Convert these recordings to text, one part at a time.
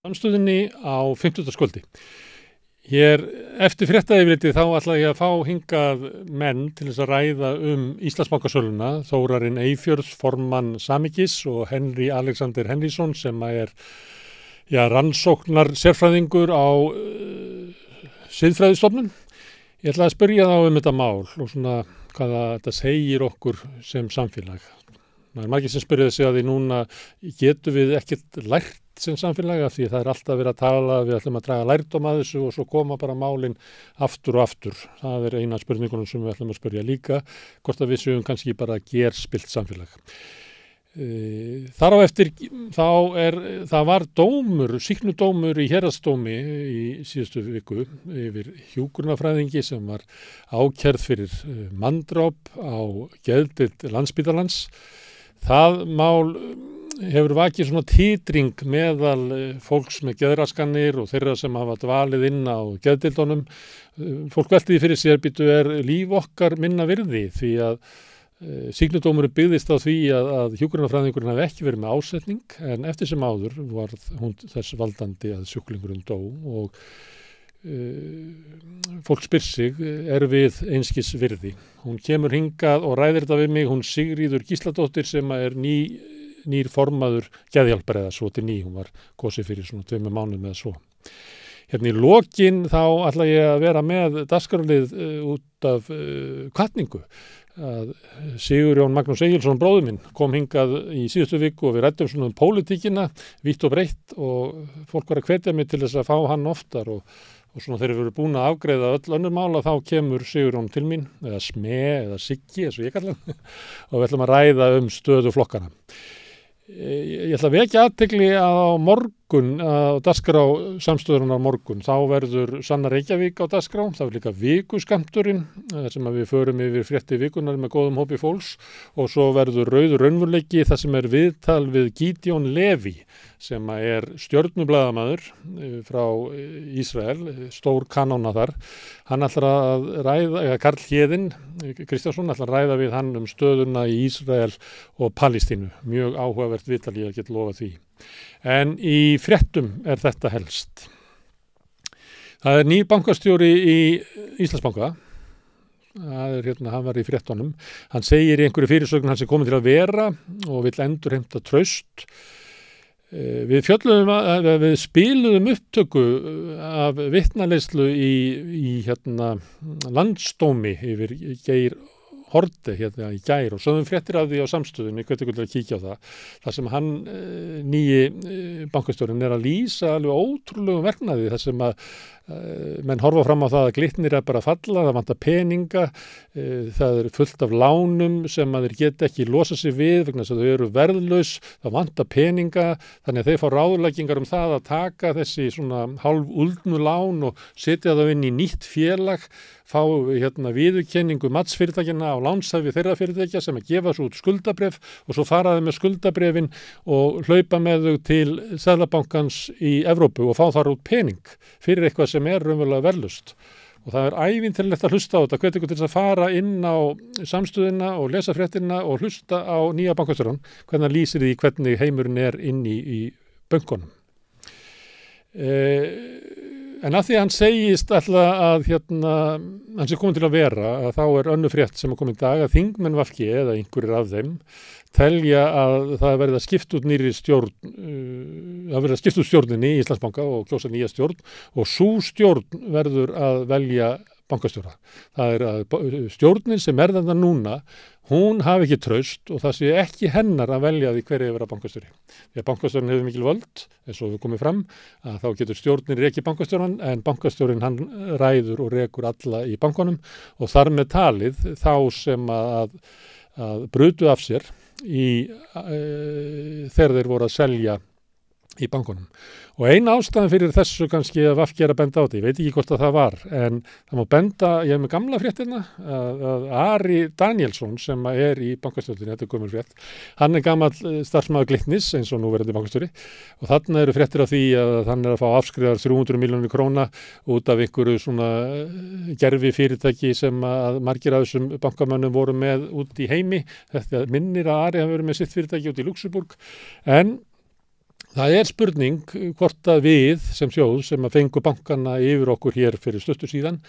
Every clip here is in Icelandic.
Samstöðinni á 50. Hér eftir fréttaeyfirlitið þá ætla ég að fá hingað menn til þess að ræða Íslandsbankasöluna, Þórarinn Eyfjörð, formann Samekis og Henry Alexander Henrysson sem er rannsóknar sérfræðingur á siðfræðistofnun. Ég ætla að spyrja þá þetta mál og svona hvað þetta segir okkur sem samfélag. Það er margir sem spyrja sig að því núna getum við ekkert lært sem samfélag af því það er alltaf verið að tala, við ætlum að draga lærdóm að þessu og svo koma bara málin aftur og aftur. Það er eina spurningunum sem við ætlum að spyrja líka, hvort að við séum kannski bara gerspilt samfélag. Þar á eftir það var sýknudómur í héraðsdómi í síðustu viku yfir hjúkrunarfræðingi sem var ákærð fyrir manndráp á geðdeild Landspítalans. Það mál hefur vakið svona titring meðal fólks með geðraskanir og þeirra sem hafa dvalið inn á geðdeildunum. Fólk velti því fyrir sér, er líf okkar minna virði því að sýknudómur byggðist á því að hjúkrunarfræðingurinn hafi ekki verið með ásetning en eftir sem áður var hún þess valdandi að sjúklingurinn dó og fólk spyr sig, við einskis virði? Hún kemur hingað og ræðir þetta við mig, hún Sigríður Gísladóttir sem er nýr formaður Geðhjálpar eða svo til hún var kosið fyrir svona 2 mánuðum eða svo. Hérna í lokin þá ætla ég að vera með dagskrárlið út af hvatningu. Sigurjón Magnús Egilsson bróðir minn kom hingað í síðustu viku og við ræddum svona pólitíkina vítt og breitt og fólk var að hvetja mig til þess að fá hann oftar og svona þegar við erum búin að afgreiða öll önnur mála þá kemur Sigurjón til mín eða eða Siggi eins og ég kalla hann og við ætlum að ræða stöðu flokkana. Ég ætla að vekja athygli á morgun á dagskrá samstöðunar á morgun. Þá verður Sanna Reykjavík á dagskrá. Það er líka vikuskammturinn þar sem við förum yfir fréttir vikunar með góðum hópi fólks og svo verður rauður raunveruleiki þar sem er viðtal við Gideon Levi sem er stjörnublaðamaður frá Ísrael, stór kanóna þar. Hann ætlar að ræða, Karl Héðinn Kristjánsson ætlar að ræða við hann stöðuna í Ísrael og Palestínu. Mjög áhugavert viðtal, ég get lofað því. En í fréttum er þetta helst. Það er nýr bankastjóri í Íslandsbanka. Það er hann var í fréttunum. Hann segir í einhverju fyrirsögn hans komið til að vera og vill endurheimta traust. Við spiluðum upptöku af vitnaleiðslu í landsdómi yfir Geir Haarde í gær og sögðum fréttir af því á samstöðunni, hvernig ykkur að kíkja á það. Það sem hann, nýji bankastjórinn, að lýsa alveg ótrúlegum verknaði, þar sem að menn horfa fram á það að Glitnir bara að falla, það vantar peninga, það er fullt af lánum sem að þeir geta ekki losa sig við vegna þess að þau eru verðlaus, það vantar peninga, þannig að þeir fá ráðleggingar það að taka þessi svona hálf úldnu lán og setja það inn í nýtt félag, fá viðurkenningu matsfyrirtækjanna á lánshæfi þeirra fyrirtækja sem að gefa svo út skuldabréf og svo fara þau með skuldabréfin og hlaupa með þau til Seðlabankans í Evrópu og fá þar út pening fyrir eitthvað sem er raunverulega verðlaust. Og það er ævintýrlegt að hlusta á þetta, hvet ykkur til að fara inn á samstöðuna og lesa fréttina og hlusta á nýja bankastjórann, hvernig hann lýsir því hvernig heimurinn er inn í bönkunum. En að því að hann segist alltaf að hann sé kominn til að vera, að þá er önnur frétt sem er komin í dag að þingmenn VG eða einhverjir af þeim telja að það verði að skipta út nýrri stjórn, það verði að skipta út stjórninni í Íslandsbanka og kjósa nýja stjórn og sú stjórn verður að velja bankastjóra. Það er að stjórnin sem er þarna núna, hún hafi ekki traust og það sé ekki hennar að velja því hver vera bankastjóri. Því að bankastjórin hefur mikil völd, eins og við komum fram, að þá getur stjórnin reki bankastjóran en bankastjórin hann ræður og rekur alla í bankunum og þar með talið þá sem að brutu af sér þegar þeir voru að selja í bankunum. Og ein ástæðan fyrir þessu kannski að VG að benda á þetta, ég veit ekki hvort að það var, en það má benda, ég hef með gamla fréttina, að Ari Danielsson sem er í bankastjórninni, þetta er gömul frétt, hann er gamall starfsmaður Glitnis eins og núverandi bankastjóri og þarna eru fréttir af því að hann er að fá afskriðar 300 milljónir króna út af einhverju svona gerfi fyrirtæki sem að margir af þessum bankamönnum voru með út í heimi. Þetta minnir að Ari hafi verið með sitt fyrirtæki út í Luxemburg, en Það er spurning hvort að við sem þjóð sem að fengu bankana yfir okkur hér fyrir stuttu síðan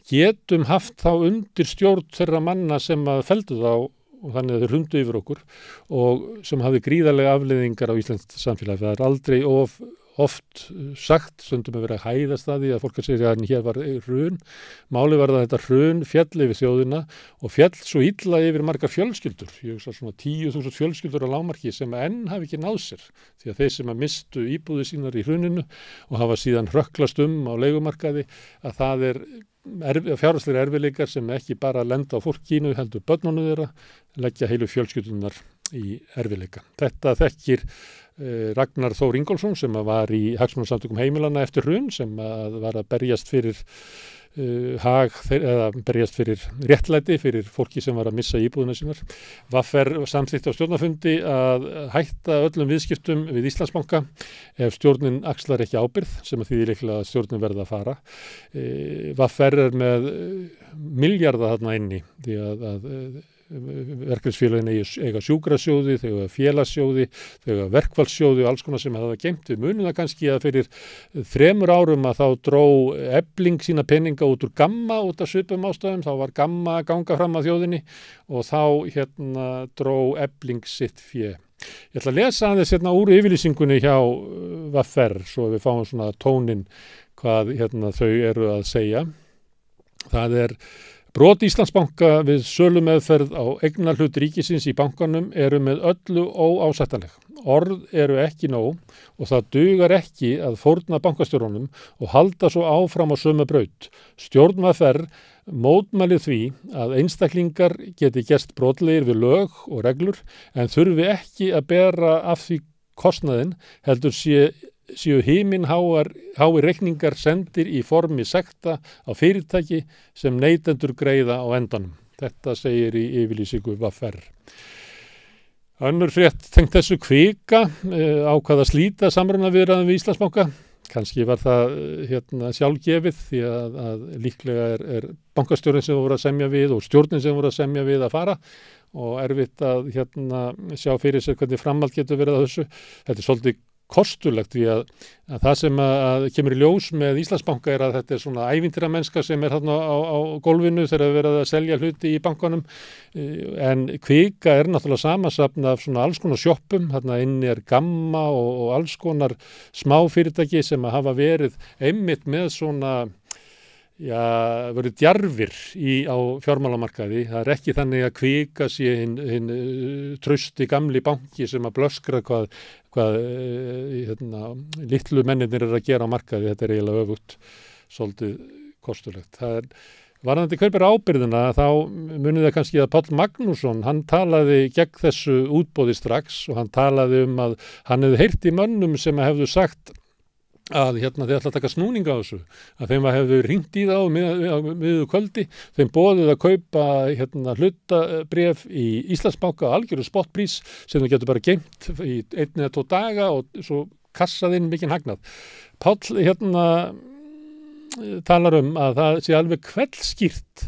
getum haft þá undir stjórn þeirra manna sem að felldu þá og þannig að þeir hrundu yfir okkur og sem hafði gríðarlega afleiðingar á íslenskt samfélag. Það er aldrei oft sagt, stundum að vera að hæðast að því að fólk að segja að hér var hrun. Málið var að þetta hrun féll yfir þjóðina og féll svo illa yfir margar fjölskyldur. Ég hugsa svona 10.000 fjölskyldur á lágmarki sem enn hafi ekki náð sér. Því að þeir sem að mistu íbúðir sínar í hruninu og hafa síðan hrökklast á leigumarkaði að það er fjárhagslegir erfiðleikar sem ekki bara lenda á fólkinu heldur börnunum þeirra, leggja heilu fjölskyldunar í erfiðleika. Þetta þekkir Ragnar Þór Ingólfsson sem var í hagsmunasamtökum heimilanna eftir hrun sem var að berjast fyrir berjast fyrir réttlæti fyrir fólki sem var að missa íbúðina sínar. VR samþykkti á stjórnarfundi að hætta öllum viðskiptum við Íslandsbanka ef stjórnin axlar ekki ábyrgð sem að þýðir líklega að stjórnin verði að fara. VR er með milljarða þarna inni því að verkefnisfélagin eiga sjúkrasjóði, þau eiga félagssjóði, þau eiga verkfallssjóði og alls konar sem hafa geymt. Við munum það kannski að fyrir 3 árum að þá dró Efling sína peninga út úr Gamma út af svipum ástæðum, þá var Gamma að ganga fram að þjóðinni og þá dró Efling sitt fé. Ég ætla að lesa aðeins úr yfirlýsingunni hjá VR svo við fáum svona tónin hvað þau eru að segja. Það er brot Íslandsbanka við sölumeðferð á eignarhlut ríkisins í bankanum eru með öllu óásættanleg. Orð eru ekki nóg og það dugar ekki að fórna bankastjórunum og halda svo áfram á sömu braut. Stjórn VR mótmælir því að einstaklingar geti gerst brotlegir við lög og reglur en þurfi ekki að bera af því kostnaðinn heldur séu himinn-háir reikningar sendir í formi sekta á fyrirtæki sem neytendur greiða á endanum. Þetta segir í yfirlýsingu VR. Önnur frétt tengt þessu Kvika ákvað að slíta samrunaviðræðum við Íslandsbanka. Kannski var það sjálfgefið því að líklega er bankastjórinn sem voru að semja við og stjórnin sem voru að semja við að fara og erfitt að sjá fyrir sér hvernig framhald getur verið að þessu. Þetta er svolítið kostulegt því að það sem að kemur í ljós með Íslandsbanka er að þetta er svona ævintýramennska sem er þarna á gólfinu þegar verið að selja hluti í bankanum en Kvika er náttúrulega samansafn af svona alls konar sjoppum, þarna inni er Gamma og alls konar smá fyrirtæki sem að hafa verið einmitt með svona verið djarfir á fjármálamarkaði. Það er ekki þannig að Kvika sé hinn trausti gamli banki sem að blöskra hvað litlu mennirnir eru að gera á markaði. Þetta er eiginlega öfugt, svolítið kostulegt. Það er varðandi hver ber ábyrgðina, þá munið það kannski að Páll Magnússon, hann talaði gegn þessu útboði strax og hann talaði að hann hefði heyrt í mönnum sem hefðu sagt að þeir ætla að taka snúning á þessu, að þeim hefðu hringt í þá miðju kvöldi, þeim boðið að kaupa hlutabréf í Íslandsbanka á algjöru spottprís sem þú getur bara geymt í 1 eða 2 daga og svo kassað inn mikinn hagnað. Páll talar að það sé alveg hvellskýrt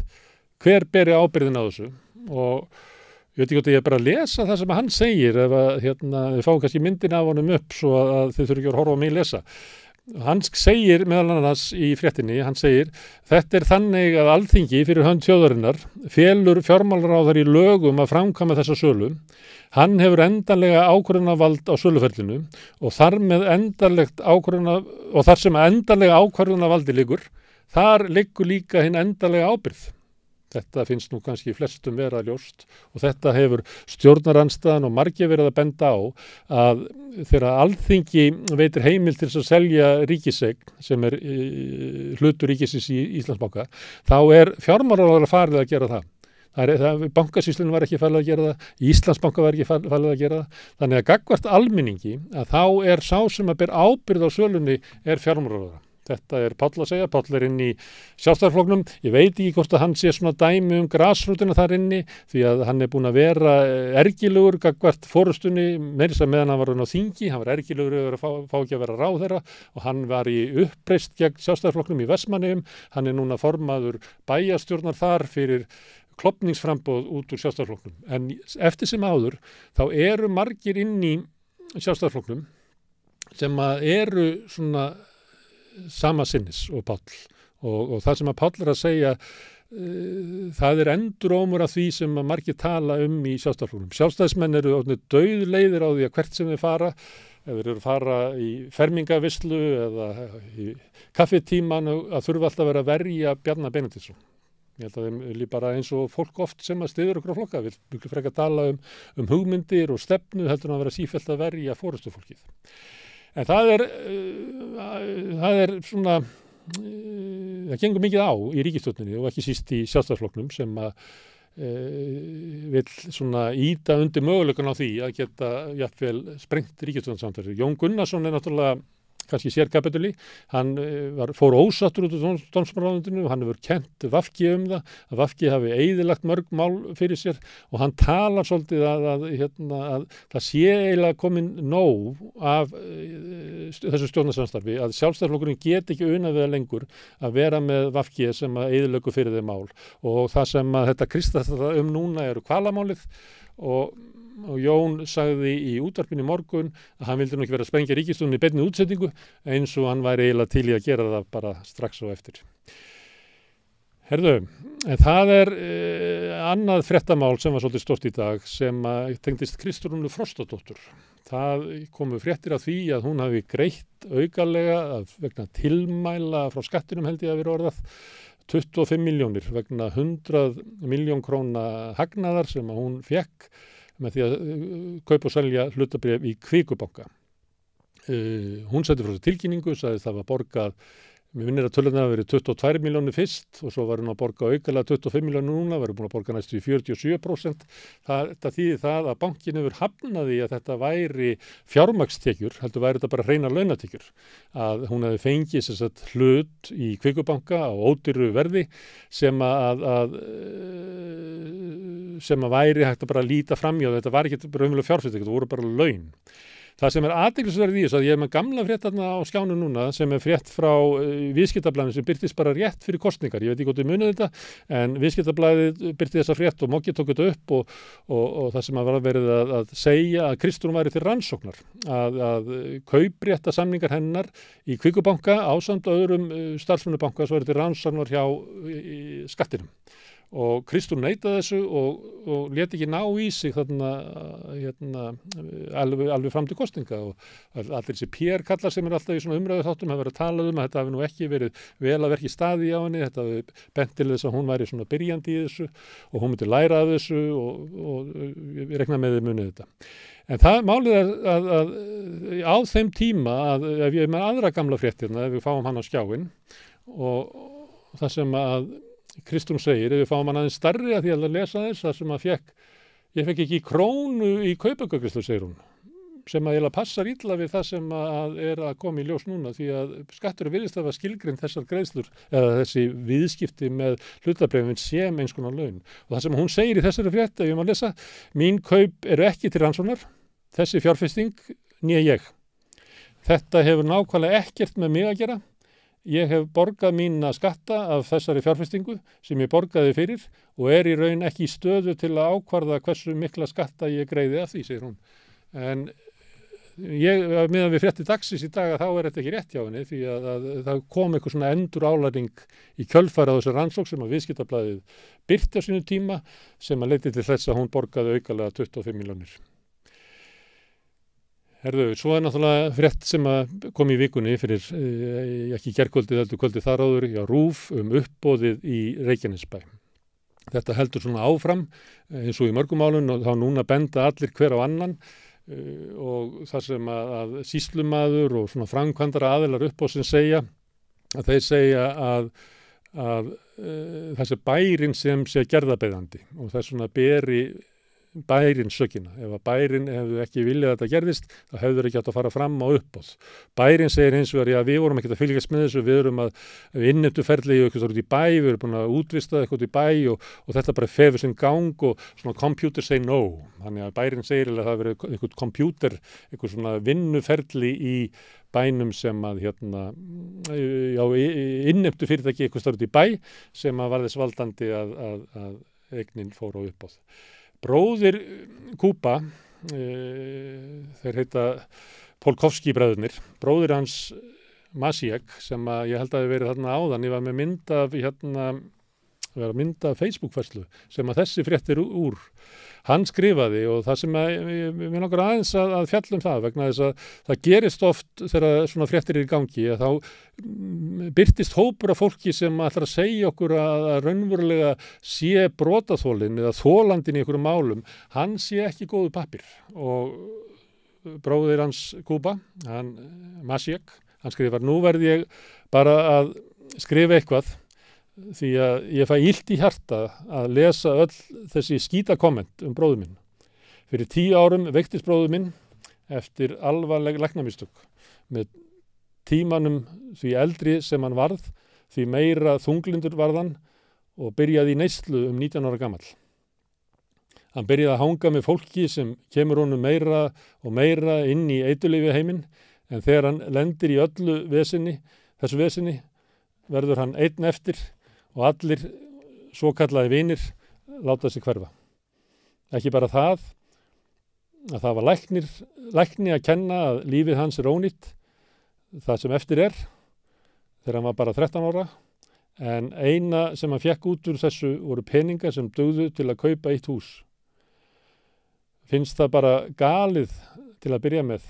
hver beri ábyrgðin á þessu og ég veit ekki hvort ég bara að lesa það sem hann segir ef við fáum kannski myndina af honum upp svo að þið þurfi ekki að horfa á mig að lesa. Hann segir meðal annars í fréttinni, hann segir þetta er þannig að Alþingi fyrir hönd þjóðarinnar felur fjármálaráðherra í lögum að framkvæma þessa sölu. Hann hefur endanlega ákvörðunarvald á söluferlinu og þar sem endanlega ákvörðunarvaldi liggur, þar liggur líka hinn endanlega ábyrgð. Þetta finnst nú kannski flestum vera ljóst og þetta hefur stjórnarandstaðan og margir verið að benda á að þegar Alþingi veitir heimild til að selja ríkiseign sem er hlutur ríkisins í Íslandsbanka, þá er fjármálaráðherra farið að gera það. Bankasýslunum var ekki farið að gera það, Íslandsbanka var ekki farið að gera það. Þannig að gagnvart almenningi að þá er sá sem að ber ábyrgð á sölunni er fjármálaráðherra. Þetta er Páll að segja, Páll er inn í Sjálfstæðisflokknum. Ég veit ekki hvort að hann sé svona dæmi grasrótina þar inni því að hann er búinn að vera ergilegur gagnvart forystunni, meira sem meðan hann var á þingi, hann var ergilegur yfir að fá ekki að vera ráðherra og hann var í uppreist gegn Sjálfstæðisflokknum í Vestmannaeyjum. Hann er núna formaður bæjarstjórnar þar fyrir klofningsframboð út úr Sjálfstæðisflokknum. En eftir sem áður þá eru margir inn í Sjálfstæðisflokknum sem að eru svona sama sinnis og Páll og það sem að Páll er að segja það er endurómur af því sem að margir tala í Sjálfstæðisflokknum. Sjálfstæðismenn eru dauðleiðir á því að hvert sem þeir fara, ef þeir eru að fara í fermingavislu eða í kaffitíman að þurfa alltaf að vera að verja Bjarna Benediktsson. Ég held að þeim líf bara eins og fólk oft sem að styður okkur á flokka vil mjög frekar tala hugmyndir og stefnu heldur að vera sífellt að verja forystufólkið. En það er svona, það gengur mikið á í ríkisstjórninni og ekki síst í Sjálfstæðisflokknum sem að vill svona ýta undir möguleikann á því að geta jafnvel sprengt ríkisstjórnarsamstarfið. Jón Gunnarsson er náttúrulega kannski sérkapituli, hann fór ósáttur út úr dómsmálaráðuneytinu og hann hefur kennt VG það, að VG hafi eyðilagt mörg mál fyrir sér og hann talar svolítið að það sé eiginlega komin nóg af þessu stjórnarsamstarfi, að Sjálfstæðisflokkurinn get ekki unað við það lengur að vera með VG sem að eyðilöggu fyrir þeim mál og það sem að þetta kristast núna eru hvalamálið og Jón sagði í útvarpinu í morgun að hann vildi nú ekki vera að sprengja ríkisstjórninni í beinni útsetningu eins og hann væri eiginlega til í að gera það bara strax á eftir. Herðu, en það er annað fréttamál sem var svolítið stórt í dag sem tengdist Kristrúnu Frostadóttur. Það komu fréttir af því að hún hafi greitt aukalega vegna tilmæla frá skattinum held ég að vera orðað 25 milljónir vegna 100 milljón króna hagnaðar sem að hún fekk með því að kaupa og selja hlutabréf í Kvikubanka. Hún setti frá þessu tilkynningu, sagði það var borgað, mér minnir að tölurnar hafi verið 22 milljónir fyrst og svo var hún að borga aukalega 25 milljónir núna, var hún búin að borga næstu í 47%. Þetta þýðir það að bankin hefur hafnað í að þetta væri fjármagnstekjur, heldur væri þetta bara hreina launatekjur. Að hún hefði fengið þess að hlut í Kvikubanka á ódýru verði sem að væri hægt að bara líta framhjá, þetta var ekki raunverulega fjárfesting, þetta voru bara laun. Það sem er athyglisverð í þessu að ég er með gamla frétt þarna á skjánum núna sem er frétt frá Viðskiptablaðinu sem birtist bara rétt fyrir kosningar. Ég veit ekki hvort þið munið þetta en Viðskiptablaðið birti þessa frétt og Moggi tók þetta upp og það sem var verið að segja að Kristrún væri til rannsóknar. Að kauprétta samningar hennar í Kvikubanka ásamt öðrum starfsmannabanka svo verið til rannsóknar hjá skattinum. Og Kristrún neitaði þessu og lét ekki ná í sig þarna alveg fram til kosninga og allir þessi PR-kallar sem er alltaf í svona umræðu þáttum hafa verið að tala um að þetta hafi nú ekki verið vel að verki staði á henni, þetta hafi bent til þess að hún væri svona byrjandi í þessu og hún myndi læra af þessu og við rekna með þið munið þetta. En það málið er að á þeim tíma að ef ég er með aðra gamla fréttirna, ef við fáum hann á skjáinn og það sem að Kristrún segir, ef við fáum hann aðeins stærri að því að lesa þess, það sem að ég fekk ekki krónu í kaupaukageislu, segir hún, sem að eiginlega passar illa við það sem að er að koma í ljós núna því að skattur virðist hafa skilgreind þessar greiðslur eða þessi viðskipti með hlutabréfin sem eins konar laun. Og það sem hún segir í þessari frétt, ef ég má lesa, mín kaup eru ekki til rannsóknar, þessi fjárfesting né ég. Þetta hefur nákvæmlega ekkert með mig að gera. Ég hef borgað mína skatta af þessari fjárfestingu sem ég borgaði fyrir og er í raun ekki í stöðu til að ákvarða hversu mikla skatta ég greiði af því, segir hún. En meðan við frétti dagsins í dag að þá er þetta ekki rétt hjá henni því að það kom eitthvað svona endurálæring í kjölfari á þessu rannsókn sem að Viðskiptablaðið birti á sínu tíma sem að leiddi til þess að hún borgaði aukalega 25 milljónir. Herðu, svo er náttúrulega frétt sem að kom í vikunni fyrir ekki gærkvöldið heldur kvöldið þar áður hjá RÚV uppboðið í Reykjanesbæ. Þetta heldur svona áfram eins og í mörgum málum og þá núna benda allir hver á annan og það sem að sýslumaður og svona framkvæmdara aðilar uppboðsins segja að þeir segja að þessi bærinn sem sé gerðarbeiðandi og það svona beri bærinn sökina. Ef að bærinn hefðu ekki viljað að þetta gerðist, þá hefur ekki átt að fara fram á uppboð. Bærinn segir hins vegar, já, við vorum ekki að fylgjast með þessu, við erum að innheimtuferli eitthvað út í bæ, við erum búin að útvista eitthvað út í bæ og þetta bara fefur sinn gang og svona computer say no. Þannig að bærinn segir að það verið eitthvað computer, eitthvað svona vinnuferli í bænum sem að innheimtu fyrirtæki eitthvað út í bæ sem að var þess valdandi að eignin fór á uppboð. Bróðir Kuba, þeir heita Polkovski bræðurnir, bróðir hans Maciek, sem að ég held að hafi verið þarna áðan, ég var með mynd af Facebook-færslu sem að þessi fréttir úr. Hann skrifaði og það sem við langar aðeins að fjalla það vegna þess að það gerist oft þegar svona fréttir í gangi að þá birtist hópur af fólki sem ætlar að segja okkur að raunverulega sé brotaþolinn eða þolandinn í einhverjum málum, hann sé ekki góðu pappir og bróðir hans Kuba, Maciek, hann skrifar, nú verð ég bara að skrifa eitthvað því að ég fæ illt í hjarta að lesa öll þessi skítakomment bróður minn. Fyrir 10 árum veiktist bróður minn eftir alvarleg læknamistök. Með tímanum því eldri sem hann varð, því meira þunglindur varðan og byrjaði í neyslu 19 ára gamall. Hann byrjaði að hanga með fólki sem kemur honum meira og meira inn í eiturlyfja heiminn, en þegar hann lendir í öllu þessu vesinni, verður hann einn eftir og allir svokallaði vinir láta sig hverfa. Ekki bara það að það var lækni að kenna að lífið hans ónýtt, það sem eftir þegar hann var bara 13 ára, en eina sem hann fékk út úr þessu voru peningar sem dugðu til að kaupa eitt hús. Finnst það bara galið til að byrja með,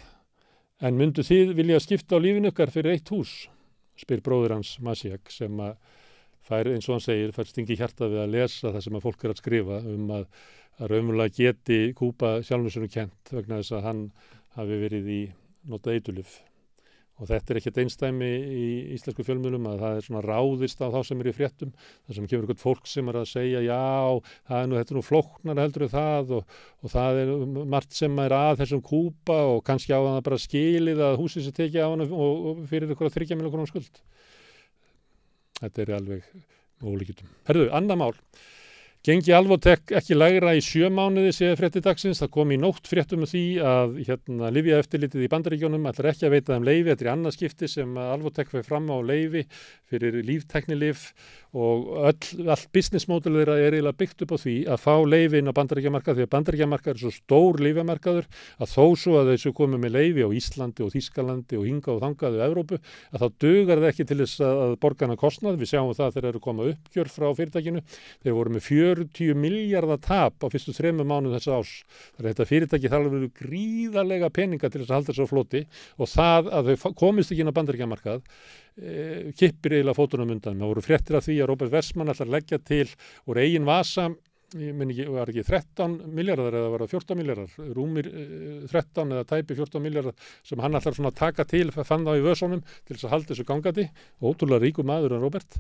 en myndu þið vilja skipta á lífinu ykkar fyrir eitt hús, spyr bróðir hans Maciek, sem að fær, eins og hann segir, fær stingi hjarta við að lesa það sem að fólk að skrifa að raunverulega geti Kuba sjálfur kennt vegna þess að hann hafi verið í notað eiturlyf. Og þetta ekkert einstæmi í íslensku fjölmiðlum að það svona ráðist á þá sem í fréttum, þar sem kemur eitthvað fólk sem að segja já, þetta nú flóknara heldur en það og það margt sem að þessum Kuba og kannski á hann bara skilið að húsið sé tekið á hann og fyrir eitthvað 3 milljóna króna skuld. Þetta alveg ólíkindum. Herðu, annað mál. Gengi Alvotech ekki lægra í 7 mánuði séð fréttir dagsins. Það kom í nótt fréttum því að lyfjaeftirlitið í Bandaríkjunum ætlar ekki að veita þeim leyfi. Þetta annað skipti sem Alvotech fer fram á leyfi fyrir líftæknilyf og allt business model þeirra eiginlega byggt upp á því að fá leyfi inn á Bandaríkjamarkað því að Bandaríkjamarkað svo stór lyfjamarkaður að þó svo að þessu komið með leyfi á Íslandi og Þýskalandi og hingað og þangað og Evrópu að þá dugar það ekki til þess að borga hana kostnað. Við sjáum það þegar eru koma uppgjör frá fyrirtækinu. Þeir voru með 40 milljarða tap á fyrstu 3 mánuðum þessa árs. Þannig að þetta fyrirtæki þarf að vera gríðarlega peninga til þess að halda þessu á floti og það að þau komist ekki inn á Bandaríkjamarkað kippir eiginlega fótunum undan. Það voru fréttir af því að Róbert Wessman ætlar að leggja til úr eigin vasa, ég minn ekki, var ekki 13 milljarðar eða var það 14 milljarðar, rúmir 13 eða tæpi 14 milljarðar sem hann ætlar svona að taka til, fann þá í vösunum til þess að halda þessu gangandi, ótrúlega ríkur maður en Róbert.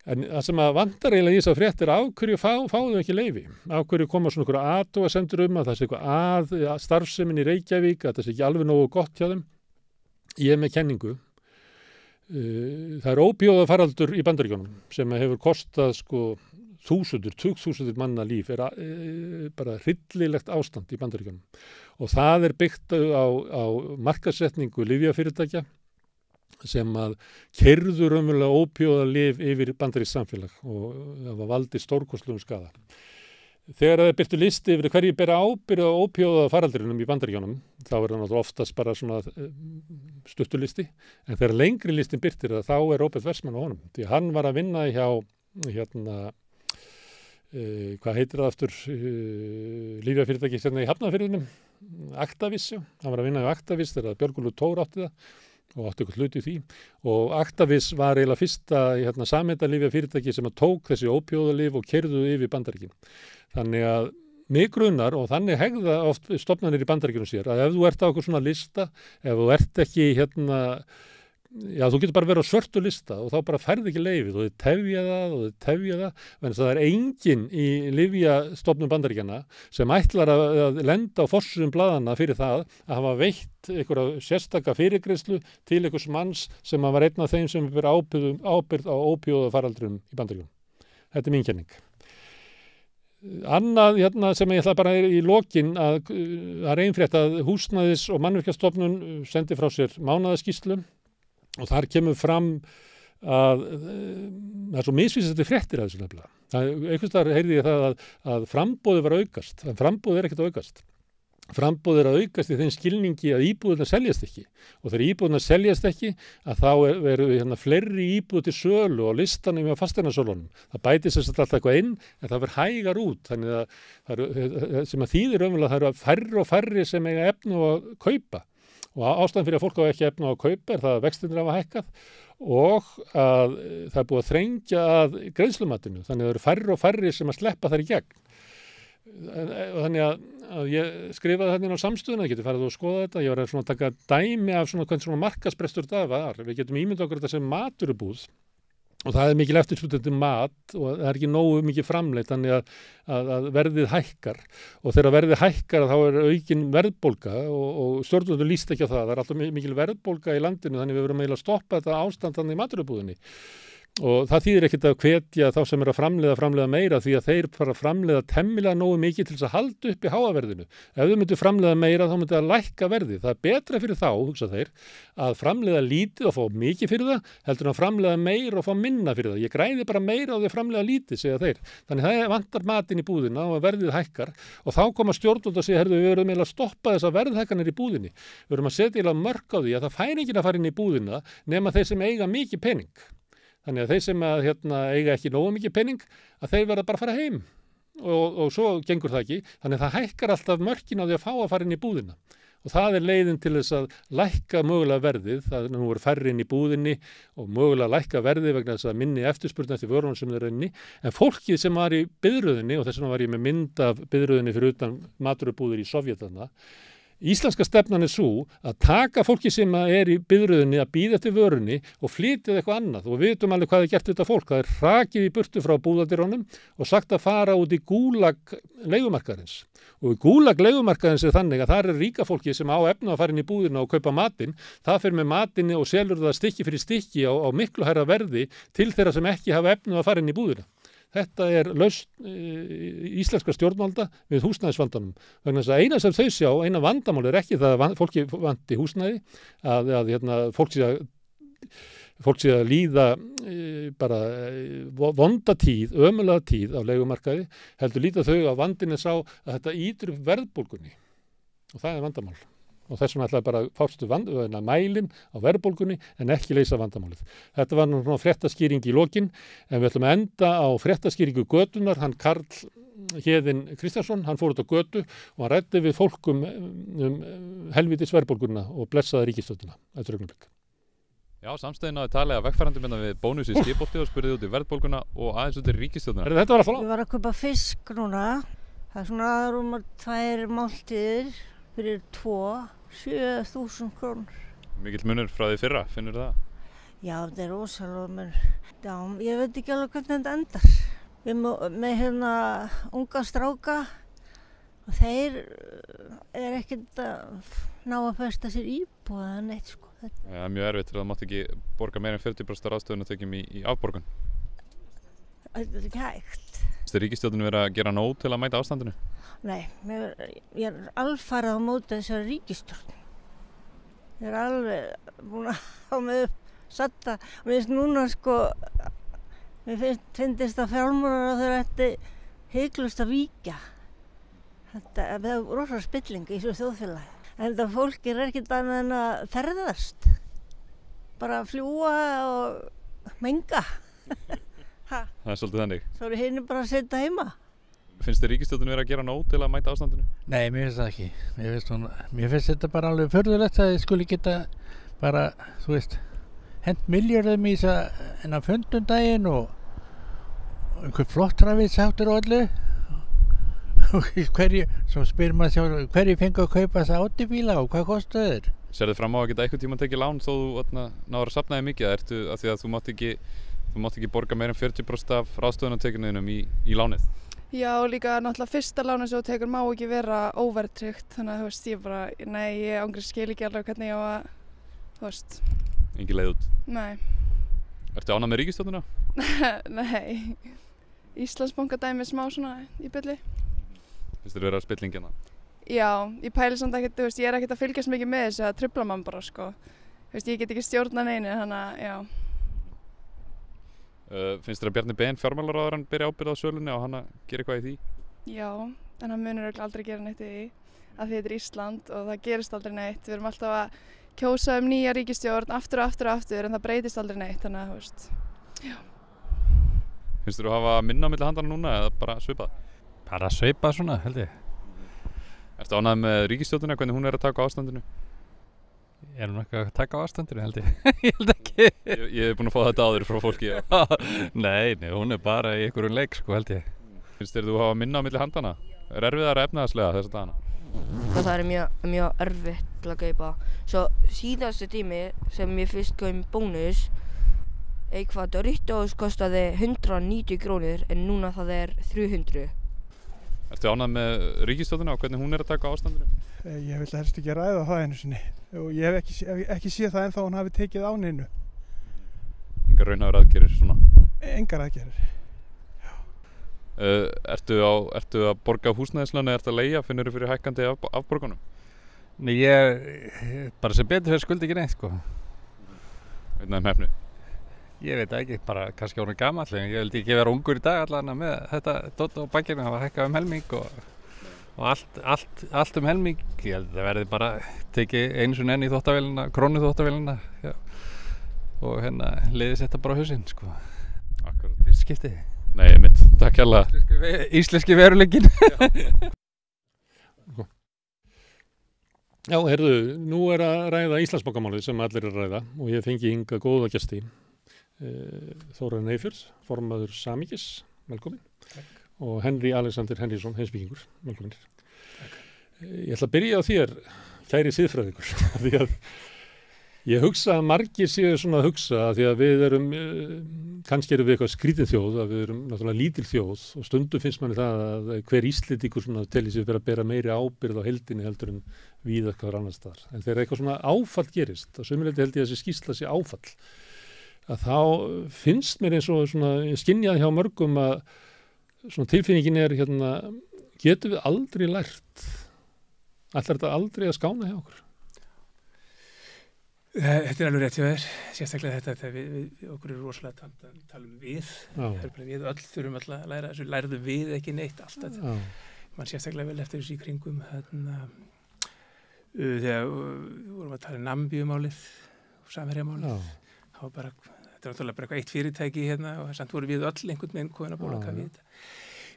En það sem að vantar eiginlega í þess að fréttir, af hverju fáðu ekki leyfi? Af hverju koma svona einhverja athugasemdir að það sé eitthvað að starfsemin í Reykjavík, að það sé ekki alveg nógu gott hjá þeim? Ég með kenningu. Það ópíóðafaraldur í Bandaríkjunum sem hefur kostað tugþúsundir manna líf, bara hryllilegt ástand í Bandaríkjunum. Og það byggt á markaðssetningu lyfjafyrirtækja sem að keyrðu raunverulega ópíóðalyf yfir bandarískt samfélag og það var valdið stórkostlegum skaða. Þegar það birtu listi yfir hverju bera ábyrgð á ópíóðafaraldrinum í Bandaríkjunum, þá það náttúrulega oftast bara svona stuttulisti, en þegar lengri listin birtir þá Róbert Wessman á honum, því hann var að vinna hjá hvað heitir það aftur, lyfjafyrirtæki í Hafnarfirðinum, Actavis, hann var að vinna hjá Actavis þegar Björgúlfur Thor átti það og átti eitthvað hluti í því og Actavis var eiginlega fyrsta samheitalyfjafyrirtæki sem að tók þessi ópíóðalyf og keyrðu yfir Bandaríkin. Þannig að mig grunar og þannig hegða oft stofnanir í Bandaríkjunum sér að ef þú ert á okkur svona lista, ef þú ert ekki þú getur bara verið á svörtu lista og þá bara færð ekki leyfið og þið tefja það, en það enginn í lyfjastofnun Bandaríkjanna sem ætlar að lenda á forsíðum blaðanna fyrir það að hafa veitt einhverja sérstaka fyrirgreiðslu til einhvers manns sem var einn af þeim sem ber ábyrgð á ópíóðafaraldrinum í Bandaríkjunum. Þetta mín kenning. Annað sem ég ætla bara í lokin að einfrétt að Húsnæðis- og mannvirkjastofnun sendi frá sér mánaðarskýrslu og þar kemur fram að það svo misvísandi fréttir að þessu nefnilega. Einhvers staðar heyrði ég það að framboðið var aukast, en framboðið ekkert að aukast. framboð að aukast í þeim skilningi að íbúðirnar seljast ekki og þegar íbúðirnar seljast ekki að þá verður hérna fleiri íbúð til sölu og listanum á fasteignasölunum. Það bætist þess að alltaf eitthvað inn en það verður hægar út þannig að það sem að þýðir raunverulega það eru færri og færri sem eiga efni á að kaupa og ástæðan fyrir að fólk á ekki efni á að kaupa er það að vextirnir hafa hækkað og að það er búið að þrengja að greiðslumatinu þannig að það eru færri og færri sem að sleppa þar í gegn. Þannig að ég skrifaði þetta inn á Samstöðuna, það getur farið og skoða þetta, ég var að taka dæmi af hvernig svona markaðsbrestur það var, við getum ímyndað okkur þetta sem matvörubúð og það er mikil eftirspurn eftir mat og það er ekki nógu mikið framleitt þannig að verðið hækkar og þegar verðið hækkar þá er aukin verðbólga og stjórnvöldur líst ekki á það er alltaf mikil verðbólga í landinu þannig við verum eiginlega að stoppa þetta ástand þannig í matvörubúðinni. Og það þýðir ekkert að hvetja þá sem er að framleiða meira því að þeir fara að framleiða temmilega nógu mikið til þess að halda upp í háaverðinu. Ef þau myndu framleiða meira þá myndu það lækka verðið. Það er betra fyrir þá, hugsa þeir, að framleiða lítið og fá mikið fyrir það heldur en að framleiða meira og fá minna fyrir það. Ég græði bara meira á því að framleiða lítið, segja þeir. Þannig það vantar matinn í búðina og verðið hækkar og þá koma stjórnvöld og segja, við verðum eiginlega að stoppa þessar verðhækkanir í búðinni. Við verðum að setja eiginlega mörk á því að það fær enginn að fara inn í búðina nema þeir sem eiga mikið pening. Þannig að þeir sem að, eiga ekki nógu mikið pening, að þeir verða bara að fara heim og svo gengur það ekki. Þannig að það hækkar alltaf mörkin á því að fá að fara inn í búðina. Og það er leiðin til þess að lækka mögulega verðið. Það er nú verið færri inn í búðinni og mögulega lækka verðið vegna þess að minni eftirspurn eftir vörunum sem þeir eru inni. En fólkið sem var í biðröðinni, og þess vegna var ég með mynd af biðröðinni fyrir utan matvörubúðir í Sovjetana, íslenska stefnan er svo að taka fólki sem er í biðröðinni að bíða eftir vörunni og flytja eitthvað annað og við vitum alveg hvað er gert þetta fólk. Það er hrakið í burtu frá búðardyrunum og sagt að fara út í gúlag leigumarkaðarins. Og í gúlag leigumarkaðarins er þannig að það er ríka fólki sem á efni að fara inn í búðina og kaupa matinn. Það fer með matinni og selur það stykki fyrir stykki á miklu hærra verði til þeirra sem ekki hafa efni að fara inn í búðina. Þetta er lausn íslenskra stjórnvalda við húsnæðisvandanum. Vegna þess að eina sem þau sjá, eina vandamál er ekki það að fólki vanti húsnæði, að fólk sé að líða bara vonda tíð, ömurlega tíð á leigumarkaði, heldur líta þau að vandinn er sá að þetta ýtir upp verðbólgunni og það er vandamál. Og þess vegna ætlaði bara að fástu mælinn á verðbólgunni en ekki leysa vandamálið. Þetta var nú fréttaskýring í lokin en við ætlum að enda á fréttaskýringu götunar. Hann Karl Héðinn Kristjánsson, hann fór út á götu og hann ræddi við fólk um helvítis verðbólguna og blessaði ríkisstjórnina eftir augnablik. Já, Samstöðin hafi talið að vegfarandum við Bónus í Skipholti og spurði út í verðbólguna og aðeins út í ríkisstjórnina. Þetta var að fara. Ég var að kaupa fisk núna. Það er svona rúmar 2 máltíðir. Fyrir 7.000 krónur. Mikill munur frá því fyrra, finnur það? Já, þetta er rosalega munur. Já, ég veit ekki alveg hvernig þetta endar. Við með unga stráka og þeir er ekkert að ná að festa sér íbúð eða neitt sko. Það er mjög erfitt þegar það mátt ekki borga meira en 40% ráðstöfunartekjum í afborgun. Þetta er ekki hægt. Finnst þér ríkisstjórnin verið að gera nóg til að mæta ástandinu? Nei, ég er alfarið á móti þessari ríkisstjórn. Ég er alveg búin að hafa mig upp satta. Mér finnst núna mér finnst að fjármálaráðherra ætti hiklaust að víkja. Þetta er rosalega spilling í þessu þjóðfélagi. En þetta fólk er ekkert annað en að ferðast. Bara að fljúga og menga. Það er svolítið þannig. Svo er hinn bara að sitja heima. Finnst þér ríkisstjórnin verið að gera nóg til að mæta ástandinu? Nei, mér finnst það ekki. Mér finnst þetta bara alveg furðulegt að þið skuli geta bara, hent milljörðum í þennan fundundaginn og einhver flottrafið sáttur og allir. Svo spyr maður sjálf, hverju fengu að kaupa þessa áttibíla og hvað kostuðu þeir? Sérðu fram á að geta einhvern tímann tekið lán þó þú náður að safna þig mikið? Ertu af því að þú mátt ekki borga meira en 40% af ráðstöfunartekjunum í lánið? Já, líka náttúrulega fyrsta lánið sem þú tekur má ekki vera óverðtryggt, þannig að ég ángriðs skil ekki alveg hvernig ég á að, Engin leið út? Nei. Ertu ánægð með ríkisstjórnina? Nei. Íslandsbanka dæmi smá svona í bylli. Finnst þér vera spilling hérna? Já, ég pæli samt ekkert, ég er ekkert að fylgjast mikið með þessu, það truflar mann bara, Ég get ekki stjórnað neinu, þannig að, já. Finnst þér að Bjarni Ben, fjármálaráðherrann, beri ábyrgð á sölunni og hann að gera eitthvað í því? Já, en hann munur aldrei gera neitt í því. af því þetta er Ísland og það gerist aldrei neitt. Við erum alltaf að kjósa nýja ríkisstjórn aftur og aftur og aftur en það breytist aldrei neitt, þannig að þú veist, já. Finnst þú að hafa minna á milli handana núna eða bara svipað? Bara svipað svona, held ég. Ertu ánægð með ríkisstjórnina, hvernig hún að taka á ástandinu? Ég nú ekki að taka á ástandinu, held ég. Ég held ekki. Ég hef búin að fá þetta áður frá fólki. Nei, hún bara í einhverjum leik, sko, held ég. Finnst þér þú að hafa minna á milli handana? Er erfiðara efnahagslega þessa dagana? Það er mjög erfitt til að kaupa. Svo síðastu tími sem ég fyrst kaum bónus, eitthvað Doritos kostaði 190 krónur en núna það er 300. Ertu ánægð með ríkisstjórnina og hvernig hún að taka á ástandinu? Ég vil helst ekki ræða það einu sinni og ég hef ekki séð það ennþá hún hafi tekið á neinu. Engar raunhæfar aðgerðir svona? Engar aðgerðir. Ertu að borga húsnæðislán eða ertu að leigja? Finnur þú fyrir hækkandi afborgunum? Nei, ég bara sem betur fyrir skuldi ekki neitt, sko. Veitnaði um hefnu? Ég veit ekki, bara kannski orðinn gamall, en ég vildi ekki vera ungur í dag allan með þetta dót á bankinu, það var hækkað helming og allt helming. Ég held að það verði bara tekið einu sinni enn í þvottavélina, krónu þvottavélina og liðið setta bara á hausinn, sko. Akkurat. Fyrst skiptið. Nei, mitt. Takk hérlega. Íslenski veruleikinn. Já, heyrðu, nú að ræða Íslandsbankamálið sem allir að ræða og ég fengi hingað góða gesti. Þórarinn Eyfjörð, formaður Samíkis, velkomin. Takk. Og Henry Alexander Henriksson, heimspekingur, velkominir. Takk. Ég ætla að byrja á þér, kæri siðfræðingur, því að ég hugsa að margir séu svona að hugsa að því að við erum, kannski erum við eitthvað skrítin þjóð, að við erum náttúrulega lítil þjóð og stundum finnst manni það að hver Íslendingur svona telji sig vera að bera meiri ábyrgð á heildinni heldur en víða eitthvað annars staðar. En þegar eitthvað svona áfall gerist, að sumirleiti held ég að þessi skýrsla sé áfall, að þá finnst mér eins og svona skynjað hjá mörgum að svona tilfinningin er getum við aldrei lært? Ætlar þetta aldrei að skána hjá okkur? Þetta er alveg rétt hjá þér, sérstaklega þetta við okkur er rosalega tala við. Við öll þurfum alltaf að læra þessu, lærðum við ekki neitt alltaf. Man sérstaklega vel eftir þessu í kringum þegar við vorum að tala Namibíumálið og Samherjamálið. Þetta er náttúrulega bara eitt fyrirtæki og samt voru við öll einhvern veginn komin að bóla við þetta.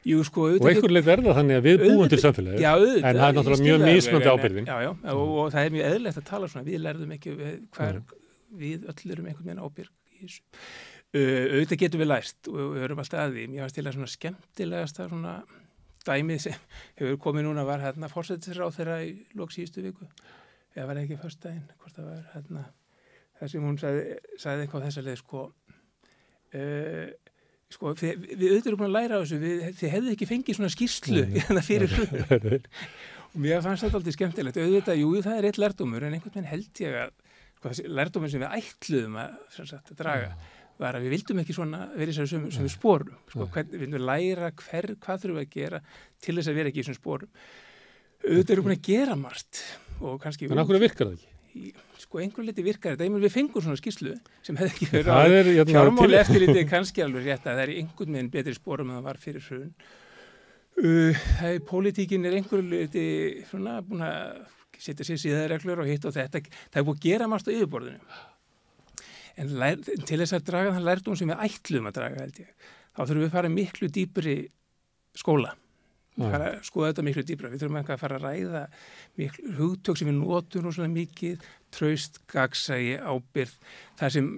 Jú, sko, og einhver leið verða þannig að við búum til samfélagi, en það er náttúrulega mjög mismunandi ábyrgðin. Já, og það er mjög eðlilegt að tala svona, við lærðum ekki við öll erum einhvern veginn ábyrg í þessu. Auðvitað getum við lært og við höfum alltaf að því. Mér fannst til að svona skemmtilegasta svona dæmið sem hefur komið núna var forsætisráðherra í lok síðustu viku. Eða var ekki föstudaginn, hvort það var það sem hún sagði eitthvað þessa leið, við auðvitað erum búin að læra á þessu, þið hefðu ekki fengið svona skýrslu fyrir hrun. Og mér fannst þetta alltaf skemmtilegt. Auðvitað, jú, það er eitt lærdómur, en einhvern veginn held ég að lærdómur sem við ætluðum að draga var að við vildum ekki svona vera í þessari sömu sporum. Við vildum læra hvað þurfum við að gera til þess að vera ekki í þessum sporum. Auðvitað erum búin að gera margt. En af hverju virkar það ekki? Einhver liti virkar þetta. Við fengum svona skýrslu sem hefði ekki verið á fjármáli eftirlitið kannski alveg rétt að það er einhvern veginn betri sporum en það var fyrir hrun. Pólitíkin er einhver liti svona búin að setja sér siðareglur og hitt og þetta. Það er búin að gera margt á yfirborðinu. En til þess að draga þann lærdóm sem við ætluðum að draga, held ég, þá þurfum við að fara miklu dýpri skóla. Fara að skoða þetta miklu dýpra. Við þurfum að fara að ræða miklu hugtök sem við notum rosalega mikið, traust, gagnsæi, ábyrgð. Það sem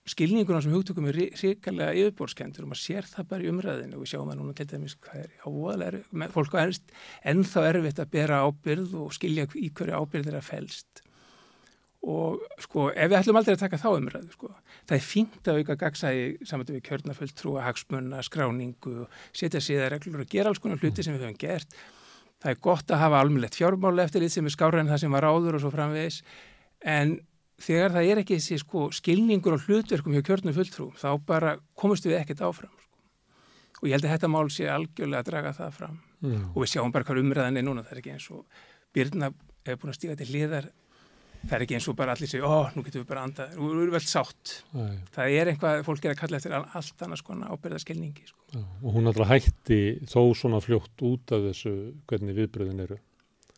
skilninguna sem hugtökum er hrikalega yfirborðskennt. Maður sér það bara í umræðinu og við sjáum það núna til dæmis hvað er ávoðalega. Fólk er ennþá erfitt að bera ábyrgð og skilja í hverju ábyrgð þeirra felst. Og ef við ætlum aldrei að taka þá umræðu, það er fínt að auka gagnsæi saman við kjörnafulltrúa, hagsmuna, skráningu, setja siðareglur og gera alls konar hluti sem við höfum gert. Það er gott að hafa almennilegt fjármálaeftirlit sem er skárra en það sem var áður og svo framvegis. En þegar það er ekki þessi skilningur og hlutverkum hjá kjörnafulltrúum, þá bara komumst við ekkert áfram. Og ég held að þetta mál sé algjörlega að draga það fram. Og við sjáum bara hvað umræðan er núna. Það er ekki eins og Birna hefur búin að stíga til hliðar. Það er ekki eins og bara allir segja, nú getum við bara andað, nú erum við vel sátt. Það er eitthvað, fólk er að kalla eftir allt annars konar ábyrgðarskilningi. Og hún alltaf hætti þó svona fljótt út af þessu hvernig viðbröðin eru.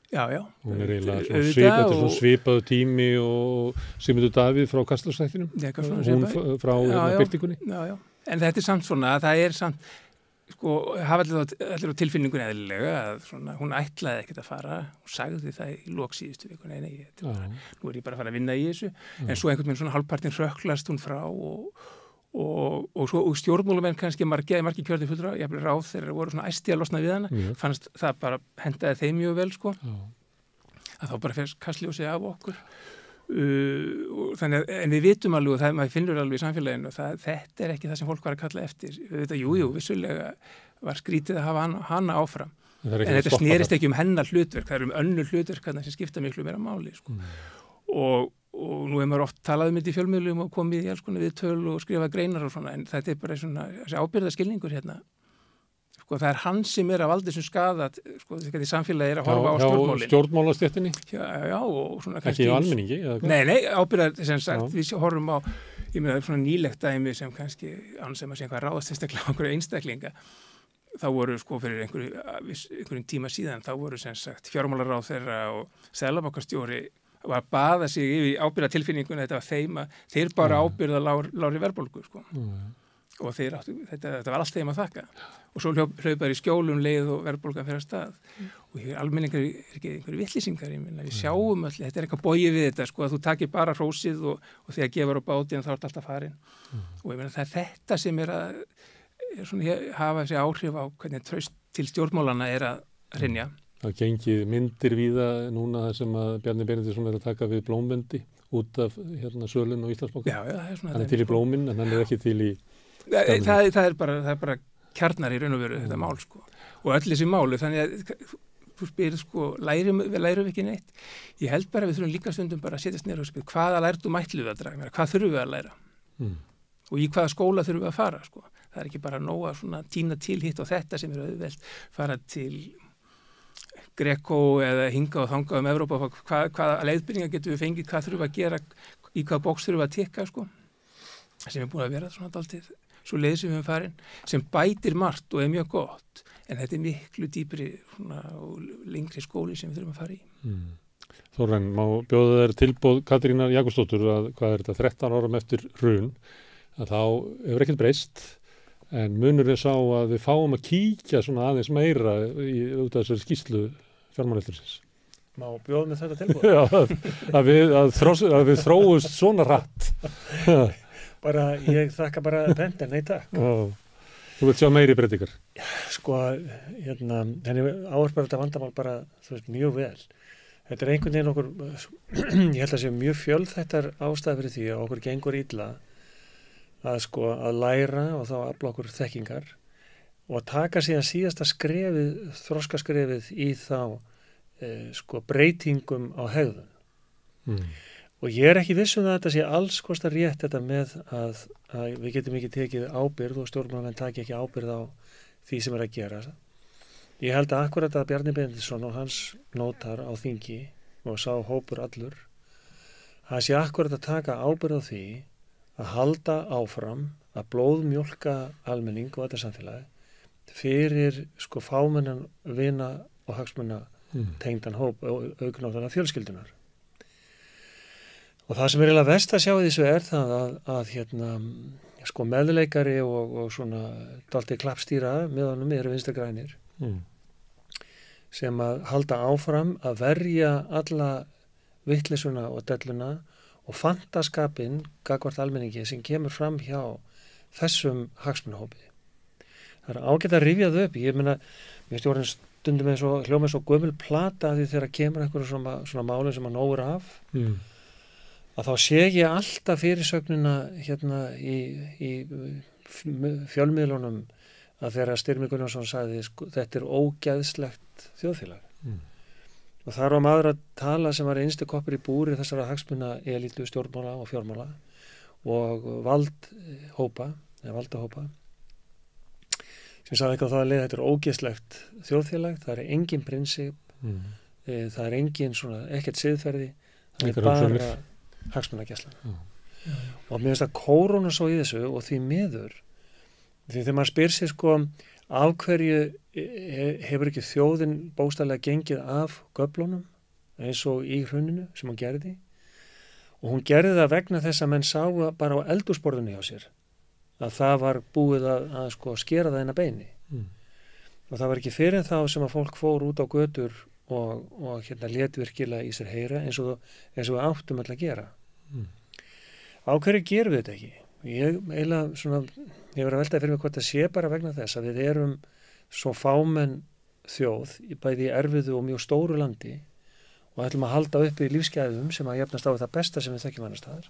Já. Hún er eiginlega Auðvitað svona svipaðu tími og Sigmundur Davíð frá Kastljósþættinum. Hún frá birtingunni. Já. En þetta er samt svona að það er samt, sko, hafa allir á tilfinningunni eðlilega að svona, hún ætlaði ekkert að fara og sagði það í lok síðustu viku, nei, nú er ég bara að fara að vinna í þessu, en svo einhvern veginn svona hálfpartinn hrökklast hún frá og stjórnmálamenn kannski margir kjörði fullra, jafnvel ráð þegar voru svona æsti að losna við hana, fannst það bara hendaði þeim mjög vel, sko, að þá bara fyrst Kastljósið af okkur. Þannig að, en við vitum alveg og það maður finnur alveg í samfélaginu þetta er ekki það sem fólk var að kalla eftir þetta, jú, vissulega var skrítið að hafa hana áfram en þetta snerist ekki hennar hlutverk, það önnur hlutverk sem skipta miklu meira máli, sko. og nú maður oft talað um þetta í fjölmiðlum og komið í alls konar viðtöl og skrifað greinar og svona, en þetta er bara svona ábyrgðarskilningur hérna. Sko, það er hann sem er að valda þessum skada, sko, þetta í samfélagi er að horfa á stjórnmálin. Stjórnmálastéttinni? Já, og svona kannski í almenningi? Nei, ábyrðar sem sagt, við horfum á, ég meina svona nýlegt dæmi sem kannski, annars sem að sé eitthvað ráðast einstaklega á einhverju einstaklinga, þá voru sko fyrir einhverjum tíma síðan, þá voru sem sagt fjármálaráðherra og seðlabankastjóri var að baða sig yfir ábyrgðartilfinninguna, þetta var þeim að þeir bara ábyrgða lágri verðbólgu, sko. Og þetta var allt þeim að þakka og svo hlaupaði í skjólum leið og verðbólgan fyrir að stað og almenningar er ekki einhverju vitlýsingar, ég minna, við sjáum öll, þetta er eitthvað bogið við þetta, sko, að þú takir bara hrósið og þegar gefur á bátinn þá er alltaf farin og ég minna það er þetta sem er að hafa þessi áhrif á hvernig traust til stjórnmálana er að hrynja. Það gengið myndir víða núna þar sem að Bjarni Benediktsson er að taka við blómbendi út af sölun og Íslandsbanka. Já, það er svona. Hann er til í blóminn en hann er ekki til í Það er bara kjarnar í raun og veru þetta mál, sko. Og öll þessi málu, þannig að þú spyrir, sko, við lærum ekki neitt. Ég held bara að við þurfum líka stundum bara að setjast niður og spyrja hvaða lærdóm ætlum við að draga, hvað þurfum við að læra og í hvaða skóla þurfum við að fara, sko. Það er ekki bara nóg að svona tína til hitt og þetta sem er auðvelt, fara til Greco eða hinga og þanga Evrópa, hvaða leiðbyrningar getum við fengið, hvað þurfum við að gera, í hvaða bóks þurfum við að tekka, sko. Sem er búin að vera svona dálítið svo leið sem við höfum farin, sem bætir margt og er mjög gott, en þetta er miklu dýpri og lengri skóli sem við þurfum að fara í. Þórarinn, má bjóða þér tilboð Katrínar Jakobsdóttur að hvað er þetta 13 árum eftir hrun, að þá hefur ekkert breyst, en munur er sá að við fáum að kíkja svona aðeins meira út af þessari skýrslu fjármálaeftirlitsins. Má bjóða með þetta tilboð? Já, að við þróumst svona hratt. Bara, ég þakka bara bent, en nei takk. Þú vilt sjá meiri breytingar? Sko, henni áhersbar þetta vandamál bara, þú veist, mjög vel. Þetta er einhvern veginn okkur, ég held að sé mjög fjölþættar ástæði fyrir því að okkur gengur illa að læra og þá afla okkur þekkingar og að taka síðan síðasta skrefið, þroskaskrefið í þá breytingum á hegðun. Og ég er ekki viss um að þetta sé alls kostar rétt þetta með að við getum ekki tekið ábyrgð og stjórnmálamenn taki ekki ábyrgð á því sem er að gera. Ég held að akkurat að Bjarni Benediktsson og hans nótar á þingi og sá hópur allur, það sé akkurat að taka ábyrgð á því að halda áfram að blóðmjólka almenning og þetta samfélagi fyrir fámennan vina og hagsmuna tengdan hóp og auknáttana fjölskyldunar. Og það sem er eiginlega verst að sjá í þessu er það að meðleikari og svona dálítið klappstýra með honum eru Vinstri grænir sem að halda áfram að verja alla vitleysuna og delluna og fantaskapinn gagnvart almenningi sem kemur fram hjá þessum hagsmunahópi. Það er ágætt að rifja þau upp. Ég meina, mér stjórnum stundum hljóma svo gömul plata því þegar kemur einhverjum svona málum sem að nógur af. Að þá sé ég alltaf fyrirsögnina í fjölmiðlunum að þegar Styrmir Gunnarsson sagði þetta er ógeðslegt þjóðfélag. Og þar var maður að tala sem var einstu koppur í búri þessara hagsmuna elítu stjórnmála og fjármála og valdahópa sem sagði eitthvað á það að leiða þetta er ógeðslegt þjóðfélag, það er engin prinsip, það er engin ekkert siðferði, það er bara hagsmunagæslan. Og mér finnst að kóróna svo í þessu og því miður Því þegar maður spyr sig sko af hverju hefur ekki þjóðin bókstaflega gengið af göflunum eins og í hruninu sem hún gerði og hún gerði það vegna þess að menn sáu bara á eldhúsborðinu hjá sér að það var búið að sko skera það inn að beini og það var ekki fyrir þá sem að fólk fór út á götur og hérna lét virkilega í sér heyra eins og við áttum alltaf að gera. Á hverju gerum við þetta ekki? Ég eiginlega svona, ég verið að velta fyrir mig hvort það sé bara vegna þess að við erum svo fámenn þjóð bæði í erfiðu og mjög stóru landi og ætlum að halda upp í lífsgæðum sem að jafnast á það besta sem við þekkjum annars staðar.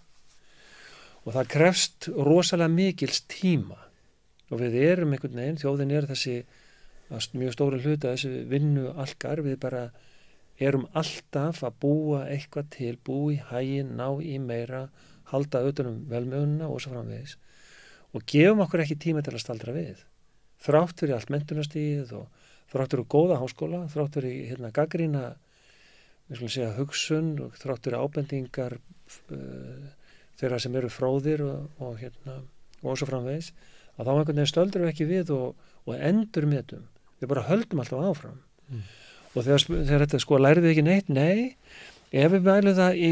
Og það krefst rosalega mikils tíma og við erum einhvern veginn, þjóðin þessi mjög stóra hluta þessi vinnu algar, við bara erum alltaf að búa eitthvað til, búa í haginn, ná í meira, halda utanum velmegunina og svo framvegis og gefum okkur ekki tíma til að staldra við. Þrátt fyrir allt menntunarstigið og þrátt fyrir góða háskóla, þrátt fyrir gagnrýna við skulum segja hugsun og þrátt fyrir ábendingar þeirra sem eru fróðir og svo framvegis að þá einhvern veginn stöldrum við ekki við og endur metum. Við bara höldum alltaf áfram. Og þegar þetta sko lærið við ekki neitt, nei, ef við mælum það í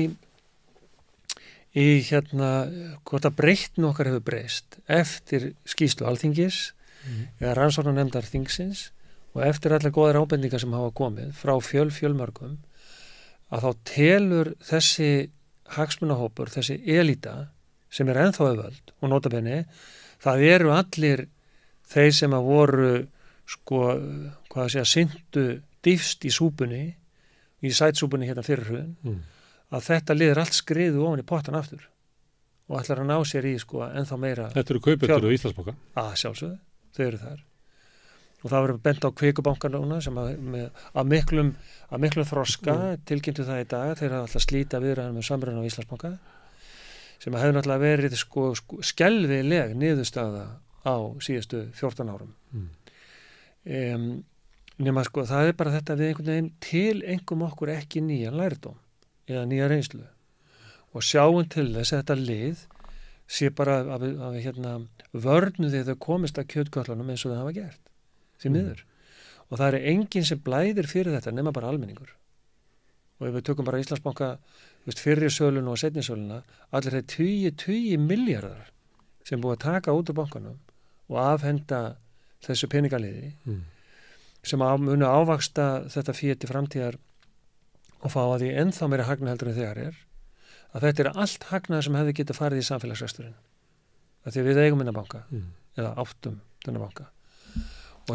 hvort að breytni okkar hefur breyst eftir skýrslu Alþingis eða rannsóknarnefndar þingsins og eftir allar góðar ábendingar sem hafa komið frá fjölmörgum að þá telur þessi hagsmunahópur, þessi elíta sem ennþá öðvöld og nota bene, það eru allir þeir sem að voru sko, syndu dýfst í súpunni, í sætsúpunni fyrir hrun, að þetta liður allt skriðu ofan í pottan aftur og ætlar að ná sér í sko ennþá meira. Þetta eru Kaupendur og Íslandsbanka? Sjálfsögðu, þau eru þar. Og það verður bent á Kvikubankann núna sem að miklum þroska tilkynntu það í dag, þeir hafa alltaf slíta viðræðum með samruna á Íslandsbanka sem að hefur náttúrulega verið sko skelfileg niðurstaða á síðustu 14 árum. Nema sko það bara þetta við einhvern veginn til engum okkur ekki nýjan lærdóm eða nýja reynslu og sjáum til þess að þetta lið sé bara að við vörnum því þau komist að kjötköllunum eins og þau hafa gert því miður og það enginn sem blæðir fyrir þetta nema bara almenningur og ef við tökum bara Íslandsbanka fyrri söluna og seinni söluna allir þeir 20 milljarðar sem búið að taka út úr bankanum og afhenda þessu peningaliði sem munu ávaksta þetta fé til framtíðar og fá að því ennþá meira hagnað heldur en þegar að þetta allt hagnað sem hefði getað farið í samfélagsresturinn að því við eigum innan banka eða áttum þennan banka og á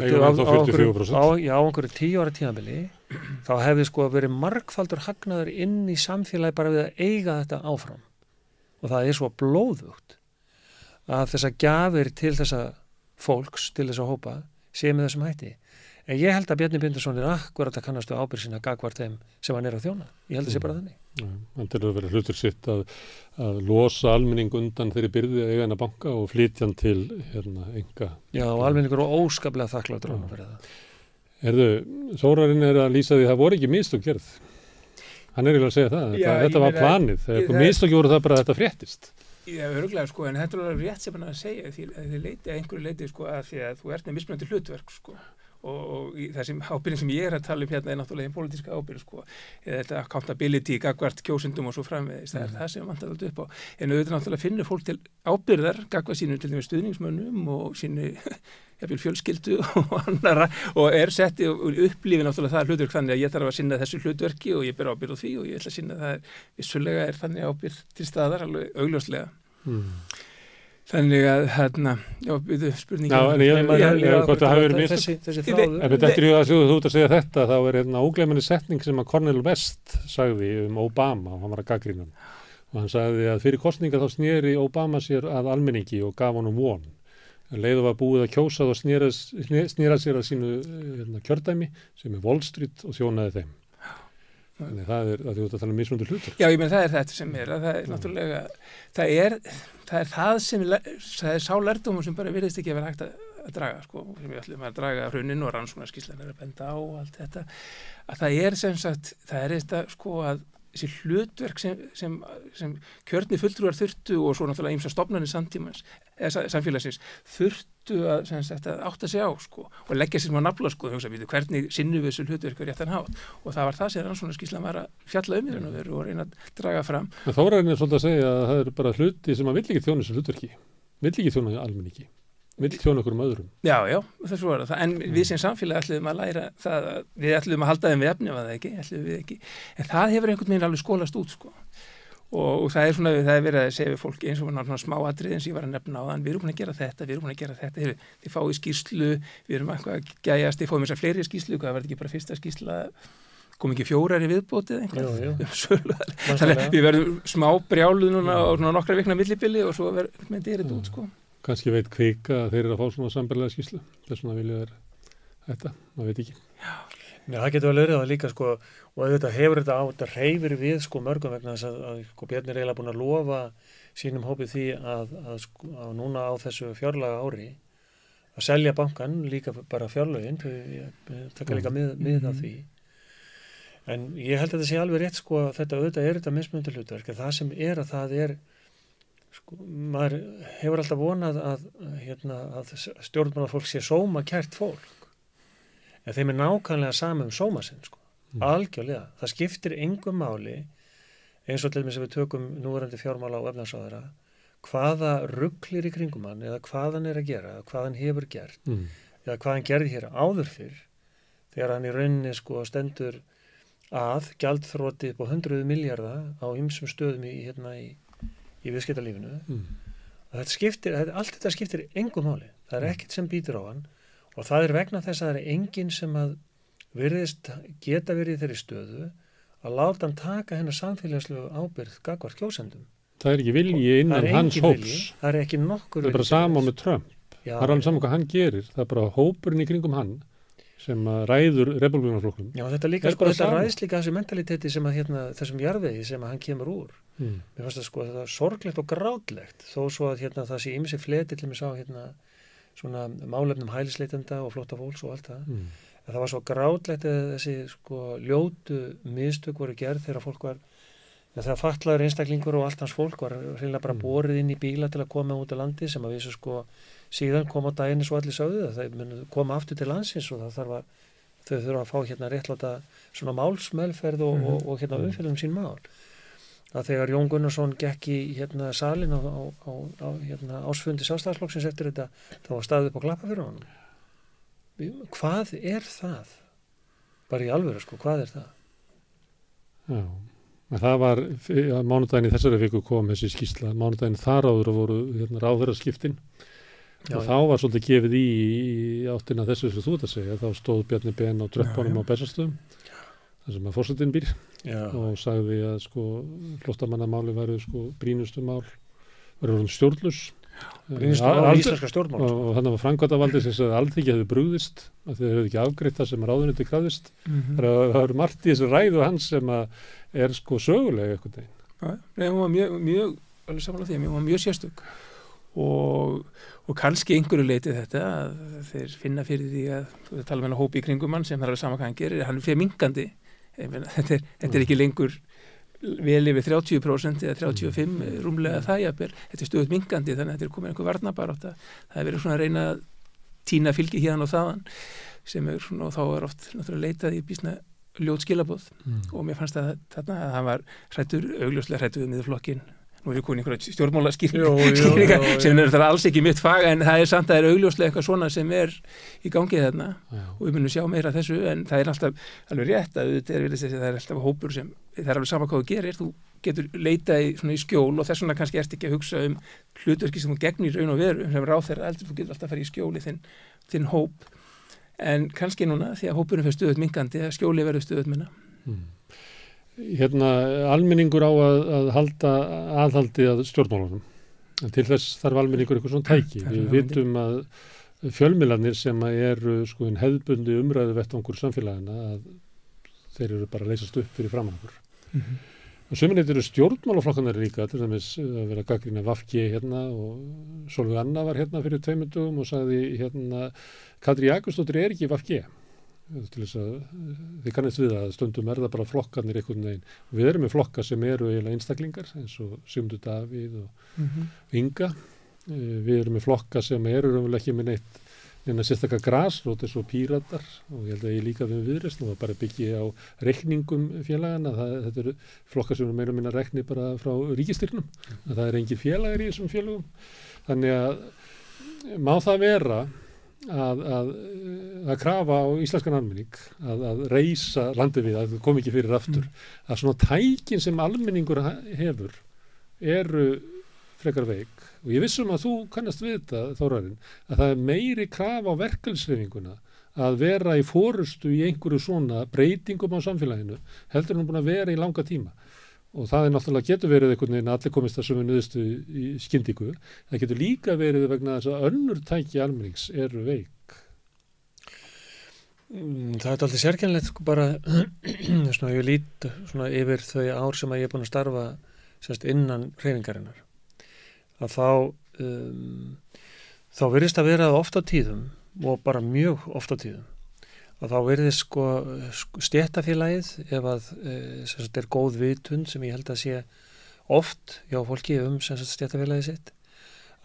einhverju 10 ára tímabili þá hefði sko verið margfaldur hagnaður inn í samfélagi bara við að eiga þetta áfram og það svo blóðugt að þessar gjafir til þessa fólks, til þessa hópa sé með þessum hætti. En ég held að Bjarni Benediktsson akkurat að kannastu ábyrgð sína gagnvart þeim sem hann að þjóna. Ég held að sé bara þannig. Hann telur að vera hlutur sitt að losa almenning undan þeirri byrði að eiga hennar banka og flytja hann til enga. Já, og almenningur og óskaplega þakklátur fyrir það. Þórarinn að lýsa því að það voru ekki mistök gerð. Hann eiginlega að segja það. Þetta var planið. Mistök voru það bara að þetta fréttist. Já, öruglega sko, en þetta er alveg rétt sem hann að segja því að einhverju leiti sko að því að þú ert með mismunandi hlutverk sko og þessi ábyrgðin sem ég að tala hérna náttúrulega einn pólitíska ábyrgð sko eða þetta accountability gagnvart kjósendum og svo framvegis, það það sem vantar alltaf upp á en auðvitað náttúrulega finnur fólk til ábyrgðar gagnvart sínum til dæmis stuðningsmönnum og sínu fjölskyldu og annara og sett upplifið náttúrulega það hlutverk þannig að ég þarf að sinna þessu hlutverki og ég ber ábyrgð á því og ég ætla að sinna það vissulega þannig ábyrgð til staðar alveg augljóslega. Þannig að já, við spurningum. Hvort það hafi verið mistök. Ef þetta í huga að þú ert að segja þetta, þá ógleymanleg setning sem að Cornel West sagði Obama og hann var að gagnrýna hann. Og hann sagði að fyrir kosningar þá sneri Obama sér að almenningi og gaf honum von. Leiðu var búið að kjósa og snera sér að sínu kjördæmi sem Wall Street og þjónaði þeim. Þannig það að þú ert að tala mismunandi hlutur. Já, ég meina það þetta sem það náttúrulega, það er sá lærdómur sem bara virðist ekki að vera hægt að draga, sko, sem við ætlum að draga hruninu og rannsóknarskýrslan að benda á allt þetta, að það sem sagt, það þetta sko að þessi hlutverk sem kjörni fulltrúar þurftu og svo náttúrulega ýmsar stofnanir samfélagsins þurftu að átta sig á sko, og leggja sér maður nafla sko, hvernig sinnum við þessu hlutverku réttan hátt og það var það sem rannsóknarskýrslan var að fjalla í raun og veru og reyna að draga fram. En Þórarinn svolítið að segja að það eru bara hluti sem að vill ekki þjóna þessu hlutverki, vill ekki þjóna almenningi, vill þjóna okkur öðrum. Já, þessu var það. En við sem samfélag ætluðum að læra það, við ætluðum að halda þeim við efni, var það ekki, ætluðum við ekki. En það hefur einhvern veginn alveg skólast út, sko. Og það er svona, það er verið að segja við fólki eins og svona smá atriði eins og ég var að nefna á þann, við erum búin að gera þetta, þið fáið skýrslu, við erum eitthvað að gæjast, þið fáið mér svo fleiri skýrslu, það var ekki bara fyrsta skýrsla, kom ekki 4 í viðbótið einhvern. Þannig við verðum smá brjáluð núna og nokkra vikna millibili og svo verðum við þetta út, sko. Kannski veit Kvika að þeir eru að fá svona sambærilega skýrslu. Þess vegna vilja þeir þetta, maður veit ekki. Nei, það getur vel verið það líka sko, og þetta hefur þetta hreyfir við sko mörgum vegna þess að sko Björn er eiginlega búin að lofa sínum hópi því að núna á þessu fjárlaga ári að selja bankan, líka bara fjárlögin, taka líka mið af því. En ég held að þetta sé alveg rétt sko, þetta er þetta mismunandi hlutverk, það sem að það er sko, maður hefur alltaf vonað að stjórnmálafólk sé sómakært fólk, en þeim er nákvæmlega sama sóma sinn, sko, algjörlega. Það skiptir engum máli, eins og til dæmis að við tökum núverandi fjármála og efnahagsráðherra, hvaða ruglir í kringum hann, eða hvað hann er að gera, eða hvað hann hefur gert, eða hvað hann gerði hér áður fyrr, þegar hann í rauninni sko stendur að gjaldþroti upp á 100 milljarða á ýmsum stöðum í viðskiptalífinu. Allt þetta skiptir engum máli. Það er ekkert sem býtur á hann og það er vegna þess að það er enginn sem að virðist geta verið í þeirri stöðu að láta hann taka hennar samfélagslegu ábyrgð gagnvart kjósendum. Það er ekki vilji innan hans hóps. Það er ekki nokkur vilji. Það er bara sama með Trump. Já, það er alveg saman hvað hann gerir. Það er bara hópurinn í kringum hann sem ræður repúblikaflokknum. Já, þetta ræðst líka þessu mentaliteti sem að þessum jarðvegi sem að hann kemur úr. Mér fannst það sko þetta sorglegt og grátlegt þó svo að það sé ýmsi fleti til mig sá svona málefnum hælisleitenda og flóttafólks og allt það. Það var svo grátlegt að þessi sko ljótu mistök voru gerð þegar fólk var, þegar fatlaður einstaklingur og allt hans fólk var hreinlega bara borið inn í bíla til að koma út á landi sem að við sko síðan kom á daginn svo allir sögðu að það munu koma aftur til landsins og þau þurfa að fá réttláta svona málsmeðferð og umfjöllum sín mál. Að þegar Jón Gunnarsson gekk í salin á ásfundi Sjálfstæðisflokksins eftir þetta, þá var staðið upp á klappa fyrir honum. Hvað er það? Bara í alvöru, sko, hvað er það? Já, en það var mánudaginn í þessari viku kom þessi skýrsla, mánudaginn þar áður voru ráðherraskiptin og þá var svolítið gefið í áttina þessu sem þú ert að segja, þá stóð Bjarni Ben á tröppunum á Bessastöðum, þar sem að forsetinn býr. Já. Og sagði að sko flóttamannamáli væru sko brýnustu mál, væru stjórnlaus. Brýnustu mál í íslenska stjórnmál. Og þannig var framkvæmdavaldið sem sagði að Alþingi hefði brugðist, að þeir hefði ekki afgreitt það sem ráðuneytið krafðist. Það eru margt í þessu ræðu hans sem að er sko sögulega einhvern veginn. Já, hún var mjög alveg samanlega því, hún var mjög sérstök. Og kannski einhverju leiti þetta að þeir finna fyrir því að þú tala með hópi í kringum hann sem það er alveg sama hvað hann gerir, hann er fyrir minkandi. Þetta er ekki lengur vel yfir 30% eða 35% rúmlega það jafnvel, þetta er stöðugt minkandi þannig að þetta er komin einhver varnabarátta, það er verið svona að reyna að tína fylgi hérna og þaðan sem er svona og þá er oft náttúrulega leitað í býsna ljót skilaboð og mér fannst að þarna að hann var augljóslega hræddur við Miðflokkinn. Nú er ég komin einhverja stjórnmálaskýringar sem er það alls ekki mitt fag en það er samt að það er augljóslega eitthvað svona sem er í gangi þarna og við munum sjá meira þessu en það er alltaf alveg rétt að það er alltaf hópur sem það er alveg sama hvað þú gerir, þú getur leitað í skjól og þess vegna kannski ertu ekki að hugsa hlutverki sem þú gegnir raun og veru sem ráðherra eldur, þú getur alltaf að fara í skjóli þinn hóp en kannski núna því að hópurinn fer stöðugt minkandi að skjóli verður stöðugt minna. Almenningur á að halda aðhaldi að stjórnmálunum en til þess þarf almenningur eitthvað svona tæki við vitum að fjölmiðlarnir sem eru sko hefðbundi umræðu vettvangur samfélagina að þeir eru bara að leysast upp fyrir framan okkur og sömuleitt eru stjórnmálaflokkarnir líka til dæmis að vera gagnrýna VG og Sólveig Anna var fyrir 2 dögum og sagði Katrín Jakobsdóttir er ekki VG til þess að þið kannist við að stundum það bara flokkarnir einhvern veginn. Við erum með flokka sem eru eiginlega einstaklingar eins og Sigmundur Davíð og Inga. Við erum með flokka sem eru raunverulega ekki með neina sérstakka grasrót eins og Píratar og ég held að ég líka við Viðreisn og bara byggi á reikningum félagana. Þetta eru flokkar sem eru meira og minna rekni bara frá ríkisstyrnum. Það er engin félagar í þessum félagum. Þannig að má það vera að krafa á íslenskan almenning að reisa landið við, að það kom ekki fyrir aftur, að svona tækin sem almenningur hefur eru frekar veik og ég vissum að þú kannast við þetta, Þórarinn, að það er meiri krafa á verkalýðshreyfinguna að vera í forustu í einhverju svona breytingum á samfélaginu heldur en hún búin að vera í langa tíma. Og það náttúrulega getur verið einhvern veginn að allir komist að sömu niðurstu í skyndingu. Það getur líka verið vegna þess að önnur tæki almennings eru veik. Það er alltaf sérkennilegt sko bara svona ég lít svona yfir þau ár sem að ég er búin að starfa semst innan hreyfingarinnar. Að þá virðist að vera oft á tíðum og bara mjög oft á tíðum. Að þá verðist sko stéttarfélagið ef að sem er góð vitund sem ég held að sé oft hjá fólki sem stéttarfélagið sitt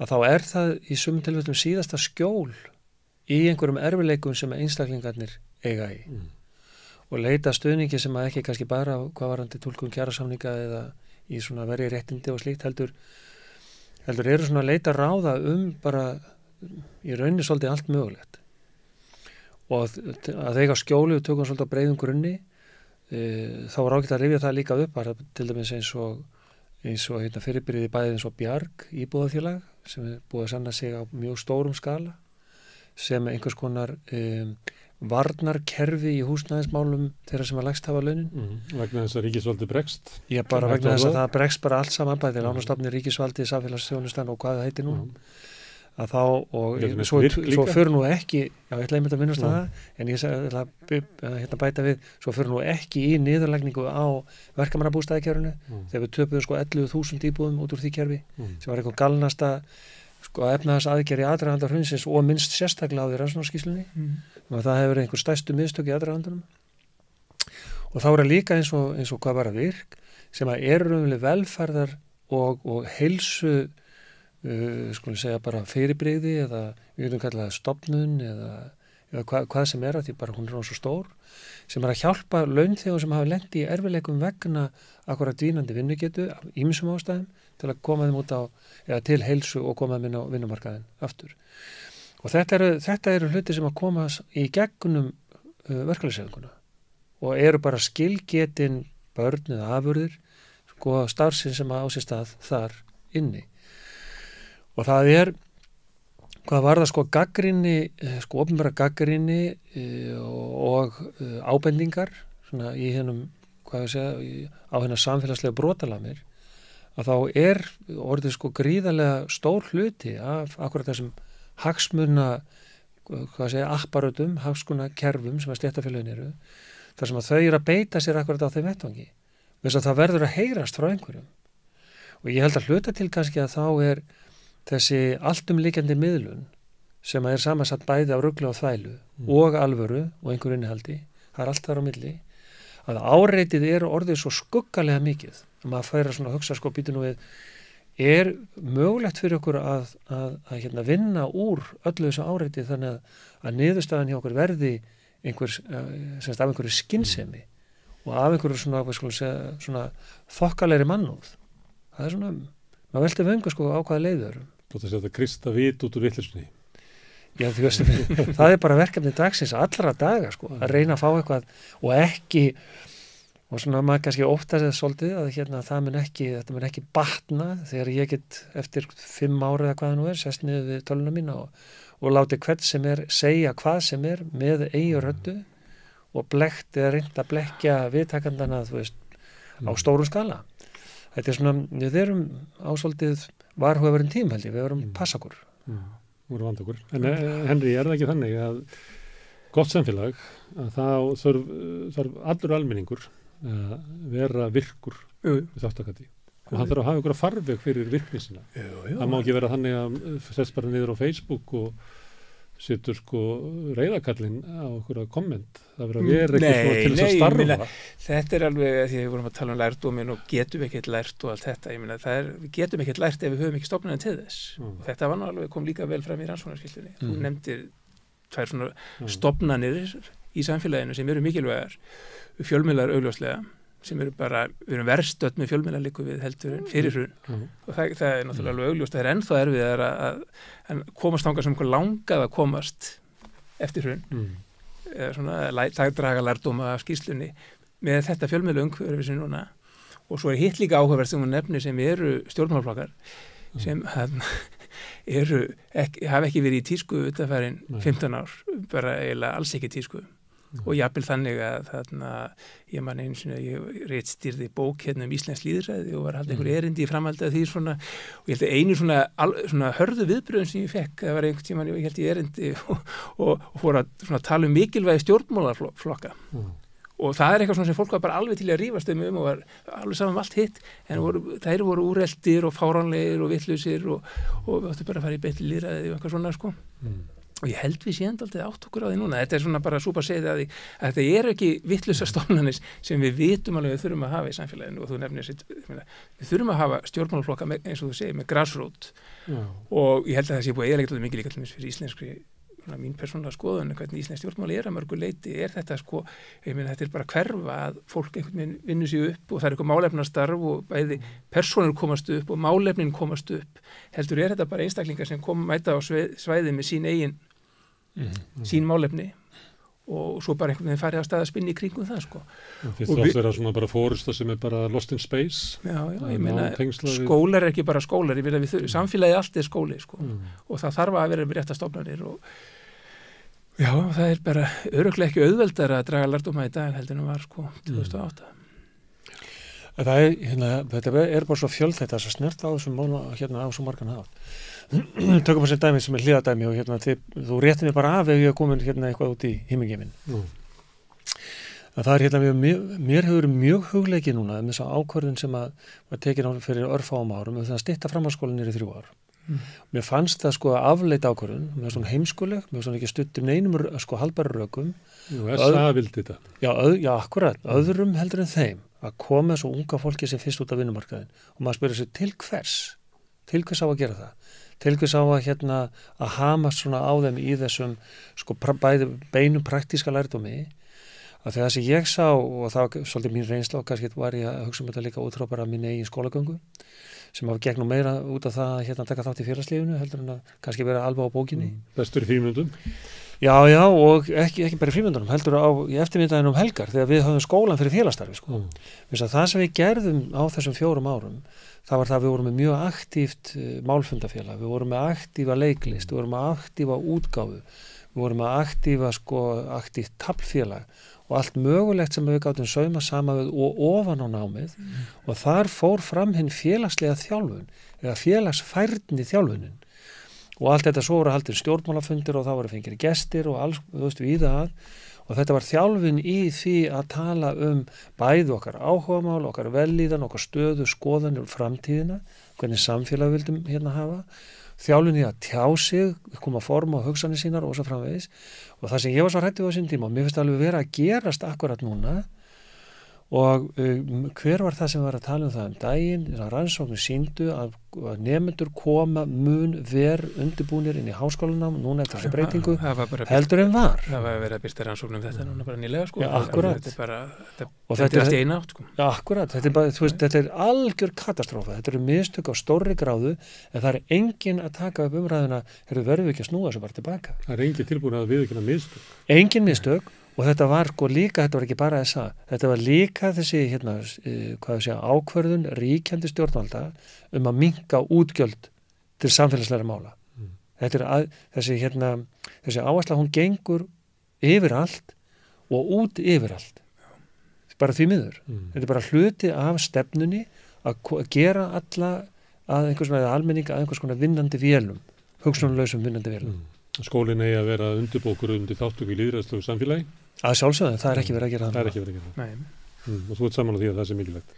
að þá er það í sumum tilfellum síðasta skjól í einhverjum erfileikum sem einstaklingarnir eiga í og leita stuðningi sem að ekki kannski bara hvað varandi túlkun kjarasamninga eða í svona verri réttindi og slíkt heldur eru svona að leita ráða bara í rauninni svolítið allt mögulegt. Og að eiga skjóli og tökum svolítið á breiðum grunni þá var ágætt að rifja það líka upp bara til dæmis eins og fyrirbyrðið bæðið eins og Bjarg íbúðafélag sem er búið að sanna sig á mjög stórum skala sem einhvers konar varnarkerfi í húsnæðismálum þeirra sem að lægst hafa launin. Vegna þess að ríkisvaldi bregst? Já, bara vegna þess að það bregst bara allt saman bæði lánastofnir, ríkisvaldi, samfélagsþjónustan og hvað það heitir nú. Að þá, og svo fyrir nú ekki, já ég ætla einmitt að minnast það, en ég ætla að bæta við, svo fyrir nú ekki í niðurlagningu á verkamannabústaðakerfinu, þegar við töpuðum sko 11.000 íbúðum út úr því kerfi, sem var eitthvað galnasta sko efnahagsaðgerð í aðdraganda hrunsins og minnst sérstaklega á því rannsóknarskýrslunni, og það hefur einhver stærstu mistök í aðdragandanum. Og þá er það líka eins og hvað var að virk, sem að eru raunverulega velferðar og heilsu skulum segja bara fyrirbrigði eða við getum kallað stofnun eða hvað sem er að því bara hún er svo stór sem er að hjálpa launþegum sem hafa lent í erfileikum vegna akkurat dvínandi vinnugetu af ýmsum ástæðum til að koma þeim út á eða til heilsu og koma þeim inn á vinnumarkaðinn aftur. Og þetta eru hluti sem að koma í gegnum verkalýðshreyfinguna og eru bara skilgetin börn eða afurðir sko starfsins sem á sér stað þar inni. Og það er, hvað var það sko gagnrýni, sko opinbera gagnrýni og ábendingar svona í hennum, hvað ég segja, á hennar samfélagslega brotalamir, að þá er orðið sko gríðarlega stór hluti af akkurat þessum hagsmuna, hvað segja, apparutum, hagsmuna kerfum sem að stéttarfélögin eru, þar sem að þau eru að beita sér akkurat á þeim vettvangi. Þess að það verður að heyrast frá einhverjum. Og ég held að hluta til kannski að þá er þessi alltumlíkjandi miðlun sem er samansett bæði á ruglu og þvælu og alvöru og einhver innihaldi, það er allt þar á milli, að áreitið er orðið svo skuggalega mikið að maður færa svona að hugsa sko býtu nú við, er mögulegt fyrir okkur að vinna úr öllu þessu áreitið þannig að niðurstaðan hjá okkur verði af einhverju skynsemi og af einhverju svona þokkalegri mannúð. Það er svona, maður velti vöngu sko á hvaða leiður. Þú þess að þetta krista vit út úr vitleysni. Já, þú veist, það er bara verkefni dagsins allra daga sko, að reyna að fá eitthvað og ekki, og svona maður kannski óttast eða svolítið að þetta mun ekki batna þegar ég get eftir 5 ára eða hvað það nú er, sest niður við töluna mína og láti hvern sem er segja hvað sem er með eigi röddu og blekt eða reynd að blekja viðtakandana, þú veist, á stórum skala. Þetta er svona, við erum ásvöldið varhugaverðin tím held ég, við erum passakur. Voru vand okkur. En Henry, er það ekki þannig að gott samfélag, að þá þarf allur almenningur að vera virkur við þáttakandi. Og hann þarf að hafa ykkur að farveg fyrir virkni sína. Það má ekki vera þannig að sest bara niður á Facebook og setur sko reyðakallinn á okkur að komment. Það verður að vera eitthvað svona til þess að starfa. Þetta alveg því að við vorum að tala lærdóminn og getum ekkert lært og allt þetta. Ég meina, við getum ekkert lært ef við höfum ekki stofnanir til þess. Og þetta var alveg, kom líka vel fram í rannsóknarskýrslunni. Þú nefndir tvær svona stofnanir í samfélaginu sem eru mikilvægar, fjölmiðlar augljóslega, sem eru bara, við erum verstödd með fjölmiðlar líku við heldur en fyrir hrun og það er náttúrulega alveg augljóst að það er ennþá erfiðar að komast þangað sem einhver langað að komast eftir hrun eða svona draga lærdóma af skýrslunni með þetta fjölmiðlaumhverfi sem núna og svo er hitt líka áhugavert sem hún nefnir sem eru stjórnmálaflokkar sem hafa ekki verið í tísku undanfarin 15 ár, bara eiginlega alls ekki tísku og jafnvel þannig að þarna, ég man einu sinni að ég ritstýrði bók hérna íslensk lýðræði og var haldið einhver erindi í framhaldi af því svona og ég held að einu svona hörðu viðbröðum sem ég fekk, það var einhvern tímann ég held ég erindi og fór að tala mikilvægi stjórnmálaflokka og það er eitthvað svona sem fólk var bara alveg til að rífast og var alveg saman allt hitt en þær voru úreltir og fáránlegir og vittlausir og við áttum bara að fara í betri lýðræði og eitthvað svona sko og ég held við séum aldrei átt okkur á því núna þetta er svona bara súpa segið að þetta er ekki vittlausa stofnanir sem við vitum alveg við þurfum að hafa í samfélaginu og þú nefnir við þurfum að hafa stjórnmálaflokka eins og þú segir með grassroot og ég held að það sé búið eðaleglega mikið líka til þess fyrir íslenskri mín persónulega skoðun hvernig íslensk stjórnmáli að mörgu leyti þetta sko, ég meina þetta er bara hverfa að fólk einhvern veginn vinnur sig upp og það er eitthvað málefnastarf og bæði persónur komast upp og málefnin komast upp heldur þetta bara einstaklingar sem mæta á svæði með sín eigin sín málefni og svo bara einhvern veginn farið á stað að spinna í kringum það sko. Þetta alltaf er svona bara fórusta sem er bara lost in space. Já, ég meina skólar er ekki bara skólar, ég vil að samfélagi allt er skóli sko og það þarf að vera rétta stofnanir og já, það er bara örugglega ekki auðveldar að draga lærdóma í dag heldur en var sko 2008. Það þetta er bara svo fjölþætt að snert á þessum mánu á svo margan hátt. Tökum að sem dæmi sem er hliðadæmi og þú réttir mig bara af ef ég er komin eitthvað út í himingeiminn. Það er mér hefur mjög hugleiki núna þess að ákvörðun sem var tekin fyrir örfáum árum og það stytta framhaldsskólanir í 3 ár. Mér fannst það sko afleita ákvörðun, mér var svona heimskuleg, mér var svona ekki stuttur neinum sko haldbæra rökum. SA vildi þetta. Já, akkurat, öðrum heldur en þeim að koma svo unga fólki sem fyrst út af vinnumarkaðin og maður spyrir sig til hvers á að gera það? Til hvers á að hamast svona á þeim í þessum sko bæði beinum praktíska lærdómi að það sem ég sá og það var svolítið mín reynsla og kannski var ég að hugsa þetta líka út frá bara mín eigin skólagöngu sem hafa gegnum meira út af það að taka þátt í félagslífinu heldur en að kannski vera alveg á bókinni. Bestur í frímyndum? Já, og ekki bara í frímyndunum, heldur í eftirmyndaðin helgar þegar við höfum skólan fyrir félagsstarfi sko. Það sem við gerðum á þessum 4 árum það var það að við vorum með mjög aktíft málfundafélag, við vorum með aktífa leiklist, við vorum með aktífa útgáfu, við vorum með aktíft taflfélag og allt mögulegt sem við gátum sauma saman við og ofan á námið og þar fór fram hinn félagslega þjálfun eða félagsfærni þjálfunin og allt þetta svo voru haldin stjórnmálafundir og þá voru fengir gestir og alls, við það og þetta var þjálfun í því að tala bæði okkar áhugamál, okkar vellíðan, okkar stöðu, skoðanir og framtíðina, hvernig samfélag vildum hafa, þjálfun í að tjá sig, koma að forma og hugsanir sínar og svo framvegis og það sem ég var svo hræddur á þessum tíma og mér finnst alveg vera að gerast akkurat núna og hver var það sem var að tala það daginn, rannsóknir sýndu að nemendur koma mun undirbúnir inn í háskólanám núna eftir þessu breytingu heldur en var. Það var verið að byrsta rannsóknum þetta núna bara nýlega sko. Já, akkurat. Þetta er allt í eina átt sko. Já, akkurat. Þetta er algjör katastrófa. Þetta eru mistök á stórri gráðu en það er enginn að taka upp umræðuna verðum við ekki að snúa þessu bara tilbaka. Það er enginn tilbúin að viðurkenna mistök. Enginn mistök. Og þetta var líka, þetta var ekki bara SA, þetta var líka þessi, ákvörðun ríkjandi stjórnvalda að minnka útgjöld til samfélagslega mála. Þetta þessi áhersla, hún gengur yfir allt og út yfir allt. Bara því miður. Þetta er bara hluti af stefnunni að gera alla að einhvers konar almenning að einhvers konar vinnandi vélum, hugsunarlausum vinnandi vélum. Skólinn eigi að vera undirbókur undir þáttöku í lýðræðislegu samfélagi? Að sjálfsögðu, það er ekki verið að gera það. Það er ekki verið að gera það. Og þú ert saman á því að það sé mikilvægt.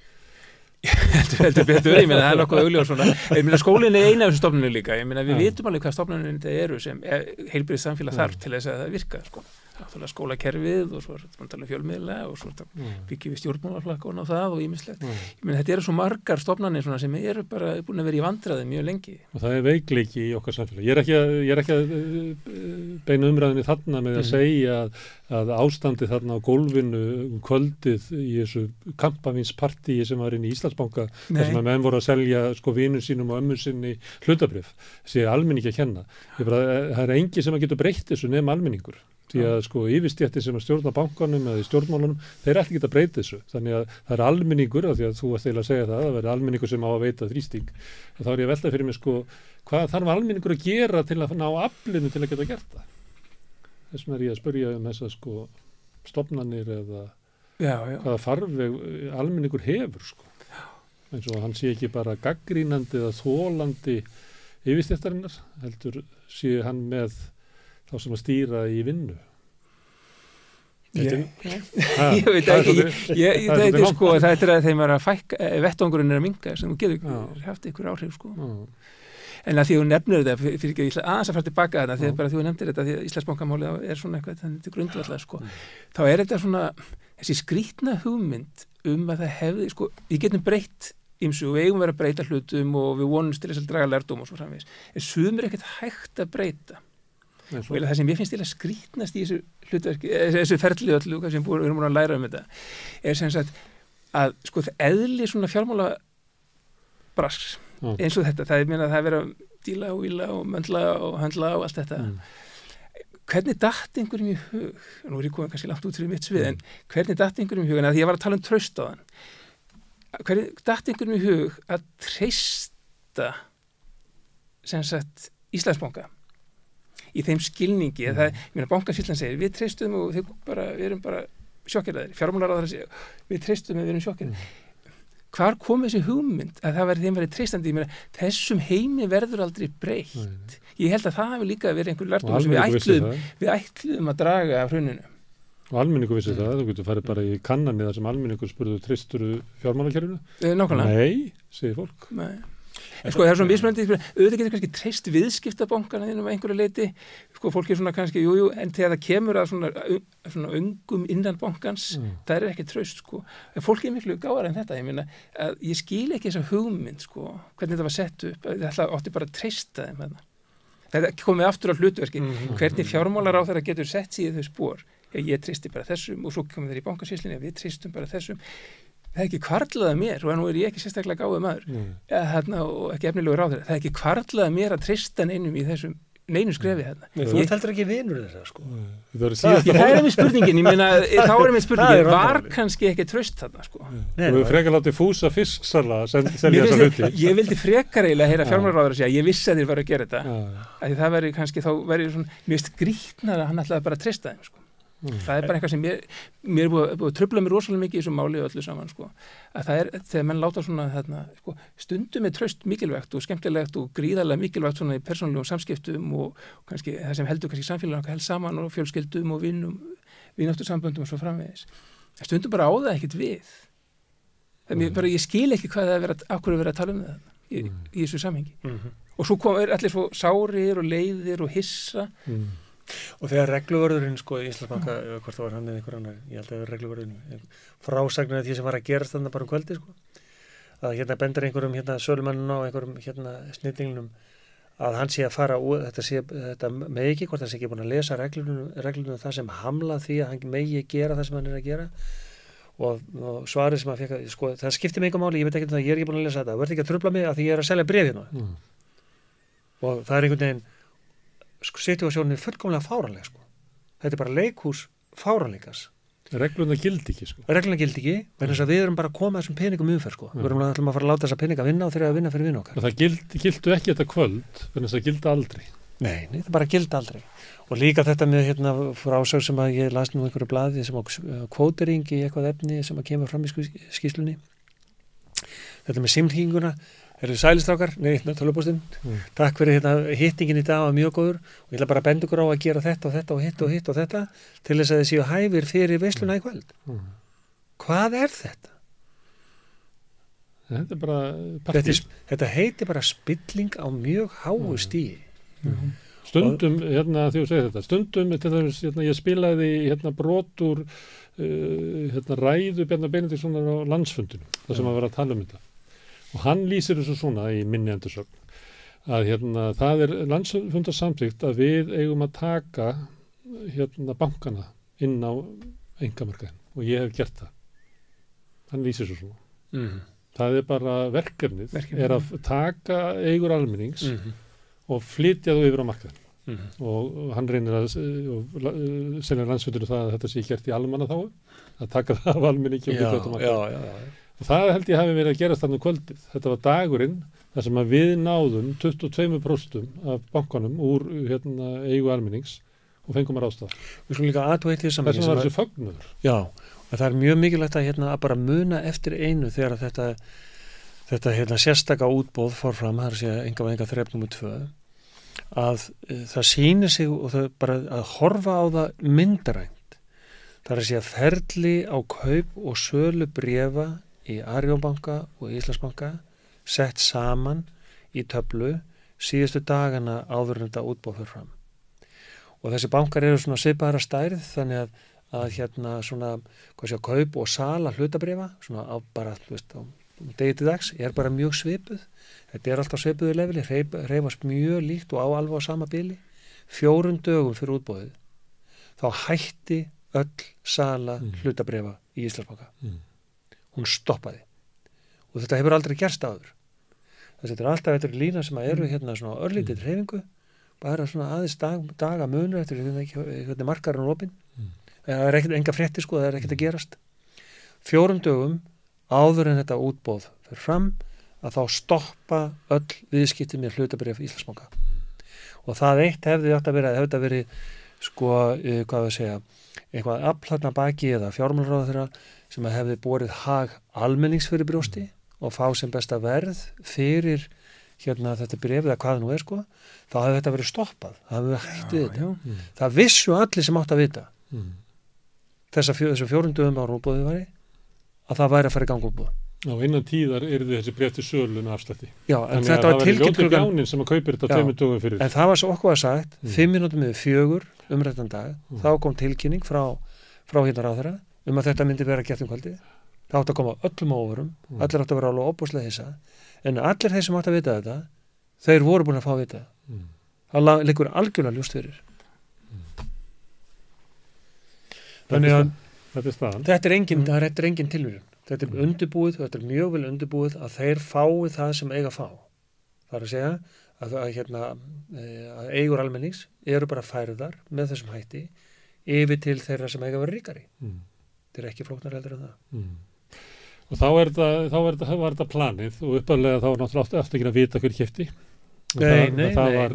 heldur betur, ég meina það er nokkuð augljós svona, ég meina skólinn er eina af þessu stofnunum líka, ég meina við vitum alveg hvað stofnunum þetta eru sem heilbrigðis samfélag þarf til þess að það virka, sko. Náttúrulega skólakerfið og svo er þetta tala um fjölmiðla og svo byggjum við stjórnmálaflakk og það og ýmislegt. Ég meina þetta eru svo margar stofnanir svona sem eru bara búin að vera í vandræði mjög lengi. Og það er veikleiki í okkar samfélag. Ég er ekki að beina umræðinni þarna með að segja að ástandi þarna á gólfinu kvöldið í þessu kampavínspartíi sem var inn í Íslandsbanka þar sem að menn voru að selja sko vinum sínum og ömmu sinni hlutabrif sé almenningi að kenna. Það er engi sem að getur breytt þessu nema almenningur. Því að sko yfirstéttin sem að stjórna bankanum eða í stjórnmálunum, þeir er ekki að breyta þessu. Þannig að það er almenningur, af því að þú ert eiginlega að segja það verður almenningur sem á að veita þrýsting. Og þá er ég að velta fyrir mig sko, hvað þarf almenningur að gera til að ná aflinu til að geta gert það? Þessum er ég að spyrja þessar sko stofnanir eða hvaða farveg almenningur hefur sko. Eins og hann sé ekki bara gaggrínandi eða þólandi yfirstéttarinnar, heldur sé hann með þá sem að stýra í vinnu. Ég veit ekki, það er sko, það er að þeim að fækka, vettvangurinn er að minnka sem þú getur haft einhver áhrif sko. En að því þú nefnir þetta, fyrir ekki aðeins að fara tilbaka þarna, þegar bara þú nefndir þetta, því að Íslandsbankamáli er svona eitthvað, þannig til grundvallar sko. Þá er þetta svona, þessi skrýtna hugmynd að það hefði, sko, við getum breytt ýmsu og við eigum verið að breyta hlutum og við vonumst til þess að draga lærdóm og svo framvegis. En sumir ekkert hægt að breyta. Og það sem ég finnst til að skrýtnast í þessu hlutverki, þessu ferli öllu sem við erum búin að læra þetta, er sem sagt að sko það eðli svona fjármála brasks eins og þetta, það er meina að það er verið að díla og víla og möndla og handla og allt þetta. Hvernig datt einhverjum í hug, nú er ég komið kannski langt út fyrir mitt svið, en hvernig datt einhverjum í hug, en að því ég var að tala um traust á þann, hvernig datt einhverjum í hug að treysta sem sagt Íslandsbanka í þeim skilningi að það, ég meina Bankasýslan segir við treystum og við erum bara sjokkeraðir, fjármálaráðherra segir við treystum og við erum sjokkeraðir. Hvar kom þessi hugmynd að það þeim verið treystandi? Ég meina þessum heimi verður aldrei breytt. Ég held að það hafi líka verið einhver lærdómur sem við ætluðum að draga af hruninu. Og almenningu vissi það, þú getur farið bara í kannanir þar sem almenningur spurðu treysturu fjármálakerfinu? Nákvæmlega. Nei, segir fólk. Nei. En sko það er svona mismunandi, auðvitað getur kannski treyst viðskiptabankana þínum að einhverju leyti, sko fólk er svona kannski, en þegar það kemur að svona öngum innan bankans, það er ekki traust sko, en fólk er miklu gáðar en þetta, ég meina, að ég skil ekki þessa hugmynd sko, hvernig þetta var sett upp, það átti bara að treysta þeim þarna. Þetta komið aftur á hlutverki, hvernig fjármálaráðherra getur sett sig í þau spor, ég treysti bara þessum og svo komið þeir í Bankasýslunni, við treystum bara þessum. Það er ekki kvarlaða mér, og nú er ég ekki sérstaklega gáðið maður og ekki efnilegur ráðherra, það er ekki kvarlaða mér að treysta neinum í þessum neinu skrefi þarna. Þú ert heldur ekki vinur þessa sko. Það er mér spurningin, ég meina, þá er mér spurningin, var kannski ekki traust þarna sko. Þú hefur frekar látið Fúsa fisksala selja þessa hluti. Ég vildi frekar eiginlega heyra fjármálaráðherra segja, ég vissi að þeir varu að gera þetta, að það veri kannski, þá veri svona, mér veist skrýtnar að hann ætlaði bara að treysta þeim sko. Það er bara eitthvað sem mér er búið að trufla mér rosalega mikið í þessu máli og öllu saman sko. Að það er, þegar menn láta svona þarna, sko, stundum er traust mikilvægt og skemmtilegt og gríðarlega mikilvægt svona í persónulegum samskiptum og kannski það sem heldur kannski samfélaginu okkar helst saman og fjölskyldum og vináttusamböndum og svo framvegis. Stundum bara á það ekkert við. Þannig ég skil ekki hvað það er af hverju verið að tala um það í þessu samhengi. Og svo er allir svo sárir og leiðir og hissa. Og þegar regluvörðurinn sko í Íslandsbanka, hvort það var hann eða einhver annar, ég held að það var regluvörðurinn, frásagnar því sem var að gerast þarna bara kvöldi sko, að hérna bendur einhverjum sölumannum á einhverjum snillingnum að hann sé að fara úr, þetta megi ekki, hvort hann sé ekki búin að lesa reglunum það sem hamla því að hann megi gera það sem hann er að gera og svarið sem hann fekk, sko, það skiptir mig ekki máli, ég veit ekki það, ég er ekki búin að lesa þetta, verður ekki að trufla mig að því ég er að selja bréf hérna. Og það er einhvern veginn situasjónin er fullkomlega fáranleg sko. Þetta er bara leikhús fáranleikas. Regluna gildi ekki sko. Regluna gildi ekki, vegna þess að við erum bara að koma þessum peningum umferð sko. Við erum að fara að láta þessa peninga vinna og þeirra að vinna fyrir vinna okkar. Og það gildu ekki þetta kvöld, vegna þess að gildi aldrei. Nei, það bara gildi aldrei. Og líka þetta með frásög sem að ég las nú einhverju blaði sem á kvótering í eitthvað efni sem að kemur fram í skýslunni. Þetta með simhringuna. Eru sælistrákar, tölvupóstinn. Takk fyrir hittingin í dag var mjög góður og ég ætla bara að benda ykkur á að gera þetta og þetta og hitt og hitt og þetta til þess að þið séu hæfir fyrir veisluna í kvöld. Hvað er þetta? Þetta er bara partí. Þetta heitir bara spilling á mjög háu stíi. Stundum, þegar þú segir þetta, stundum, til dæmis, ég spilaði brot úr ræðu Bjarnar Benediktssonar á landsfundinu, það sem að vera að tala um þetta. Og hann lýsir þessu svona í minni endursögn, að það er landsfundarsamþykkt að við eigum að taka bankana inn á einkamarkaðinn og ég hef gert það. Hann lýsir þessu svona. Það er bara verkefnið er að taka eigur almennings og flytja þú yfir á markaðinn. Og hann reynir að selja landsfundur það að þetta sé gert í almannaþágu, að taka það af almenningi og flytja þetta á markaðinn. Og það held ég hafi verið að gerast þarna kvöldið. Þetta var dagurinn þar sem að við náðum 22% af bankanum úr eigu almennings og fengum að ráðstafa. Við skulum líka aðtúa eitt í þessu samhengi. Þess vegna var þessi fögnuður. Já, og það er mjög mikilvægt að bara muna eftir einu þegar þetta sérstaka útboð fór fram, það er að segja einkavæðingar þrep númer 2, að það sýnir sig og það bara að horfa á það myndrænt. Það er að segja ferli á kaup og sölu bréfa í Arjónbanka og Íslandsbanka sett saman í töflu síðustu dagana áður en þetta útboð fyrir fram. Og þessi bankar eru svona svipaðra stærð, þannig að svona kaup og sala hlutabréfa svona á bara, á degi til dags er bara mjög svipuð. Þetta er alltaf svipuðu leveli, hreyfast mjög líkt og alveg á sama bili. 4 dögum fyrir útboðið þá hætti öll sala hlutabréfa í Íslandsbanka. Hún stoppaði. Og þetta hefur aldrei gerst áður. Þetta er alltaf eitthvað lína sem eru svona örlítið hreyfingu, bara svona aðeins daga munur eftir hvernig markaðurinn er opinn. Það er enga fréttir það er ekkert að gerast. 4 dögum áður en þetta útboð fyrir fram að þá stoppa öll viðskipti með hlutabréf Íslandsbanka. Og það eitt hefði átt að verið eitthvað afl baki eða fjármálaráðherra sem hefði borið hag almennings fyrir brjósti og fá sem besta verð fyrir þetta bréf eða hvað nú er þá hefði þetta verið stoppað. Það hefði hægt við þetta. Það vissu allir sem átt að vita. Þessu 4 dögum ára útboðið væri að það væri að fara í gang útboð. Já, innan tíðar yrði þessi bréf til sölun afslætti. Já, en þetta var tilkynnt klukkan sem að kaupir þetta 2 dögum fyrir. En það var svo okkur að sagt 5 mínútum yfir 4 umrættan dag, þá kom tilkynning frá ráðherra að þetta myndi vera gert kvöldið. Það átti að koma öllum óverum, allir átti að vera alveg óbúslega hissa, en allir þeir sem átti að vita þetta, þeir voru búin að fá að vita. Það liggur algjörlega ljóst fyrir. Þannig að þetta er engin tilvíðun. Þetta er undirbúið, þetta er mjög vel undirbúið að þeir fái það sem eiga að fá. Það er að segja að eigur almennings eru bara færðar með þessum hætti yfir til þeirra sem eiga að vera ríkari. Þetta er ekki flóknar heldur en það. Og þá var þetta planið og uppalega þá var náttúrulega aftur ekki að vita hver keypti. Það var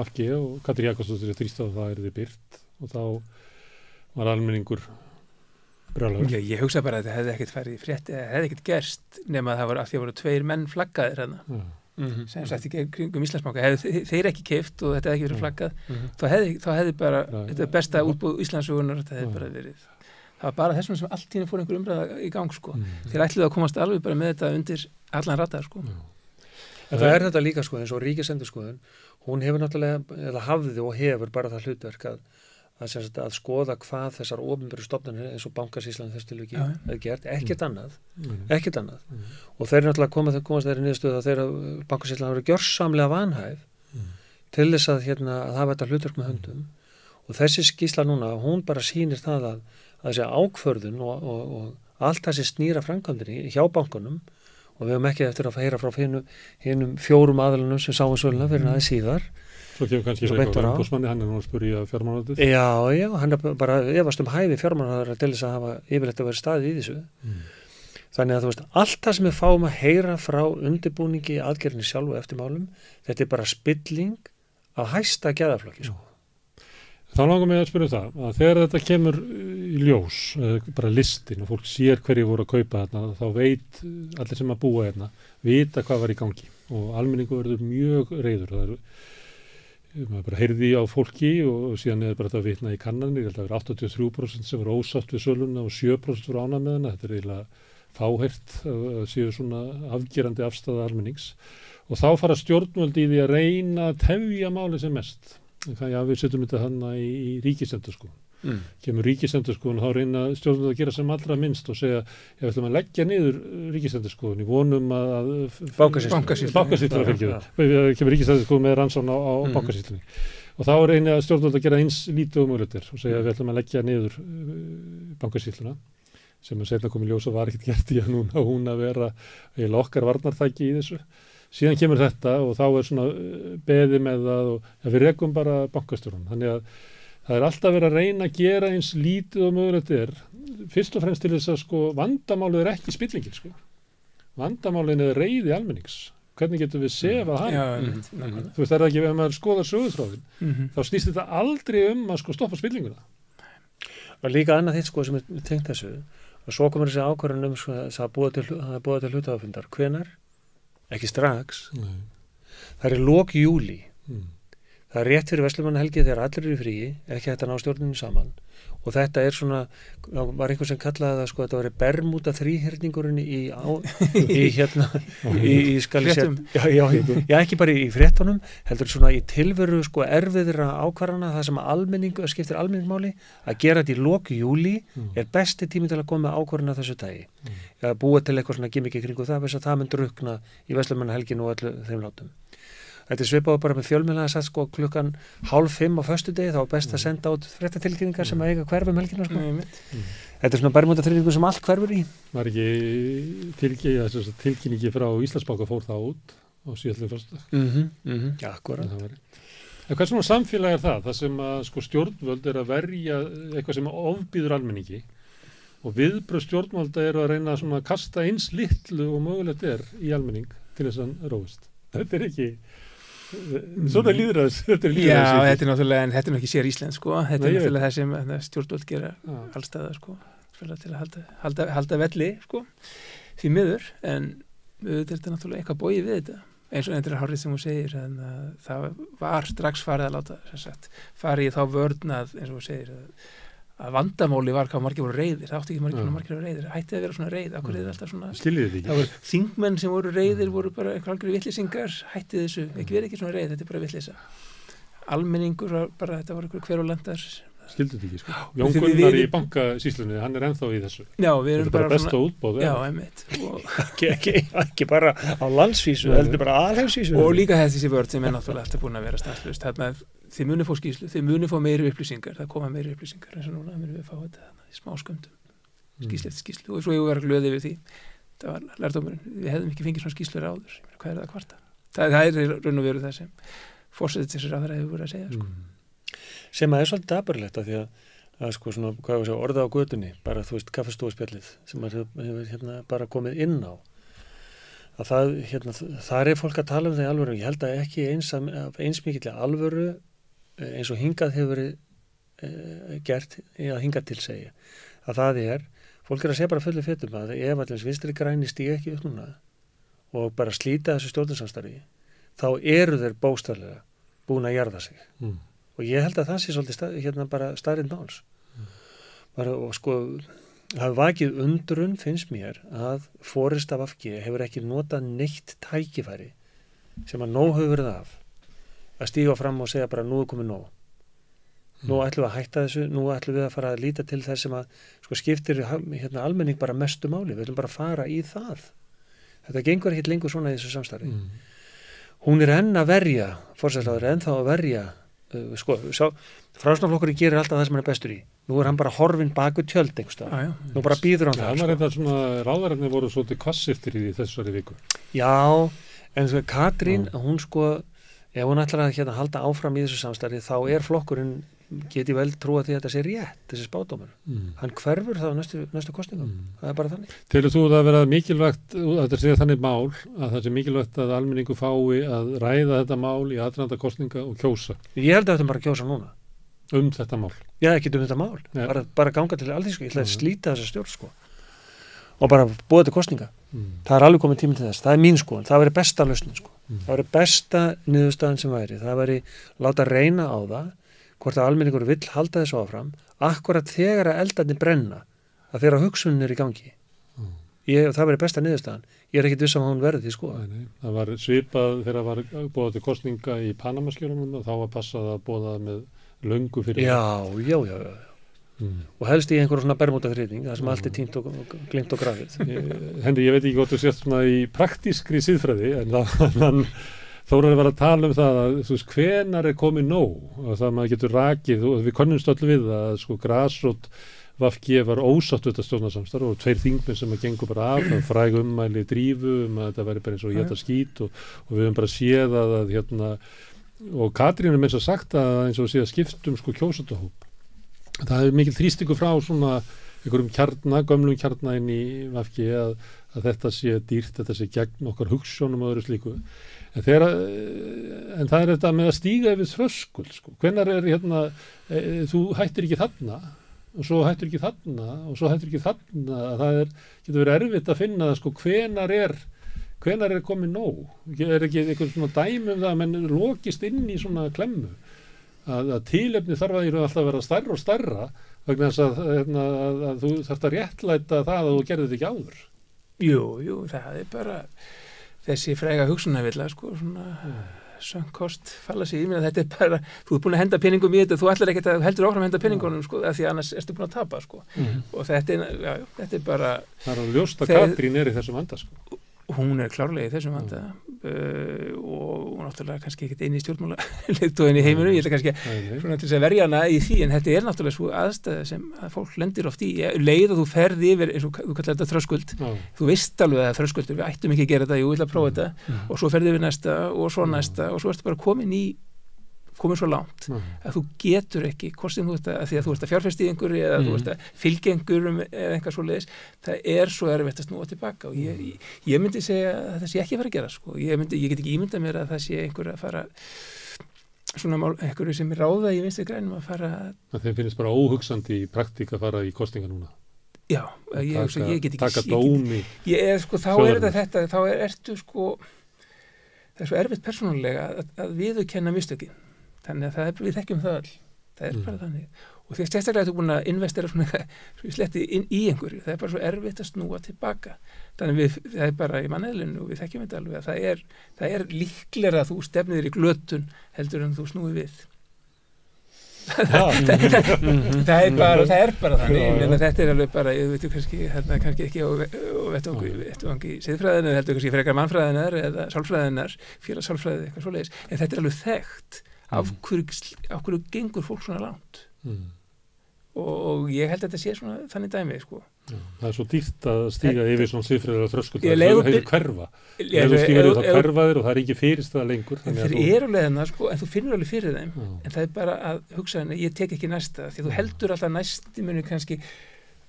Valki og Katrín Jakobsdóttir þrýst að það yrði birt og þá var almenningur brjálagur. Ég hugsa bara að þetta hefði ekkert farið í frétt eða hefði ekkert gerst nema að það voru 2 menn flaggaðir hérna. Sem sagt í kringum Íslandsbanka. Hefði þeir ekki keypt og þetta hefði ekki verið flaggað, þá hefði bara þetta besta útboð Íslandssögunnar, þetta hefði bara verið. Það var bara þessum sem allt í henni fór einhver umræða í gang Þeir ætluðu að komast alveg bara með þetta undir allan radar Það er þetta líka eins og Ríkisendurskoðun, hún hefur náttúrulega, eða hafði og hefur bara það hlutverk að skoða hvað þessar opinberu stofnanir eins og Bankasýslan þess tilviki hefur gert, ekkert annað. Og þeir náttúrulega komast þeirri niðurstöðu að þeirra Bankasýslan hafa verið gjörsamlega vanhæf til þess að hafa þetta hlutverk með höndum. Og þessi skýrsla núna, hún bara sýnir það að þessi ákvörðun og allt þessi snýra framkvæmdinni hjá bankunum, og við höfum ekki eftir að heyra frá hinum 4 aðalunum sem sáum söluna fyrir aðeins síðar. Svo kemur kannski eitthvað umbúsmanni, hann er nú að spyrja fjármálaráðið. Já, hann er bara efast hæfi fjármálaráðherra til þess að hafa yfirleitt að vera staðið í þessu. Þannig að allt það sem við fáum að heyra frá undirbúningi aðgerðinni sjálfu eftirmálum, þetta er bara spilling á hæsta gæðaflokki. Þá langar mig að spyrja það, að þegar þetta kemur í ljós, bara listin og fólk sér hverju voru að kaupa þarna, þá veit allir sem að búa hérna, vita hvað var í gangi og almenningu verður mjög reiður. Maður bara heyrði á fólki og síðan er bara þetta að vitna í kannanir, ég held að það er 83% sem voru ósátt við söluna og 7% voru ánægð með hana. Þetta er eiginlega fáheyrt að séu svona afgerandi afstæða almennings og þá fara stjórnvöld í því að reyna að tefja máli sem mest. Já, við setjum þetta þarna í ríkisendurskoðun. Kemur ríkisendurskoðun og þá reyna stjórnvöld að gera sem allra minnst og segja, við ætlum að leggja niður ríkisendurskoðun í vonum að bankasýsla kemur ríkisendurskoðun með rannsókn á bankasýslunni. Og þá reyna stjórnvöld að gera eins lítið mögulegir og segja, við ætlum að leggja niður bankasýsluna sem að seinna komið ljós og var ekkert gert í að núna hún að vera eiginlega okkar varnartæki í þessu. Síðan kemur þetta og þá svona beðið með það og við rekum bara bankastjórun. Þannig að það er alltaf verið að reyna að gera eins lítið og mögulegt er. Fyrst og fremst til þess að vandamálið er ekki spillingin. Vandamálið er reiði almennings. Hvernig getum við sefað hann? Þú veist, það ekki ef maður skoðar sögutráðin. Þá snýst þetta aldrei að stoppa spillinguna. Og líka annað þitt sem er tengt þessu. Og svo komur þessi ákvörðun það búið til hluthafafundar. Hvenær? Ekki strax. Nei. Það er lok júlí. Það er rétt fyrir Verslunarmannahelgi þegar allir eru í fríi, ekki hægt að ná stjórninu saman. Og þetta er svona, var einhver sem kallaði það þetta var Bermúda þríhyrningurinn í ekki bara í fréttunum, heldur svona í tilveru erfiðra ákvarðana, það sem skiptir almenningsmáli, að gera þetta í lok júlí er besti tími til að koma með ákvarðana þessu tagi. Að búa til eitthvað svona gimmick í kringu það, þess að það mun drukna í Verslunarmannahelginu og öllu þeim látum. Þetta er svipað bara með fjölmiðla að sagt klukkan 4:30 á föstudegi, þá er best að senda át fréttatilkynningar sem að eiga hverfum helgina. Þetta er svona Bermúda þríhyrningur sem allt hverfur í. Var ekki tilkynningi frá Íslandsbanka fór það út á síðastliðinn föstudag? Já, akkurat. En hvað svona samfélag er það? Það sem að stjórnvöld er að verja eitthvað sem ofbýður almenningi og viðbrögð stjórnvalda eru að reyna að kasta eins litlu og mögulegt er í almenning til þess að róist. Þetta er ekki svona líðræðis. Þetta er náttúrulega, en þetta er ekki sér Ísland, Þetta er náttúrulega það sem stjórnvöld gera allstaðar, til að halda velli, því miður, en þetta er náttúrulega eitthvað bogið við þetta. Eins og þetta er hárið sem hún segir, en það var strax farið að láta, farið í þá vörnað, eins og hún segir, að vandamáli var hvað margir voru reiðir, það átti ekki margir voru reiðir, hætti að vera svona reið, akkur er alltaf svona, það voru þingmenn sem voru reiðir, voru bara einhver algjör vitleysingar, hætti þessu, verið ekki svona reið, þetta er bara vitleysa. Almenningur var bara, þetta var einhver hverulendar. Skildu þetta ekki, Jón Gunnar í bankasýslunni, hann er ennþá í þessu. Já, við erum bara besta útboð. Já, einmitt. Ekki bara á landsvísu, heldur bara alheimsvísu. Og líka þessi vörð sem er náttúrulega alltaf búin að vera stanslaust. Þarna þið muni fá skýrslu, þið muni fá meiri upplýsingar, það koma meiri upplýsingar eins og núna munum við fá þetta í smá skömmtum. Skýrslu eftir skýrslu og svo ég vera glöð yfir því. Það var lærdómurinn. Við hefðum ekki fengið svona skýrslur áður. Hvað er það að kvarta? Það er raun og veru það sem forsætisráðherra hefur verið að segja, Sem að er svolítið dapurlegt af því að svona, hvað ég segja, orða á götunni, bara þú veist kaffestofuspjallið sem hefur bara komið inn á. Að þar er fólk að tala um það í alvöru. Ég held að ekki eins mikill alvöru eins og hingað hefur verið gert að hingað til segja. Að það fólk er að segja bara fullu fettum að ef allir vinstri græni stíga ekki upp núna og bara slíta þessu stjórnarsamstarfi, þá eru þeir bókstaflega búin að jarða sig. Og ég held að það sé svolítið bara staðreynd máls. Og það vakið undrun, finnst mér, að Foresta VG hefur ekki notað neitt tækifæri sem að nóg hefur verið af að stíga fram og segja bara nú er komið nóg. Nú ætlum við að hætta þessu, nú ætlum við að fara að líta til þess sem að skiptir almenning bara mestu máli. Við ætlum bara að fara í það. Þetta gengur ekki lengur svona í þessu samstarfi. Hún er enn að verja, forsætisráðherra ennþá að verja Framsóknarflokkurinn gerir alltaf það sem hann er bestur í. Nú er hann bara horfinn baku tjöld einhverstað. Nú bara býður hann það. Það var eitthvað svona, ráðherrarnir voru svolítið hvassirtir í þessari viku. Já, en Katrín, hún ef hún ætlar að halda áfram í þessu samstarfi, þá er flokkurinn, geti vel trúa því að þetta sé rétt, þessi spádómur. Hann hverfur það á næstu kosningum. Það er bara þannig. Telur þú það vera mikilvægt, þetta sé þannig mál, að það sé mikilvægt að almenningu fái að ræða þetta mál í aðdraganda kosninga og kjósa? Ég held að þetta bara kjósa núna. Þetta mál? Já, ekki þetta mál. Bara ganga til alþingi, ég ætla að slíta þessa stjórn, og bara búa til kosninga. Það er alveg komið tími til þess. Það er mín skoðun. Það væri besta lausnin, Það væri besta niðurstaðan sem væri. Það væri láta reyna á það hvort að almenningur vill halda þessu áfram akkurat þegar að eldarnir brenna, að þeirra hugsunin er í gangi. það væri besta niðurstaðan. Ég er ekkit viss að hún verði, sko. Nei. Það var svipað þegar var boðað til kosninga í Panamaskjölunum og þá var passað að boða með löngu fyrir. Já. Og helst í einhverjum svona bermúdaþrýting, það sem allt er týnt og glimt og grafið. Henry, ég veit ekki hvort þú sést svona í praktískri siðfræði, en Þórar var að tala um það að þú veist, hvenar er komið nóg og það maður getur rakið, og við konnumst öll við að sko grasrót VG var ósátt við þetta stjórnarsamstarf og 2 þingmenn sem að gengur bara af, það fræg ummæli drífu að þetta væri bara eins og éta skít og við höfum bara séð að hérna, og Katrín er meins að sagt að eins og séð að skiptum sko kjósendahóp. Það er mikil þrýstingur frá svona einhverjum gömlum kjarna inn í VG að þetta sé dýrt, þetta sé gegn okkar hugsjónum og öðru slíku. En það er þetta með að stíga yfir þröskuld, sko. Hvenær er hérna, þú hættir ekki þarna og svo hættir ekki þarna og svo hættir ekki þarna, það getur verið erfitt að finna það, sko, hvenær er komið nóg? Er ekki eitthvað svona dæmi um það að menn lokist inn í svona klemmu? Að tilefni þarf að alltaf vera stærra og stærra vegna þess að þú þarft að réttlæta það að þú gerðir þetta ekki áður. Jú, það er bara þessi fræga hugsunarvilla, sko, svona sunk cost fallacy, ég meina þetta er bara, þú ert búin að henda peningum í þetta, þú ætlar ekkert að heldur áfram að henda peningunum, sko, af því annars ertu búin að tapa, sko. Og þetta er bara... Það er ljóst að Katrín er í þessum vanda, sko. Hún er klárlega í þessum vanda og náttúrulega kannski ekkert eini stjórnmála leiðtoginn í heiminum, ég ætla kannski svona til þess að verja hana í því, en þetta er náttúrulega svo aðstæða sem að fólk lendir oft í, leið og þú ferði yfir, eins og þú kallar þetta þröskuld, þú veist alveg að þröskuldur, við ættum ekki að gera þetta, ég vil að prófa þetta og svo ferði yfir næsta og svo næsta og svo ertu bara komin svo langt að þú getur ekki, hvort sem þú ert að því að þú ert að fjárfesta í einhverju eða þú ert að fylgja einhverjum eða eitthvað svoleiðis, það er svo erfitt að snúa tilbaka og ég myndi segja að það sé ekki að fara að gera, sko. Ég get ekki ímyndað mér að það sé einhver að fara svona mál, einhverju sem er ráða í Vinstri grænum að fara að þeim finnst bara óhugsandi í praktík að fara í kosninga núna. Já, ég get ekki taka dómi. Þá er þetta, þá ertu sko, það er svo erfitt persónulega að viðurkenna mistökin. Þannig að við þekkjum það all. Það er bara þannig. Og því að sérstaklega þú búin að investera svona sletti inn í einhverju. Það er bara svo erfitt að snúa tilbaka. Þannig það er bara í manneðlinu og við þekkjum þetta alveg að það er líklega að þú stefnir í glötun heldur en þú snúi við. Það er bara þannig. Þetta er alveg bara, ég veit kannski ekki á vettvangi siðfræðinnar, heldur kannski frekar mannfræðinnar eða sálfræðinnar, félagssálfræði, eitthvað svoleiðis. En þetta er alveg þekkt. Af hverju gengur fólk svona langt og ég held að þetta sé svona þannig dæmi, sko. Já, það er svo dýrt að stíga yfir svona siðfræðilega þröskuld, það er heilir hverfa ef þú stígar yfir þá hverfaðir og það er ekki fyrirstaða lengur. Þeir eru leiðina, sko, en þú finnur alveg fyrir þeim en það er bara að hugsa henni, ég tek ekki næsta því þú heldur alltaf næsti muni kannski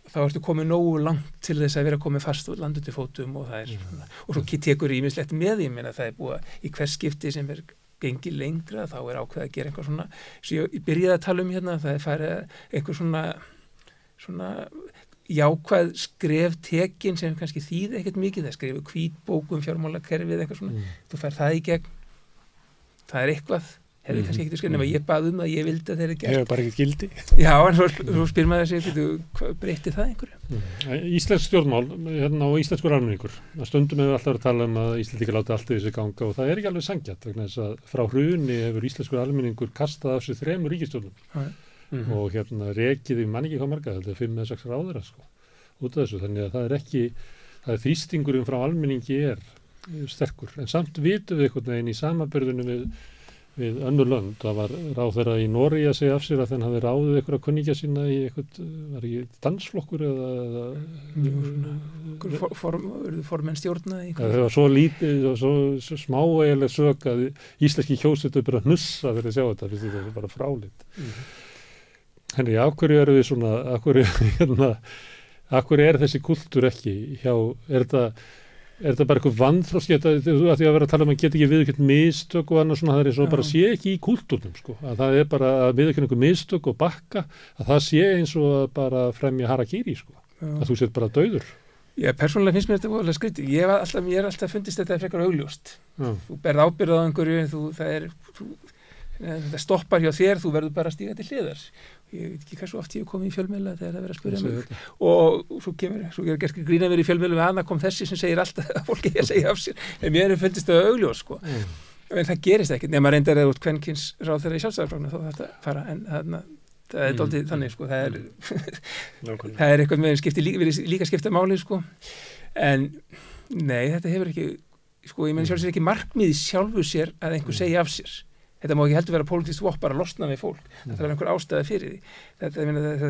þá ertu komið nógu langt til þess að vera komið fast og landu til fótum og það er og svo tekur ýmislegt með því, það er búið í hvers skipti sem er gengi lengra, þá er ákveð að gera eitthvað svona, sem ég byrjaði að tala um hérna, það er farið eitthvað svona jákvæð skref tekin sem kannski þýði ekkert mikið, það skrifu hvítbók fjármálakerfið, eitthvað svona, þú fær það í gegn, það er eitthvað, hefði kannski ekkert skrifið, nema ég bað um það, ég vildi að þeir eru gert. Hefur bara ekkert gildi. Já, en svo spyr maður sig, breytti það einhverju? Íslensk stjórnmál og íslenskur almenningur, að stundum hefur alltaf verið að tala um að Íslendingar láti allt yfir sig ganga og það er ekki alveg sanngjarnt vegna þess að frá hruni hefur íslenskur almenningur kastað af sig 3 ríkisstjórnum og rekið í manni ekki hvað marga, þetta er 5 eða 6 ráðherra, sko, út af þessu, þannig að það er þrýstingurinn frá almenningi er sterkur, en samt vitum við einhvern veginn í samanburðinu við önnur lönd, það var ráðherra í Noregi að segja af sér að þenn hafi ráðið einhverja kunningja sína í eitthvað, var ekki dansflokkur eða formenn stjórna það var svo lítið og svo smáeiginlega sök að íslenski kjósendur bara hnussa þegar þeir sjá þetta, finnst þetta bara fráleitt. Henni, af hverju eru við svona, af hverju er þessi kultúr ekki hjá, er þetta bara eitthvað vanþróski að því að vera að tala um að geta ekki viðurkennt mistök og annað svona, það er svo bara sé ekki í kultúrnum, sko, að það er bara að viðurkenna einhver mistök og bakka, að það sé eins og að bara fremja harakiri, sko, að þú set bara dauður. Já, persónulega finnst mér þetta voðalega skrítið. Ég er alltaf fundist þetta frekar augljóst. Þú berð ábyrgð á einhverju, þetta stoppar hjá þér, þú verður bara að stíga til hliðar. Ég veit ekki hversu oft ég hef komið í fjölmiðla þegar það verið að spyrja mig og svo er gerst grína verið í fjölmiðlu við hana kom þessi sem segir alltaf að fólki að segja af sér, en mér fundist það augljós sko. En það gerist ekkert nema reyndar eða út kvenkins ráðherra í Sjálfstæðisflokknum þá þetta fara, en það er dálítið þannig sko, það er eitthvað með líka skipta máli sko, en nei, þetta hefur ekki sko, ég menn sjálf sér ekki markmiði sjálfu sér að einhver segja af sér. Þetta má ekki heldur vera pólitískt vopp bara að losna við fólk. Þetta er einhver ástæða fyrir því. Þetta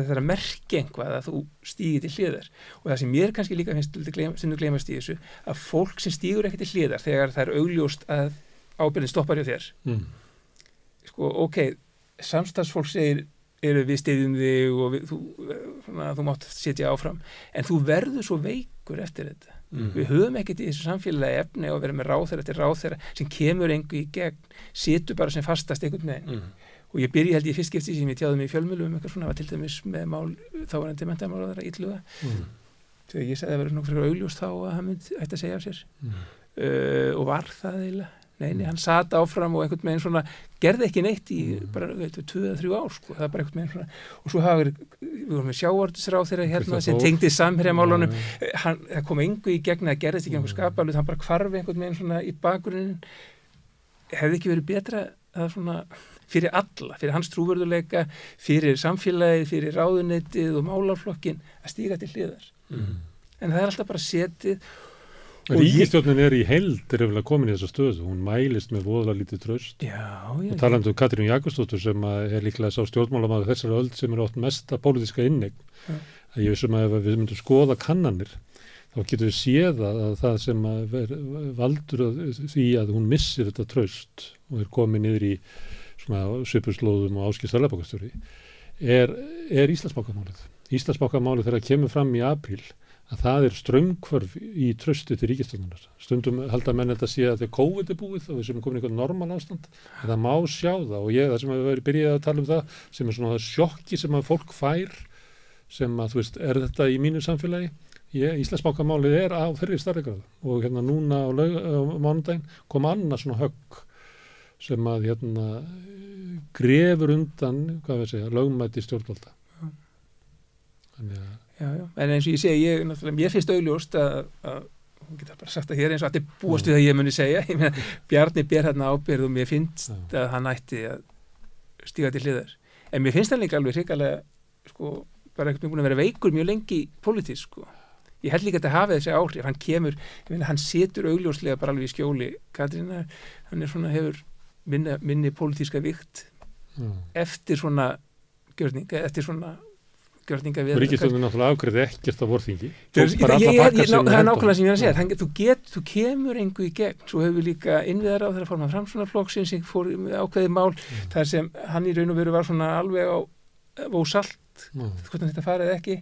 er að merkja einhvað að þú stígir til hliðar. Og það sem mér kannski líka finnst stundum gleymast í þessu, að fólk sem stígur ekki til hliðar þegar það er augljóst að ábyrgðin stoppar hjá þér. Sko, ok, samstarfsfólk segir við styðjum þig og þú mátt setja áfram. En þú verður svo veikur eftir þetta. Við höfum ekkert í þessu samfélagi efni að vera með ráðherra eftir ráðherra sem kemur engu í gegn, situr bara sem fastast einhvern veginn. Og ég byrji held ég fyrst skipti sem ég tjáði mig í fjölmiðlum eitthvað svona, var til dæmis með mál þáverandi menntamálaráðherra Illuga. Þegar ég sagði að það verður nokkuð augljóst þá að hann myndi ætti að segja af sér. Og var það eiginlega. Nei, hann sat áfram og einhvern veginn svona gerði ekki neitt í bara 2 eða 3 ár sko, það er bara einhvern veginn svona og svo við vorum með sjávarútvegsráðherra hérna sem tengdi Samherjamálunum, það kom engu í gegn að gerðist ekki einhver skapalut, hann bara hvarf einhvern veginn svona í bakgrunnin. Hefði ekki verið betra að svona fyrir alla, fyrir hans trúverðuleika, fyrir samfélagið, fyrir ráðuneytið og málaflokkin að stíga til hliðar. En það er alltaf bara setið. Ríkisstjórnin er í heild komin í þessa stöðu, hún mælist með voðalega lítið traust og talandi Katrínu Jakobsdóttur sem er líklega sá stjórnmálamaður þessari öld sem er átt mesta pólitíska inneign, að ég vissum að ef við myndum skoða kannanir þá getum við séð að það sem valdur því að hún missir þetta traust og er komin niður í svona svipuslóðum og Ásgeir seðlabankastjóri er Íslandsbankamálið. Íslandsbankamálið þegar það kemur fram í apríl að það er straumhvörf í trausti til ríkisstjórnarinnar. Stundum halda menn þetta sé að þegar COVID er búið og við sem er komin einhvern normal ástand, en það má sjá það og það sem við verið byrjað að tala um það sem er svona sjokki sem að fólk fær sem að þú veist, er þetta í mínu samfélagi? Íslandsbankamálið er á þeirri stærðargráðu og hérna núna á mánudaginn kom annað svona högg sem að hérna grefur undan, hvað við segja, lögmæti stjórnvalda. Þannig að Já, en eins og ég segi, mér finnst augljóst að hún getur bara sagt það hér eins og allir búast við að ég muni segja, ég meina, Bjarni ber hérna ábyrgð og mér finnst að hann ætti að stíga til hliðar. En mér finnst það líka alveg hrikalega, sko, bara einhvern veginn búin að vera veikur mjög lengi pólitískt, sko. Ég held líka að þetta hafi þessi áhrif, hann kemur, ég meina, hann situr augljóslega bara alveg í skjóli Katrínar, hann er svona, hefur minni pólitíska vikt eftir svona gjörninga, gjörninga við. Og ríkisstjórnin náttúrulega afgreiði ekkert á vorþingi. Það er nákvæmlega sem ég er að segja. Þú kemur engu í gegn. Svo hefur við líka innviðaráðherra formann Framsóknarflokksins sem fór með ákveðið mál þar sem hann í raun og veru var svona alveg á ósalt, hvort þetta farið ekki.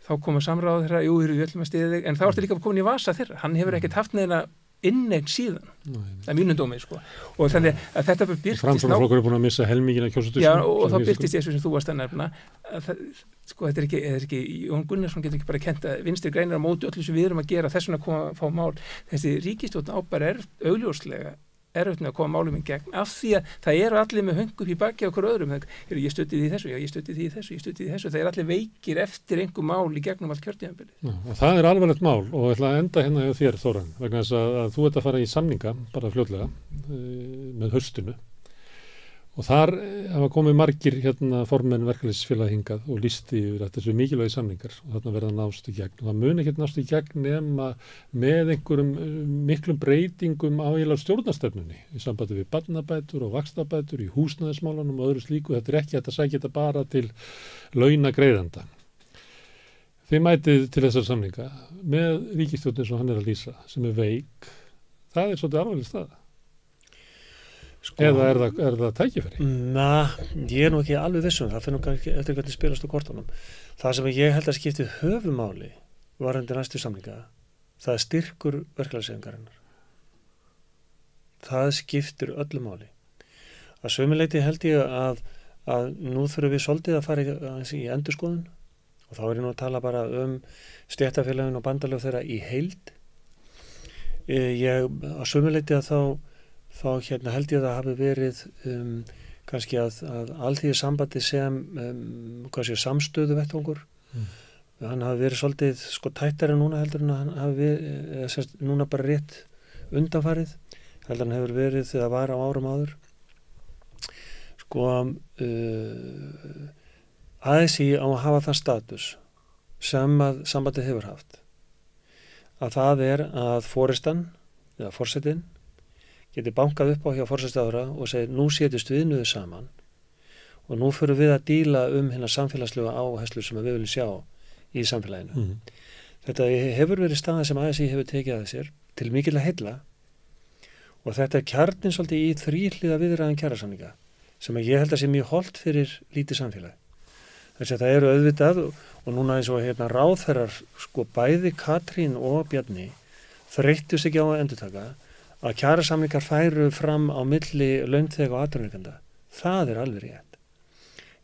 Þá koma samráðherra, við ætlum að styðja þig, en þá ertu líka komin í vasa þeirra. Hann hefur ekkert haft neina inneign síðan. Það er mínum dómi, sko. Og þannig að þetta bara birtist Framsóknarflokkur er búin að missa helmingina kjósendur. Já, og þá birtist þessu sem þú varst að nefna. Sko, þetta er ekki Jón Gunnarsson getur ekki bara kent að vinstri greinar á móti öllu sem við erum að gera, þess vegna koma að fá mál. Þessi ríkisstjórn ábæra augljóslega erfitt með að koma málum í gegn af því að það eru allir með höng upp í baki á okkur öðrum. Ég stutti því þessu, ég stutti því þessu. Það er allir veikir eftir einhver mál í gegnum allt kjörtímabilið. Og það er alvarlegt mál og ég ætla að enda hérna hjá þér, Þóran, vegna þess að þú ert að fara í samninga bara fljótlega með haustinu og þar hafa komið margir hérna formenn verkalýðsfélaga hingað og listi yfir að þessu mikilvægi samningar og þarna verða nást í gegn og það mun ekki nást í gegn nema með einhverjum miklum breytingum á stjórnarstefnunni í sambandi við barnabætur og vaxtabætur í húsnæðismálunum og öðru slíku. Þetta er ekki hægt að sækja þetta bara til launagreiðanda. Þið mætið til þessar samninga með ríkisstjórnin sem hann er að lýsa sem er veik. Það er svolítið alvarleg staða. Sko, eða er það tækifæri? Ég er nú ekki alveg vissum, það finnum ekki eftir hvernig spilast á kortunum. Það sem ég held að skipti höfumáli varðandi næstu samninga, það er styrkur verkefæliseiningarinnar. Það skiptir öllu máli. Að sömuleyti held ég að nú þurfum við svolítið að fara í endurskoðun og þá er ég nú að tala bara stéttarfélögin og bandalög þeirra í heild. Að sömuleyti að þá held ég að það hafi verið kannski að alþýðusambandi sem samstöðu vettvangur. Hann hafi verið svolítið tættari núna heldur en hann hafi verið, núna bara rétt undanfarið, heldur hann hefur verið þegar var á árum áður. ASÍ á að hafa það status sem að sambandið hefur haft. Að það að forystan, eða forsetinn, geti bankað upp á hjá forsætisráðherra og segir nú setjumst við niður saman og nú förum við að díla hérna samfélagslega áherslur sem við viljum sjá í samfélaginu. Þetta hefur verið staða sem ASÍ hefur tekið að sér til mikilla heilla og þetta kjarnin svolítið í þríhliða viðræðan kjarasamninga sem ég held að sé mjög holdt fyrir lítið samfélag. Þess að það eru auðvitað og núna eins og ráðherrar bæði Katrín og Bjarni þreyttust ekki á að endurtaka að kjarasamningar færu fram á milli launþega og atvinnurekenda. Það alveg rétt.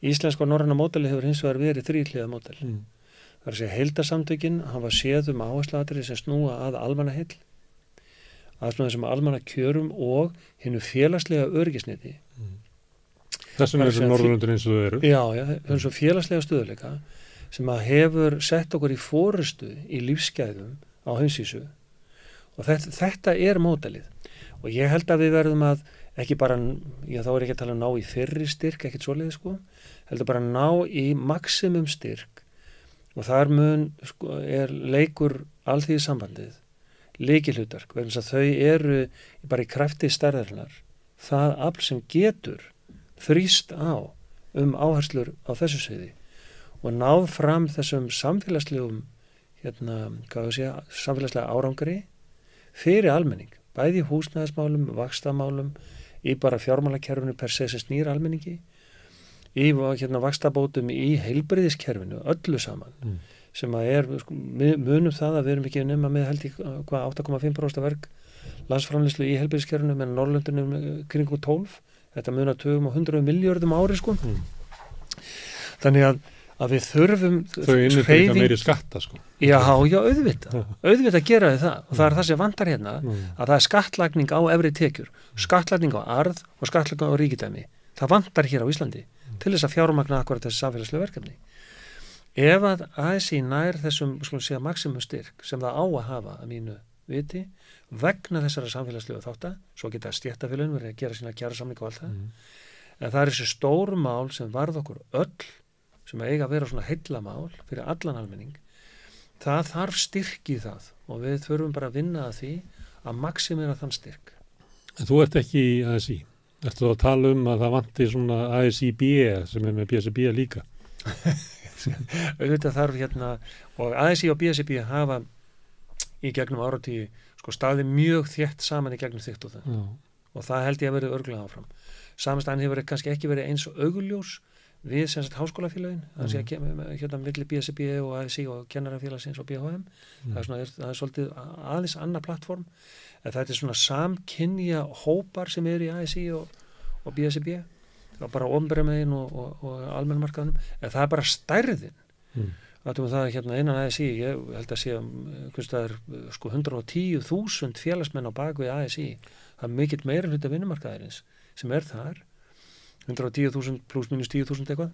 Íslenska og norræna módeli hefur hins vegar verið þríhliða módel. Það að segja heildarsamtökin hafa séð áhersluatriði sem snúa að almannaheill, að snúa þessum almannakjörum og hinu félagslega öryggisneti. Þessum Norðurlöndin eins og þau eru. Já, eins og félagslega stöðuleika sem að hefur sett okkur í forystu í lífsgæðum á heimsvísu. Og þetta módelið og ég held að við verðum að ekki bara, þá ekki að tala ná í fyrri styrk, ekkert svoleiðis heldur bara ná í maximum styrk og þar leikur alþýðusambandið lykilhlutverk vegna þess að þau eru bara í krafti stærðarinnar það afl sem getur þrýst á áherslur á þessu sviði og náð fram þessum samfélagslegum samfélagslega árangri fyrir almenning, bæði í húsnæðismálum, vaxtamálum, í bara fjármálakerfinu per se sem snýr almenningi, í vaxtabótum í heilbrigðiskerfinu, öllu saman, sem að munum það að við erum ekki nema með held í 8,5% verk landsframleiðslu í heilbrigðiskerfinu með Norðurlöndunum kringum 12, þetta munar 200 milljörðum ári Þannig að við þurfum þau innflytja meiri skatta Já, auðvitað gera þau það og það það sem vantar hérna að það skattlagning á efri tekjur, skattlagning á arð og skattlagning á ríkidæmi það vantar hér á Íslandi til þess að fjármagna akkurat þessi samfélagslega verkefni ef að ASÍ nær þessum maximum styrk sem það á að hafa að mínu viti vegna þessara samfélagslega þátta svo geta stéttarfélögin verið að gera sína kjarasamninga og allt það en það þessi stóru mál sem varð okkur öll sem eiga að vera svona heillamál fyrir allan almenning, það þarf styrk í það og við þurfum bara að vinna að því að maximera þann styrk. En þú ert ekki í ASÍ. Ertu að tala að það vanti svona ASÍB sem með BSB líka? Auðvitað þarf og ASÍ og BSB hafa í gegnum áratíu staði mjög þétt saman í gegnum þitt og það. Og það held ég að verið örglega áfram. Samstæðan hefur kannski ekki verið eins og augljós við háskólafélögin þannig að milli BSB og ASÍ og kennarafélagsins og BHM það er svolítið aðeins annað plattform en þetta svona samkynja hópar sem eru í ASÍ og BSB það er bara opinbera megin og almennmarkaðnum en það er bara stærðin það innan ASÍ ég held að sé það er 110.000 félagsmenn á bakvið ASÍ það er mikill meira hluta vinnumarkaðarins sem þar 110.000 pluss mínus 10.000 eitthvað.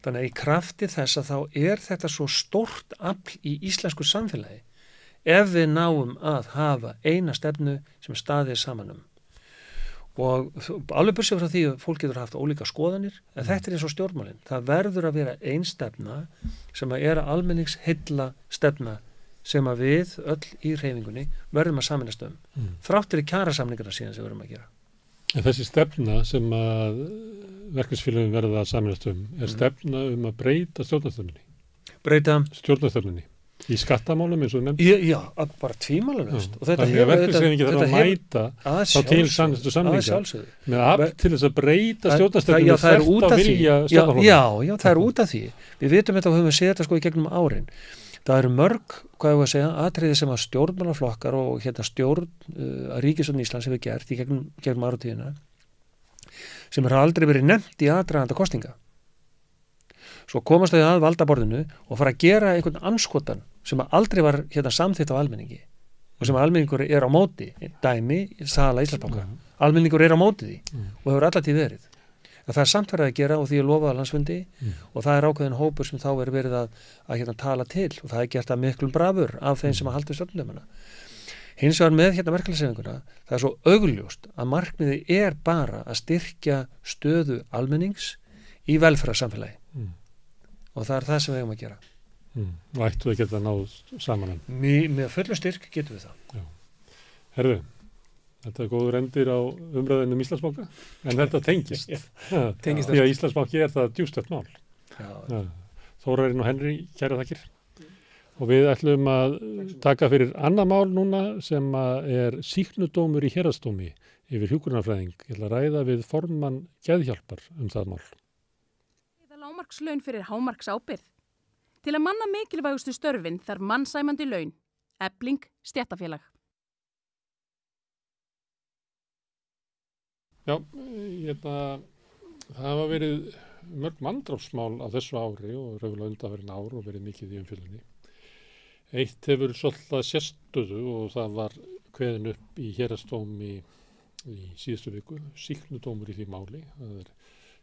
Þannig að í krafti þess að þá þetta svo stórt afl í íslensku samfélagi ef við náum að hafa eina stefnu sem staðið saman og alveg bursið frá því að fólk getur haft ólíka skoðanir en þetta eins og stjórnmálin. Það verður að vera ein stefna sem að almennings heilla stefna sem að við öll í hreyfingunni verðum að sameinast þráttur í kjarasamningana síðan sem við verðum að gera. En þessi stefna sem að verkefnisfélögin verða að sameinast stefna að breyta stjórnarstefnunni. Stjórnarstefnunni. Í skattamálum eins og nefnd? Já, bara tvímælalaust. Þannig að verkefnisfélögin getur að mæta þá til samninga með afl til þess að breyta stjórnarstefnunni þvert á vilja stjórnarflokka. Já, það er út af því. Við vitum þetta og höfum séð þetta í gegnum árin. Það eru mörg, atriði sem að stjórnmálaflokkar og stjórn ríkisstjórn Íslands hefur gert í gegnum áratíðina sem aldrei verið nefnt í aðdraganda kosninga. Svo komast þau að valdaborðinu og fara að gera einhvern andskotan sem aldrei var samþykkt á almenningi og sem almenningur á móti, dæmi, sala Íslandsbanka. almenningur á móti því og hefur allatíð verið. En það samt verið að gera og því ég lofaði landsfundi og það ákveðin hópur sem þá verið að tala til og það gert að miklum brafur af þeim sem að halda stjórnumana. Hins vegar með verkalýðshreyfinguna, það svo augljóst að markmiðið bara að styrkja stöðu almennings í velferðarsamfélagi og það það sem við eigum að gera. Og ættu að geta náð saman. Með fullu styrk getum við það. Já. Herðu, þetta góður endir á umræðinu Íslandsbanka, en þetta tengist. Tengist því að Íslandsbanki það djúpstætt mál. Já. Þórarinn og Henry, kæra þakkir. Og við ætlum að taka fyrir annað mál núna sem sýknudómur í héraðsdómi yfir hjúkrunarfræðing. Ég ætla að ræða við formann Geðhjálpar það mál. Lágmarkslaun fyrir hámarksábyrgð. Til að manna mikilvægustu störfin þarf mannsæmandi laun. Efling stéttarfélag. Já, það hafa verið mörg manndrápsmál á þessu ári og raunverulega undanfarin ár og verið mikið í umfjöllunni. Eitt hefur svolítið sérstöðu og það var kveðin upp í héraðsdómi í síðustu viku, sýknudómur í því máli. Það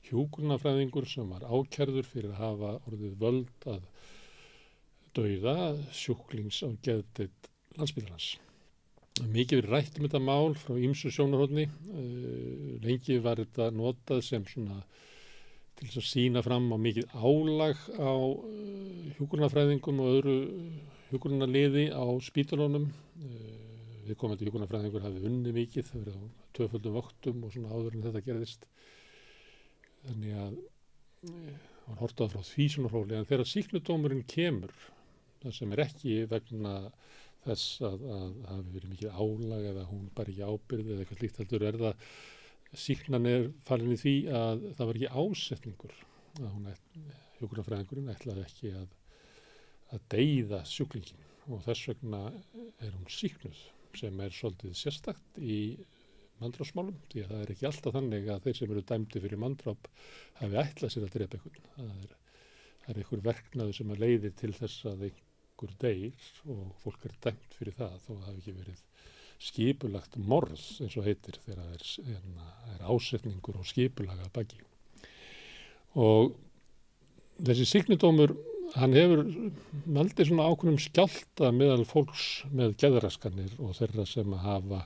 hjúkrunarfræðingur sem var ákærður fyrir að hafa orðið völd að dauða sjúklings á geðdeild Landspítalans. Mikið verið rætt þetta mál frá ýmsu sjónarhorni. Lengi var þetta notað sem svona til þess að sýna fram á mikið álag á hjúkrunarfræðingum og öðru hjúkrunarliði á spítölunum. Viðkomandi hjúkrunarfræðingur hafi unnið mikið, það verið á 2 vöktum og svona áður en þetta gerðist. Þannig að var hortað frá því svona hróli, en þegar sýknudómurinn kemur, það sem ekki vegna þess að hafi verið mikið álag eða hún bara ekki ábyrgð eða eitthvað slíkt, heldur það sýknan falin í því að það var ekki ásetningur að hjúkrunarfræðingurinn ætlaði ekki að deyða sjúklingin og þess vegna hún sýknuð sem svolítið sérstakt í manndrápsmálum, því að það ekki alltaf þannig að þeir sem eru dæmdi fyrir manndráp hafi ætlað sér að drepa einhvern. Það einhver verknaður sem leiðir til þess að einhver deyr og fólk dæmt fyrir það þó hafi ekki verið skipulagt morð eins og heitir þegar það ásetningur og skipulaga að baki. Og þessi sýknudómur, hann hefur valdið svona ákveðnum skjálfta meðal fólks með geðraskanir og þeirra sem hafa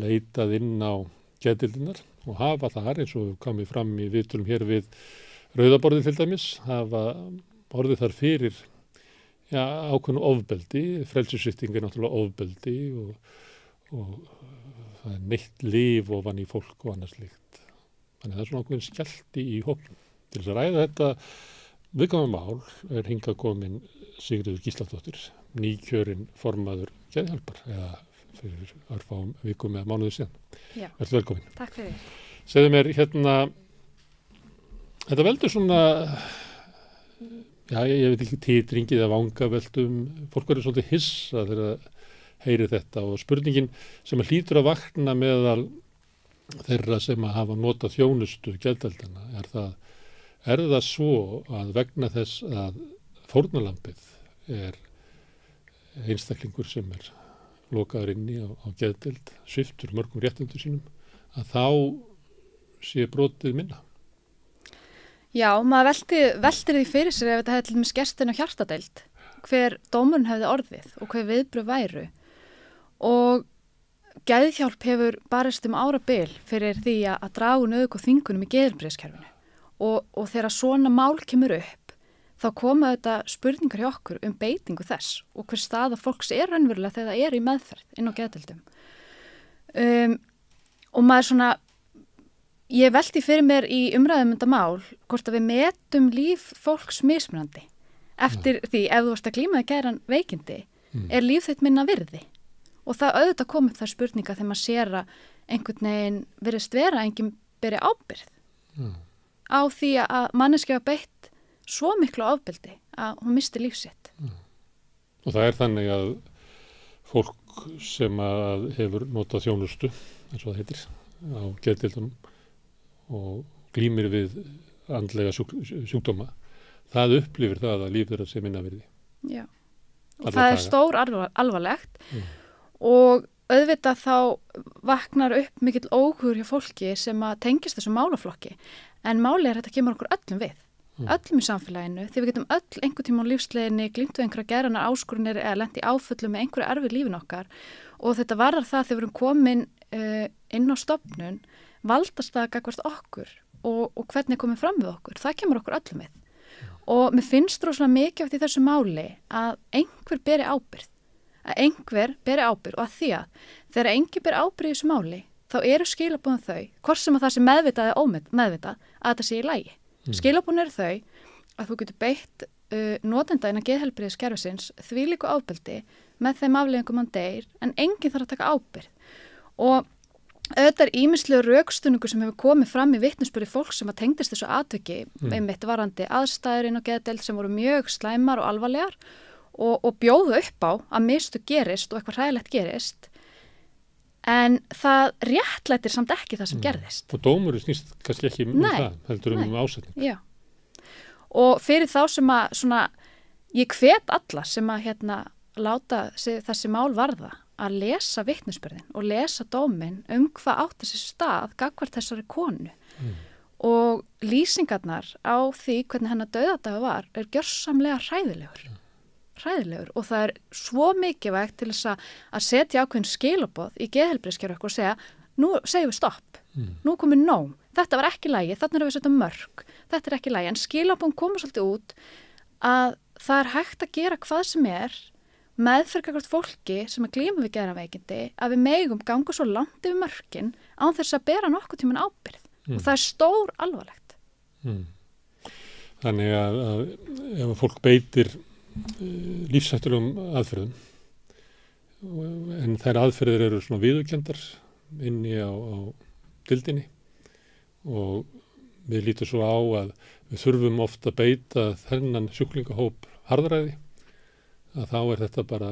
leitað inn á geðdeildirnar og hafa þar, eins og komið fram í viðtölum hér við Rauðaborðið til dæmis, hafa orðið þar fyrir ákveðnu ofbeldi, frelsissvipting náttúrulega ofbeldi og það neitt líf ofan í fólk og annars líkt. Þannig það svona ákveðin skjálfti í hópnum. Til þess að ræða þetta viðkvæma mál hingað komin Sigríður Gísladóttir, nýkjörinn formaður Geðhjálpar, eða fyrir örfáum vikum eða mánuði síðan. Já. Vertu velkomin. Takk fyrir. Segðu mér þetta veldur svona, ég veit ekki, titringið eða vangaveldum, fólk verður svolítið hissa þegar heyri þetta og spurningin sem hlýtur að vakna meðal þeirra sem að hafa notað þjónustu geðdeildana er það svo að vegna þess að fórnarlambið einstaklingur sem lokaður inni á geðdeild, sviptur mörgum réttindum sínum, að þá sé brotið minna. Já, maður veltir því fyrir sér ef þetta hefði til dæmis gerst inn á hjartadeild, hver dómurinn hefði orðið og hver viðbrögð væru. Og Geðhjálp hefur barist árabil fyrir því að draga úr nauðung og þvingunum í geðheilbrigðiskerfinu. Og þegar svona mál kemur upp, þá koma þetta spurningar hjá okkur beitingu þess og hver staða fólks raunverulega þegar það í meðferð inn á geðdeildum. Og maður svona, ég velti fyrir mér í umræðum þetta mál hvort að við metum líf fólks mismunandi. Eftir því, ef þú varst að glíma geðræn veikindi, líf þitt minna virði. Og það auðvitað kom upp þær spurningar þegar maður sér að einhvern veginn virðist vera enginn beri ábyrgð á því að manneskja var beitt svo miklu ofbeldi að hún misti líf sitt. Og það þannig að fólk sem að hefur notað þjónustu, eins og það heitir, á geðdeildunum og glímir við andlega sjúkdóma, það upplifir það að líf þeirra sé minna virði. Já, og það stór alvarlegt. Og auðvitað þá vaknar upp mikill óhugur hjá fólki sem að tengist þessu málaflokki. En máli þetta kemur okkur öllum við. Öllum í samfélaginu, því við getum öll einhver tíma á lífsleiðinni glímt við einhverja geðrænar áskoranir eða lent í áföllum með einhverju erfið lífin okkar og þetta varðar það þegar við erum komin inn á stofnun, valdast það gagnvart okkur og hvernig komum fram við okkur, það kemur okkur öllum við. Og mér finnst rosalega mikilvægt í þessu máli að einhver beri ábyrgð, og að því að þegar einhver beri ábyrgð í þessu máli, þá eru skilaboðin þau, hvort sem að það sé meðvitað eða ómeðvitað, að þetta sé í lagi. Skilaboðin eru þau að þú getur beitt notenda innan geðheilbrigðiskerfisins þvílíku ofbeldi með þeim afleiðingum hann deyr en enginn þarf að taka ábyrgð. Og auðvitað er ýmislegu rökstuðningur sem hefur komið fram í vitnisburði fólk sem að tengdist þessu atviki einmitt varandi aðstæður inn á geðdeild sem voru mjög slæmar og alvarlegar og bjóðu upp á að mistök gerist og eitthvað hræðilegt gerist. En það réttlætir samt ekki það sem gerðist. Og dómurinn snýst kannski ekki það, heldur ásetning. Já. Og fyrir þá sem að svona, ég hvet alla sem að láta þessi mál varða að lesa vitnisburðin og lesa dóminn hvað átti sér stað gagnvart þessari konu. Og lýsingarnar á því hvernig hennar dauðadagur var gjörsamlega hræðilegur og það er svo mikilvægt til þess að setja ákveðin skilaboð í geðheilbrigðiskerfi og segja, nú segjum við stopp, nú komið nóg, þetta var ekki í lagi, þarna erum við setja mörk, þetta er ekki í lagi, en skilaboðin komur svolítið út að það er hægt að gera hvað sem er meðferð gagnvart fólki sem að glíma við geðveikindi, að við megum ganga svo langt yfir mörkin án þess að bera nokkuð tímann ábyrgð og það er stór alvarlegt. Þannig að ef fólk beitir lífshættulegum aðferðum en þær aðferðir eru svona viðurkenndar inni á deildinni og við lítum svo á að við þurfum ofta að beita þennan sjúklingahóp harðræði að þá er þetta bara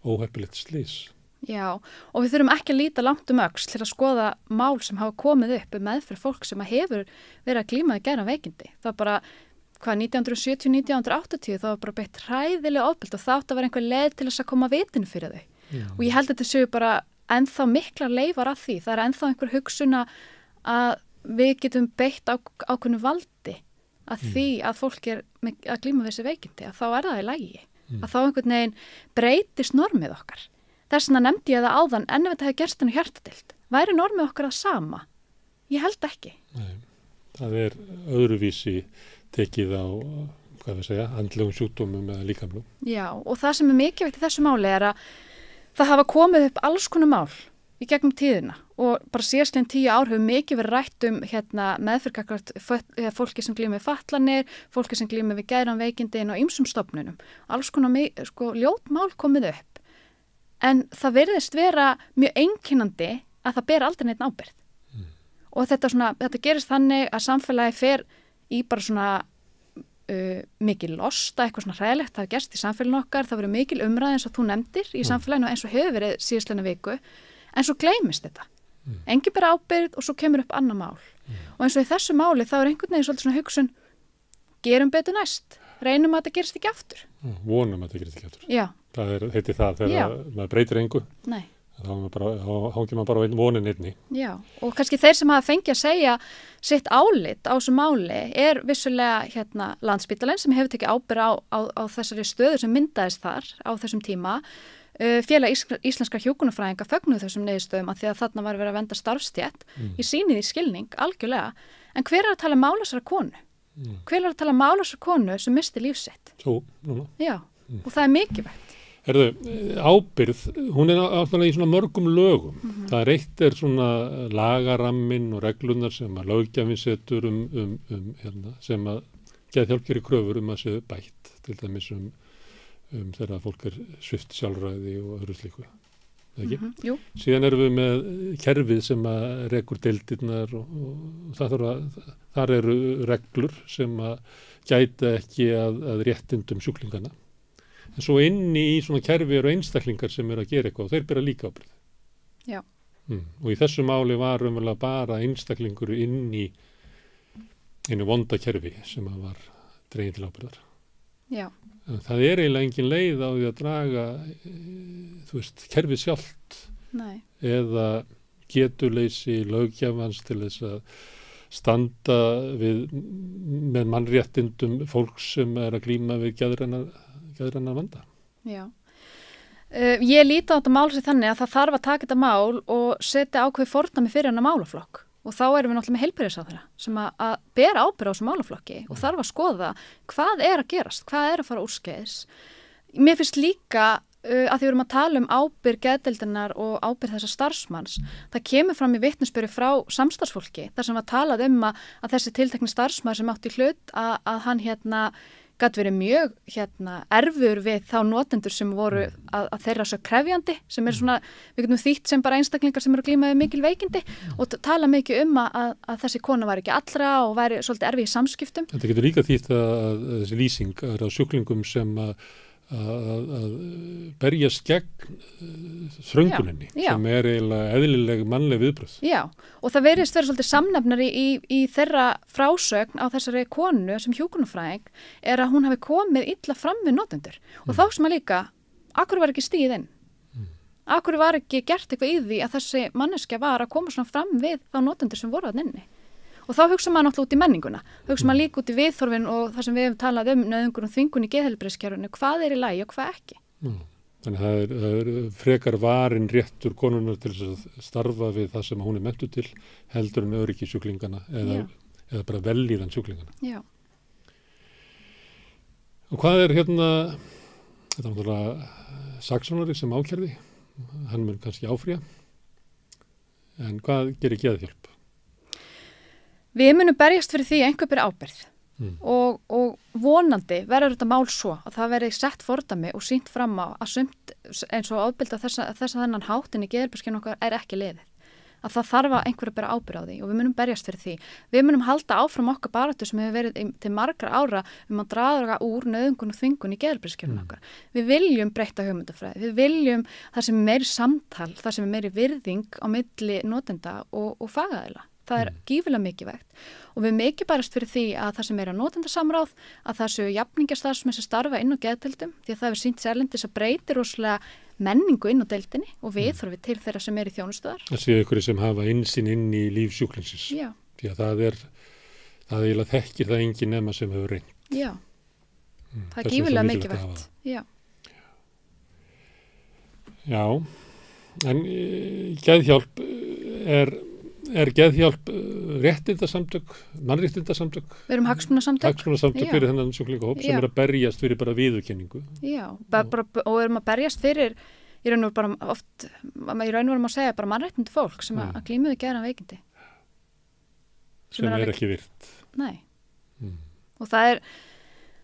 óheppilegt slys. Já, og við þurfum ekki að líta langt öxl til að skoða mál sem hafa komið upp meðferð fólk sem hefur verið að glíma við geðveikindi. Það bara 1970-1980 þá var bara beitt hræðilega ofbeldi og þátt að vera einhver leið til þess að koma vitinu fyrir þau. Og ég held að þetta séu bara ennþá miklar leifar af því. Það er ennþá einhver hugsun að við getum beitt ákveðnu valdi að því að fólk er að glíma við þessi veikindi, að þá er það í lagi. Að þá einhvern veginn breytist normið okkar. Þess vegna nefndi ég það áðan, en ef þetta hefði gerst inn á hjartadeild, væri normið okkar það sama? Ég held ekki. Nei, það er öðruvísi tekið á, andlegum sjúkdómum eða líkamlegum. Já, og það sem er mikilvægt í þessu máli er að það hafa komið upp alls konar mál í gegnum tíðina og bara síðastlegin 10 ár hefur mikið verið rætt meðferð gagnvart fólki sem glímir við fatlanir, fólki sem glímir við geðveikindi og ýmsum stofnunum. Alls konar ljót mál komið upp. En það virðist vera mjög einkennandi að það ber aldrei neitt ábyrgð. Og þetta gerist þannig að samfélagi fer í bara svona mikil losta, eitthvað svona hræðilegt það hefur gerst í samfélaginu okkar, það verður mikil umræð eins og þú nefndir í samfélaginu eins og hefur verið síðastlegina viku, en svo gleymist þetta. Engin ber ábyrgð og svo kemur upp annað mál. Og eins og í þessu máli þá er einhvern veginn svolítið svona hugsun, gerum betur næst, reynum að þetta gerist ekki aftur. Vonum að þetta gerist ekki aftur. Já. Það heiti það þegar maður breytir engu. Nei. Þá hangir maður bara vonin einni. Já, og kannski þeir sem hafa fengið að segja sitt álit á þessu máli er vissulega Landspítalinn sem hefur tekið ábyrgð á þessari stöðu sem myndaðist þar á þessum tíma. Félag íslenskra hjúkrunarfræðinga fögnuðu þessum niðurstöðum að því að þarna var verið að vernda starfsstétt. Ég sýni því skilning, algjörlega. En hver er að tala mála þessara konu? Hver er að tala mála þessara konu sem misti líf sitt? Núna. Já, og það er mikilvægt. Ábyrgð, hún er áttúrulega í svona mörgum lögum. Það eitt svona lagarammin og reglunar sem að löggjafinn setur sem að geðhjálp gerir kröfur að séu bætt, til dæmis þegar fólk er svipt sjálfræði og öðru slíku. Jú. Síðan erum við með kerfið sem að rekur deildirnar og þar eru reglur sem að gæta ekki að réttindum sjúklingana. En svo inni í svona kerfi eru einstaklingar sem eru að gera eitthvað og þeir bera líka ábyrgð. Já. Og í þessu máli var raunverulega bara einstaklingur inn í vonda kerfi sem að var dregin til ábyrgðar. Já. En það er eiginlega engin leið á því að draga, kerfið sjálft Nei. eða getuleysi löggjafans til þess að standa með mannréttindum fólks sem er að glíma við geðrænan vanda. Já. Ég líti á þetta mál sér þannig að það þarf að taka þetta mál og setja ákveði fordæmi fyrir hennar málaflokk og þá erum við náttúrulega með heilbrigðisráðherra sem að bera ábyrgð á þessu málaflokki og þarf að skoða hvað er að gerast, hvað er að fara úrskeiðis. Mér finnst líka að því við erum að tala um ábyrgð geðdeildarinnar og ábyrgð þessa starfsmanns, það kemur fram í vitnisburði frá samstarfsfólki þar sem var talað að þessi tiltekni starfsmaður sem átti hlut að hann gat verið mjög erfur við þá notendur sem voru að þeirra svo krefjandi sem er svona, við getum þýtt sem bara einstaklingar sem eru að glíma við mikil veikindi og tala mikið að þessi kona var ekki allra og væri svolítið erfið í samskiptum. Þetta getur líka þýtt að þessi lýsing er á sjúklingum sem að berjast gegn þrönguninni sem er eiginlega eðlileg mannleg viðbrögð. Já, og það verðist vera svolítið samnefnari í þeirra frásögn á þessari konu sem hjúkrunarfræðing er að hún hafi komið illa fram við notendur og þá sem að líka, akkur var ekki stigið inn? Akkur var ekki gert eitthvað í því að þessi manneskja var að koma svona fram við þá notendur sem voru að inni? Og þá hugsa maður náttúrulega út í menninguna, hugsa maður líka út í viðþorfin og það sem við hefum talað nauðungur og þvingun í geðheilbrigðiskerfinu, hvað er í lagi og hvað ekki. Þannig að það er frekar varin réttur konunar til að starfa við það sem hún er menntuð til heldur en öryggi sjúklingana eða bara vellíðan sjúklingana. Já. Og hvað er þetta er náttúrulega saksóknari sem ákærði, hann mun kannski áfrýja, en hvað gerir geðhjálp? Við munum berjast fyrir því að einhver beri ábyrgð og vonandi verður þetta mál svo að það verði sett fordæmi og sýnt fram á að sumt eins og ofbeldi á þessa þennan hátinn í geðheilbrigðiskerfinu okkar er ekki liðið. Að það þarf að einhver að bera ábyrgð á því og við munum berjast fyrir því. Við munum halda áfram okkar baráttu sem hefur verið til margra ára að draga úr nauðungun og þvingun í geðheilbrigðiskerfinu okkar. Við viljum breytta hugmyndafræði, við viljum það sem er meiri samtal, það sem er meiri virðing á milli notenda og fagaðila. Það er gífilega mikilvægt og við mikið bærast fyrir því að það sem er að notendasamráð, að það séu jafningjastarfsmenn sem starfa inn á geðdeildum því að það hefur sýnt sérlendis að breytir rosalega menningu inn á deildinni og viðhorfi til þeirra sem er í þjónustöðar. Það séu ykkur sem hafa innsýn inn í líf sjúklingsins. Já. Því að það eiginlega þekkir það engin nema sem hefur reynt. Já, það er gífilega mikilvægt. Já. Já, en geðhjálp er geðhjálp réttindasamtök, mannréttindasamtök? Við erum hagsmunasamtök. Hagsmunasamtök fyrir þennan sjúklingahóp sem er að berjast fyrir bara viðurkenningu. Já, og við erum að berjast fyrir, í raun og veru oft, í raun og veru má segja bara mannréttindi fólk sem að glíma við geðræn veikindi. Sem er ekki virt. Nei. Og það er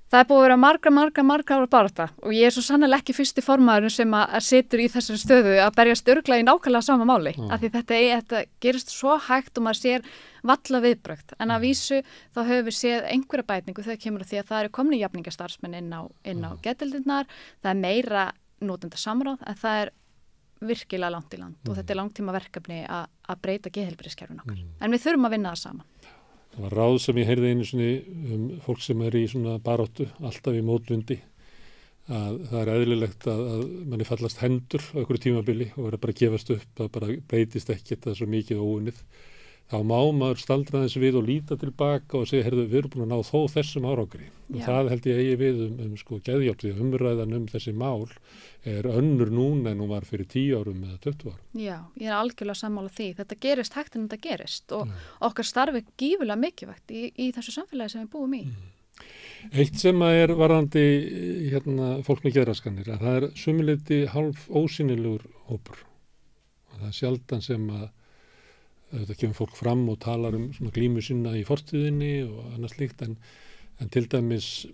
búið að vera margra ára barátta og ég er svo sannlega ekki fyrsti formaðurinn sem að situr í þessari stöðu að berjast örugglega í nákvæmlega sama máli af því þetta gerist svo hægt og maður sér valla viðbrögð en að vísu þá höfum við séð einhverja bætningu þegar kemur að því að það eru komni jafningjastarfsmenn inn á geðdeildirnar, það er meira notendasamráð en það er virkilega langt í land og þetta er langtíma verkefni að breyta geðheilbrigðiskerfinu okkar en við þurfum að vinna það saman. Það var ráð sem ég heyrði einu svona fólk sem er í svona baráttu, alltaf í mótlundi, að það er eðlilegt að manni fallast hendur á einhverju tímabili og verður bara að gefast upp, það bara breytist ekkert, það er svo mikið óunnið. Þá má maður staldra þess við og líta tilbaka og segja, heyrðu, við erum búin að ná þó þessum árangri. Og það held ég eigi við sko geðhjálp, því umræðan þessi mál er önnur núna en hún var fyrir 10 árum eða 20 árum. Já, ég er algjörlega sammála því. Þetta gerist hægt en þetta gerist og okkar starfi gífulega mikilvægt í þessu samfélagi sem við búum í. Eitt sem er varðandi fólk með geðraskanir, að það er sumuleyti hálf ósýnilegur hópur. Það er sjaldan sem að þetta kemur fólk fram og talar svona glímu sinna í fortíðinni og annað slíkt en til dæmis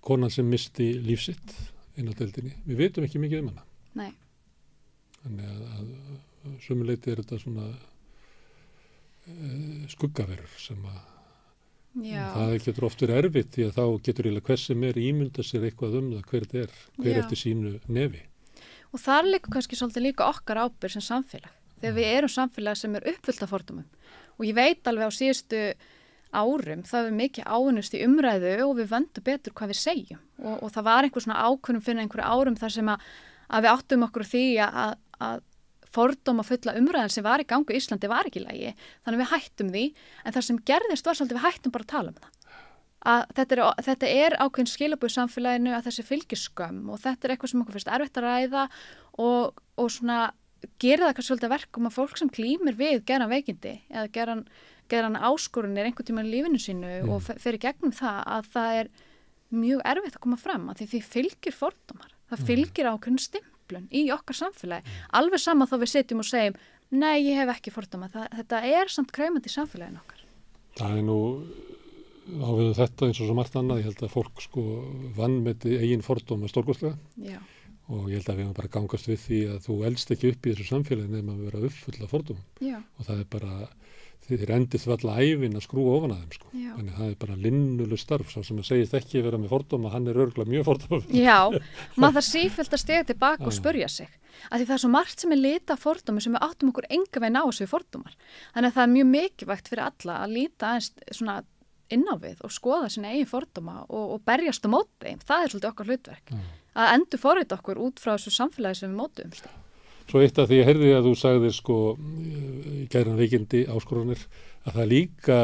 konan sem misti lífsitt inn á deildinni, við veitum ekki mikið hana. Nei. Þannig að sumuleyti er þetta svona skuggaverur sem að það getur oft verið erfitt því að þá getur eiginlega hvers sem er ímynda sér eitthvað það hver þetta er, hver eftir sínu nefi. Og þar liggur kannski svolítið líka okkar ábyrgð sem samfélag. Þegar við erum samfélag sem er uppfullt af fordómum og ég veit alveg á síðustu árum það er mikið áunnust í umræðu og við vöndum betur hvað við segjum og það var einhver svona ákvörðum fyrir einhverju árum þar sem að við áttum okkur því að fordóma fulla umræðan sem var í gangi í Íslandi var ekki í lagi, þannig við hættum því, en það sem gerðist var svolítið við hættum bara að tala um það. Að þetta er ákveðin skilaboð í samfélaginu að þessi fylgiskömm og þetta er eitthvað sem okkur finnst erfitt að ræða og svona gerir það kannski svolítið verkum að fólk sem glímir við geran veikindi eða geran áskorunir einhvern tímann í lífinu sínu og fer í gegnum það er mjög erfitt að koma fram að því fylgir fordómar. Það fylgir ákveðin stimplun í okkar samfélagi. Alveg sama þá við sitjum og segjum, nei, ég hef ekki fordóma. Þetta er samt kraumandi í samfélaginu okkar. Það nú áviðu þetta eins og svo margt annað. Ég held að fólk vanmeti eigin fordóma stórkostlega. Já. Og ég held að við erum bara gangast við því að þú elst ekki upp í þessu samfélagi nema að vera uppfull af fordómum. Já. Og það er bara, þið endist valla ævin að skrúa ofan að þeim, Þannig það er bara linnuleg starf, sá sem að segist ekki vera með fordóma, hann er örugglega mjög fordóma. Já, maður þarf sífellt að stiga tilbaka og spurja sig. Af því það er svo margt sem er lita fordómi sem við áttum okkur enga veginn á þessu fordómar. Þannig að það er mjög mikilvægt fyrir alla að líta aðeins svona inn á við og skoða sína eigin fordóma og berjast á móti þeim. Það er svolítið okkar hlutverk. Að endur forrita okkur út frá þessu samfélagi sem við mótuðumst. Svo eitt af því ég heyrði að þú sagðir í geran veikindi áskoranir að það líka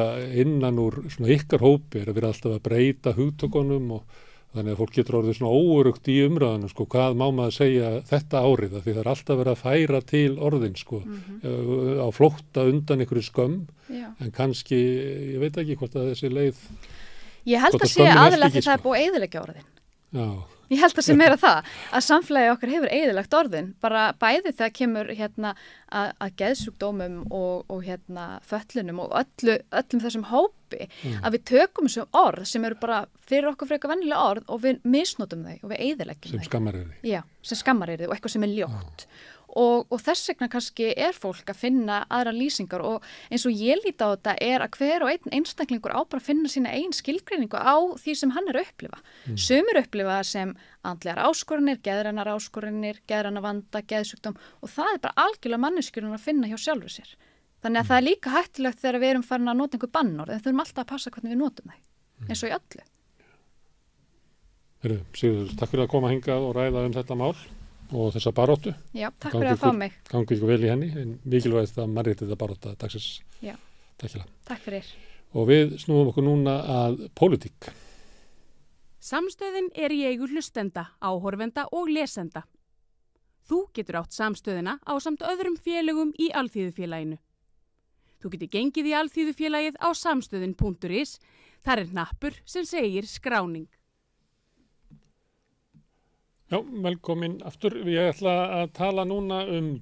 innan úr svona ykkar hópi er að vera alltaf að breyta hugtökunum og þannig að fólk getur orðið svona óörugt í umræðunum hvað má maður segja þetta árið því það er alltaf verið að færa til orðin á flótta undan einhverju skömm en kannski, ég veit ekki hvort að þessi leið Ég held að sé aðilega því það er búið að eyðileggja orðin. Já. Ég held að sé meira það að samfélagi okkar hefur eyðilegt orðin, bara bæði þegar kemur að geðsjúkdómum og föllunum og öllum þessum hópi að við tökum þessu orð sem eru bara fyrir okkur frekar venjulega orð og við misnotum þau og við eyðileggjum þau. Sem skammaryrði. Já, sem skammaryrði og eitthvað sem er ljótt. Og þess vegna kannski er fólk að finna aðra lýsingar og eins og ég líti á þetta er að hver og einn einstaklingur á bara að finna sína eigin skilgreiningu á því sem hann er að upplifa. Sumir upplifa sem andlegar áskoranir, geðræna vanda, geðsjúkdóm og það er bara algjörlega manneskjurinn að finna hjá sjálfur sér. Þannig að það er líka hættulegt þegar við erum farin að nota einhver bannorð en þurfum alltaf að passa hvernig við notum þau, eins og í öllu. Sigurður, takk fyrir að koma hingað og ræða þetta mál. Og þessa baróttu. Já, takk fyrir að fá mig. Gangi ykkur vel í henni, en mikilvægt að mannréttindi barótta dagsins. Já. Takk fyrir. Takk fyrir. Og við snúum okkur núna að pólitík. Samstöðin er í eigu hlustenda, áhorfenda og lesenda. Þú getur átt samstöðina á samt öðrum félögum í Alþýðufélaginu. Þú getur gengið í Alþýðufélagið á samstöðin.is. Þar er hnappur sem segir skráning. Já, velkomin aftur. Ég ætla að tala núna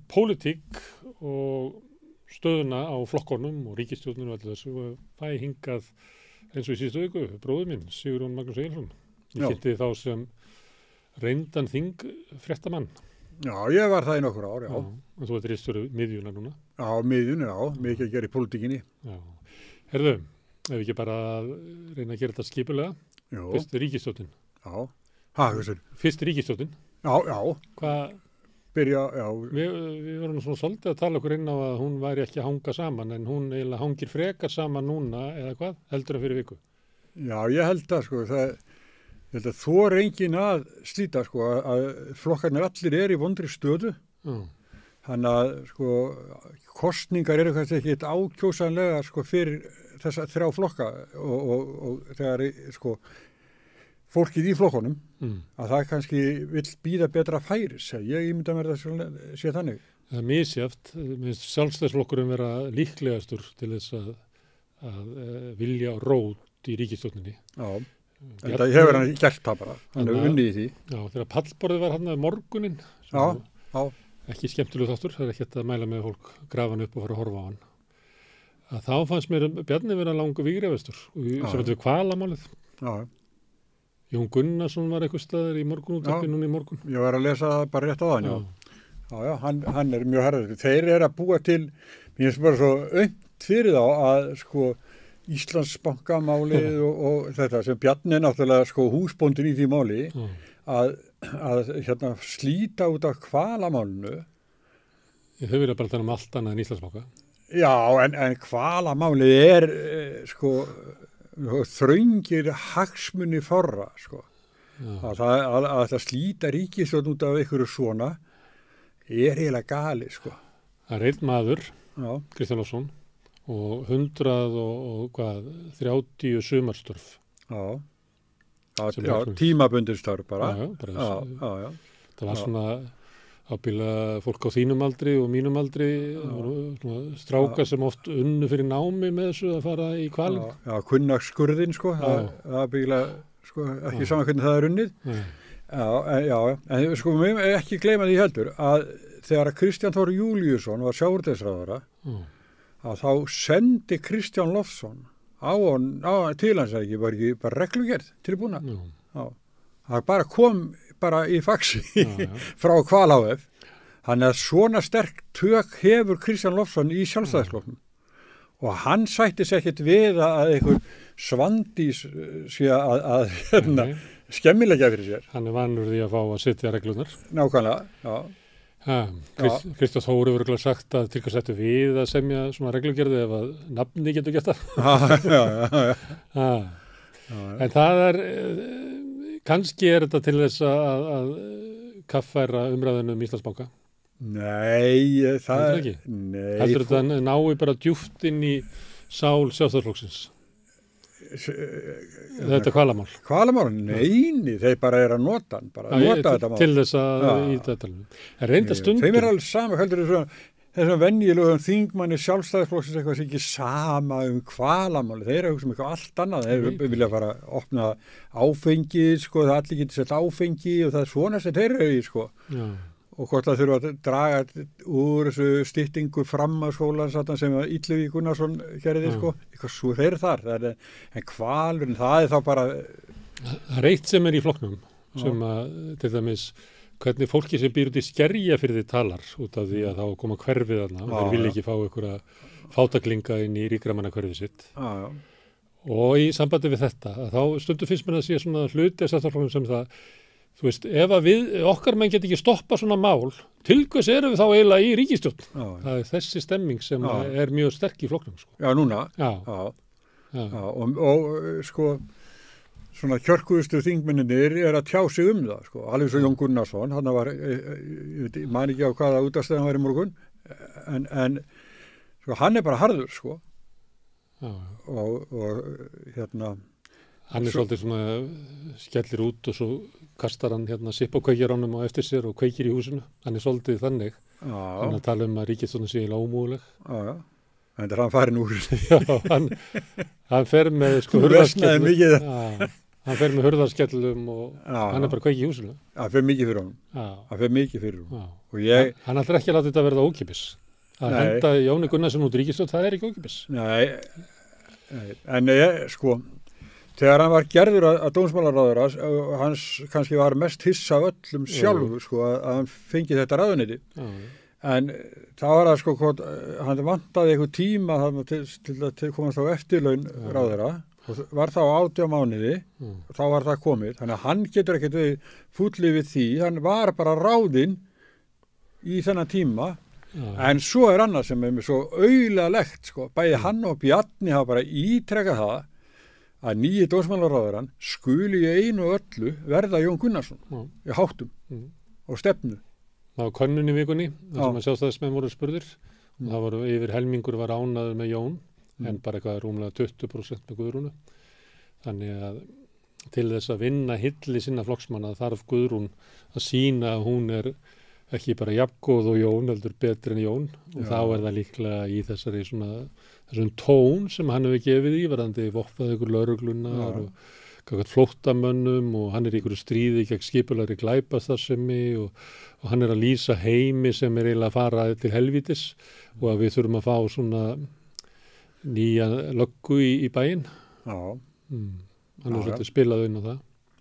pólitík og stöðuna á flokkonum og ríkisstjórninu og allir þessu og fæ hingað eins og í síðustu viku, bróðir minn, Sigurjón Magnús Egilsson. Ég kynnti þá sem reyndan fréttamann. Já, ég var það í nokkur ár, já. Og þú ert ritstjóri miðjuna núna. Já, miðjun, já, mikið að gera í pólitíkinni. Já. Herðu, ef ekki bara að reyna að gera þetta skipulega? Jú. Fyrst ríkisstjórnin. Já. Fyrst ríkisstjórnin. Já. Hvað? Byrja, já. Við vorum svona svolítið að tala okkur inn á að hún væri ekki að hanga saman en hún eiginlega hangir frekar saman núna eða hvað? Heldur það fyrir viku? Já, ég held að ég held að þor enginn að slíta að flokkarnir allir er í vondri stöðu. Þannig að kosningar eru kannski ekki ákjósanlega fyrir þessa þrjá flokka og þegar fólkið í flokkunum að það kannski vill bíða betra færis. Ég ímynda mér það sé þannig. Það er misjafnt. Sjálfstæðisflokkurinn vera líklegastur til þess að vilja rót í ríkisstjórninni. Já, en það hefur hann gert það bara. Hann hefur unnið í því. Já, þegar pallborðið var hann morguninn. Já. Ekki skemmtileg þáttur. Það er ekki að mæla með fólk grafa hann upp og fara að horfa á hann. Að þá fannst mér Bjarni vera langur vígrefestur sem þetta við kvalamálið. Já. Jón Gunnarsson var eitthvað staðar í morgunútvarpi núna í morgun. Ég var að lesa það bara rétt á þann, já. Hann er mjög harður. Þeir eru að búa til, mér finnst bara svo aumt fyrir þá að Íslandsbankamálið og þetta sem Bjarni er náttúrulega húsbóndin í því máli að slíta út af hvalamálinu. Þau vilja bara tala allt annað en Íslandsbanka. Já, en hvalamálið er þröngir hagsmunni forra að slíta ríkisstjórn út af einhverju svona er eiginlega gali Það er einn maður, Já. Kristján Lofsson, og 130 sumarstörf. Já. Sem Já, læknir. tímabundin störf bara. Já, bara Já. Það var svona ábyggilega fólk á þínum aldri og mínum aldri, svona strákar sem oft unnu fyrir námi með þessu að fara í kvalinn. Já, kunnagskurðin, sko, það byggilega, sko, ekki saman hvernig það er unnið. Já, en sko, við mögum ekki gleyma því heldur að þegar Kristján Þór Júlíusson var sjávarútvegsráðherra, að þá sendi Kristján Lofsson til hans var ekki bara reglugerð tilbúna. Já. Það bara kom bara í faxi frá Hval HF. Þannig að svona sterk tök hefur Kristján Lofsson í Sjálfstæðisflokknum. Og hann sætti sig ekkert við að einhver Svandís sé að skemmilegja fyrir sér. Hann er vanur því að fá að setja reglunar. Nákvæmlega, já. Kristján Þór hefur örugglega sagt að til hvað settu við að semja svona reglugerði ef að nafni getur gert það. En það er, kannski er þetta til þess að kaffæra umræðinu um Íslandsbanka? Nei, það er ekki. Heldur þetta nái bara djúpt inn í sál Sjálfstæðisflokksins? Þetta er hvalamál? Hvalamál? Nei, þeir bara er að nota hann, þetta mál. Til þess að í þetta. En reynda stundum. Þeim er alveg sama, heldur þessum venjulegum þingmanni Sjálfstæðisflokksins eitthvað sem ekki sama hvalamáli. Þeir eru eitthvað allt annað. Þeir vilja fara að opna áfengi, sko, það allir getur sett áfengi og það er svona sem þeir eru í, sko. Já. Og hvort það þurfa að draga úr þessu styttingu fram að skólan sem Illugi Gunnarsson gerði, sko, eitthvað svo þeir þar. En hvalurinn, það er þá bara... Það er eitt sem er í flokknum, sem að, til dæmis, hvernig fólki sem býr út í Skerjafirði talar út af því að þá koma hverfið þarna og þeir vilja ekki fá einhverja fátaklinga inn í ríkramanna hverfið sitt. Já. Og í sambandi við þetta, þá stundum finnst mér að sé svona hluti að Sjálfstæðisflokknum sem það. Þú veist, ef að okkar menn get ekki stoppa svona mál, til hvers erum við þá eiginlega í ríkisstjórn? Það er þessi stemming sem er mjög sterk í flokknum, sko. Já, núna. Já. Og sko, svona kjörkuðustu þingmennir er að tjá sig það, sko. Alveg svo Jón Gunnarsson, hann var, ég man ekki á hvaða útastæðan var í morgun, en sko, hann er bara harður, sko. Og hérna... Hann er svolítið svona skellir út og svo kastar hann sipp og kveikir honum á eftir sér og kveikir í húsinu. Hann er svolítið þannig. Hann að tala að ríkisstjórnin sé eiginlega ómöguleg. Já. En það er hann farin úr. Já, hann fer með hurðarskellum. Hann fer með hurðarskellum og hann er bara kveikir í húsinu. Það fer mikið fyrir honum. Það fer mikið fyrir honum. Hann ætlar ekki að láta þetta verða ókipis. Að henda Jóni Gunnarsson út ríkisstjórn, það er ekki ókipis. Nei. En sko... Þegar hann var gerður að dómsmálaráðherra, hans kannski var mest hissa af öllum sjálfur, sko, að hann fengi þetta ráðuneyti. En það var að, sko, hann vantaði eitthvað tíma til að komast á eftirlaun ráðherra, og var þá 18 mánuði, og þá var það komið. Þannig að hann getur ekkert við fúllið við því, hann var bara ráðinn í þennan tíma, en svo er annað sem er svo auðlega-legt, sko, bæði hann og Bjarni hafa bara ítrekað það, að nýji dómsmálaráðherrann skuli í einu og öllu verða Jón Gunnarsson í háttum og stefnu. Það var könnun í vikunni, þar sem að Sjálfstæðismenn voru spurðir. Það voru yfir helmingur var ánægður með Jón, en bara eitthvað rúmlega 20% með Guðrúnu. Þannig að til þess að vinna hilli sinna flokksmanna þarf Guðrún að sýna að hún er ekki bara jafngóð og Jón, heldur betri en Jón. Og þá er það líklega í þessum tón sem hann hefur gefið í, verðandi vopnað ykkur lögreglunar og flóttamönnum og hann er í ykkur stríði gegn skipulagri glæpastarfsemi og hann er að lýsa heimi sem er eiginlega að fara til helvítis og að við þurfum að fá svona nýja löggu í bæinn. Hann er svolítið spilað inn á það.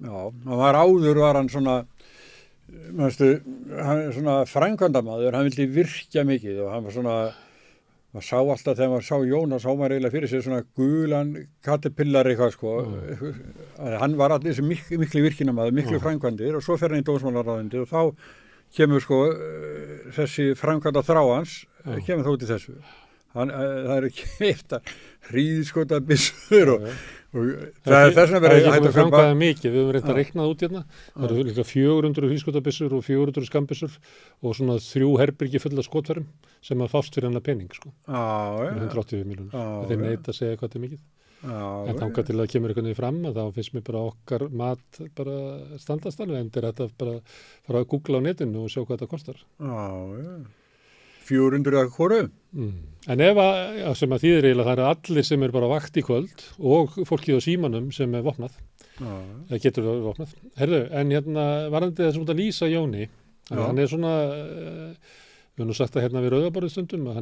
Já, var hann svona framkvæmdamaður, hann vildi virkja mikið og hann var svona maður sá alltaf þegar maður sá Jón og sá maður eiginlega fyrir sér svona gulan kattepillar eitthvað, sko. Hann var allir þessi miklu virkinamaður, miklu framkvæmdir og svo fer hann í dómsmálaráðuneytið og þá kemur, sko, þessi framkvæmda þrá hans kemur þá út í þessu. það er ekki eftir hríðskotabissur og það er þess að vera ekki hægt að framkvæða mikið, við höfum reynt að reikna út hérna, það eru líka 400 hríðskotabissur og 400 skambissur og svona 3 herbyrgi fulla skotfærum sem að fást fyrir hennar pening sko. 180 miljónir, þeir neita að segja hvað þetta er mikið. En þangað til að kemur eitthvað niður fram að þá finnst mér bara okkar mat bara standast alveg, en þetta bara fara að googla á netinu og sjá hvað þetta kostar. 400 að hvoru? En ef að sem að þýðir eiginlega það eru allir sem er bara vakt í kvöld og fólkið á símanum sem er vopnað, eða getur verið vopnað. Herðu, en hérna varðandi þess að lýsa Jóni, hann er svona, við höfum nú sagt að hérna við Rauðaborðið stundum, að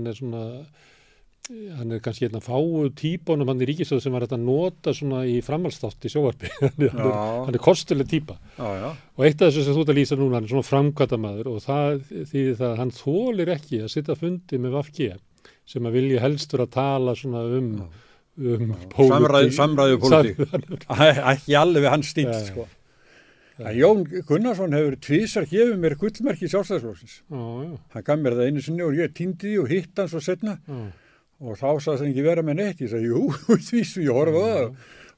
hann er kannski hérna fáu típunum hann í Ríkisráði sem var að nota svona í framhaldsþátt í sjónvarpi. hann er kostuleg típa. Og eitt af þessu sem þú ert að lýsa núna, hann er svona framkvæmdamaður og það þýðir það að hann þolir ekki að sitja fundi með VG sem að vilja helst vera að tala svona pólitík. Samræðu pólitík. Ekki alveg hans stíl, sko. Jón Gunnarsson hefur tvisar gefið mér gullmerki Sjálfstæðisflokksins. Hann gaf mér það einu sinni og ég týndi því og hitt hann svo seinna. Og þá sagði það ekki vera með neitt. Ég sagði, jú, því ég horfði á það.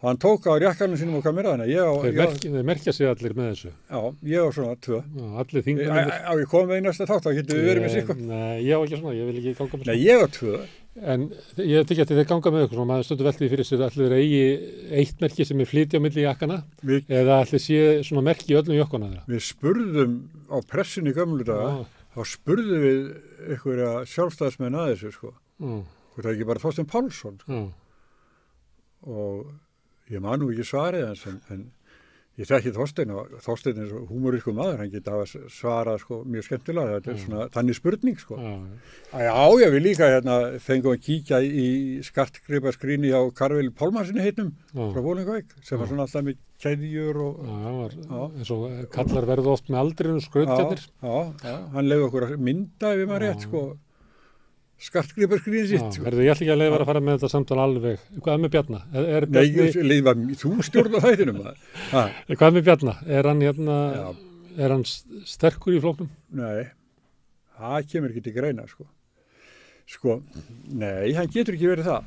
Og hann tók á rjakkanum sínum og kameraðina. Þeir merkja sig allir með þessu. Já, ég var svona 2. Allir þingmennir. Á ég kom með í næsta þátt, þá getum við verið með sikkur. Nei, ég var ekki svona, ég vil ekki ganga með svona. Nei, ég var 2. En ég tekja til þeir ganga með ykkur, svona maður stundu veltið fyrir sér allir eigi eitt merki sem er flytja á milli jakkana eða allir sé svona merki í öllum jokkana þeirra. Við spurðum á pressinni í gömlu daga, þá spurðum við einhverja sjálfstæðismenn að þessu, sko. Það er ekki bara Þorsteinn Pálsson, sko. Og ég man nú ekki svarið en ég þekki Þorsteinn og Þorsteinn er svo húmorískur maður, hann geta að svara sko mjög skemmtilega, þetta er svona þannig spurning, sko. Já, við líka hérna fengum að kíkja í skartgripaskríni á Karvel Pálmarsinni heitnum frá Vólingavík, sem var svona alltaf með keðjur og... eins og kallar verðu oft með aldrinu skrautkendir. Já, hann leiði okkur að mynda ef maður rétt, sko. Skartgripaskríni sitt. Ég ætla ekki að leiða að fara með þetta samtal alveg. Hvað er með Bjarna? Leiða þú stjórn á þættinum. Hvað er með Bjarna? Er hann sterkur í flokknum? Nei, það kemur ekki til greina, sko. Nei, hann getur ekki verið það.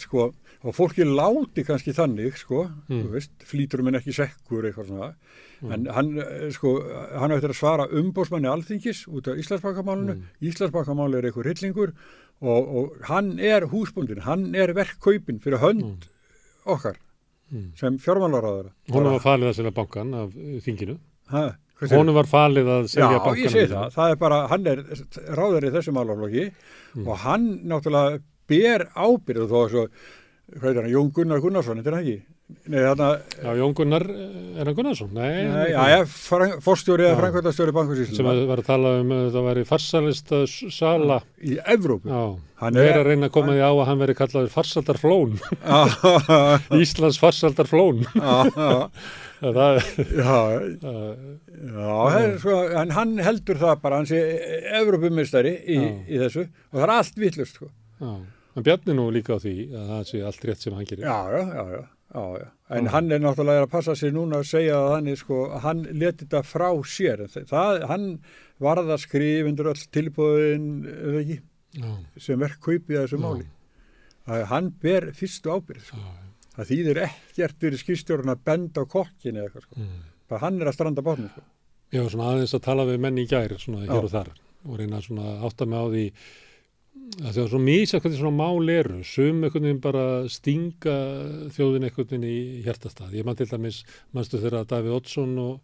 Sko, og fólki láti kannski þannig, sko, þú veist, flýtur menn ekki sekkur eitthvað svona. En hann á eftir að svara umboðsmanni Alþingis út af Íslandsbankamálinu. Íslandsbankamáli er einhver hillingur og hann er húsbóndin, hann er verkkaupin fyrir hönd okkar sem fjármálaráðara. Honum var falið að selja bankan af þinginu. Honum var falið að selja bankan. Já, ég segi það. Það er bara, hann er ráðari í þessum málaflokki og hann náttúrulega ber ábyrgð og þó svo, hvað er hann, Jón Gunnar Gunnarsson, þetta er hann ekki? Nei, já, Jón Gunnar, er hann Gunnarsson? Nei, forstjóri eða framkvæmdastjóri Bankasýslunnar. Sem var að tala það væri farsalista sala í Evrópu. Já, hann er að reyna að koma því á að hann veri kallaður farsaldarflón. Íslands farsaldarflón. En hann heldur það bara, hann sé Evrópumistari í þessu og það er allt vitlaust, sko. En Bjarni nú líka á því að það sé allt rétt sem hann gerir. Já. En hann er náttúrulega að passa sig núna að segja að hann, sko, hann leti þetta frá sér. Hann varð að skrifa undir öll tilboðin, eða ekki, sem verkkaupið þessu máli. Hann ber fyrstu ábyrgð, sko. Það þýðir ekkert fyrir skipstjórinn að benda á kokkin eða eitthvað, sko. Bara hann er að stranda bátnum, sko. Ég var svona aðeins að tala við menn í gær, svona hér og þar, og reyna svona að átta mig á því að það er svo mísað hvernig svona mál eru, sum einhvern veginn bara stinga þjóðin einhvern veginn í hjartastað. Ég man til dæmis, manstu þegar Davíð Oddsson og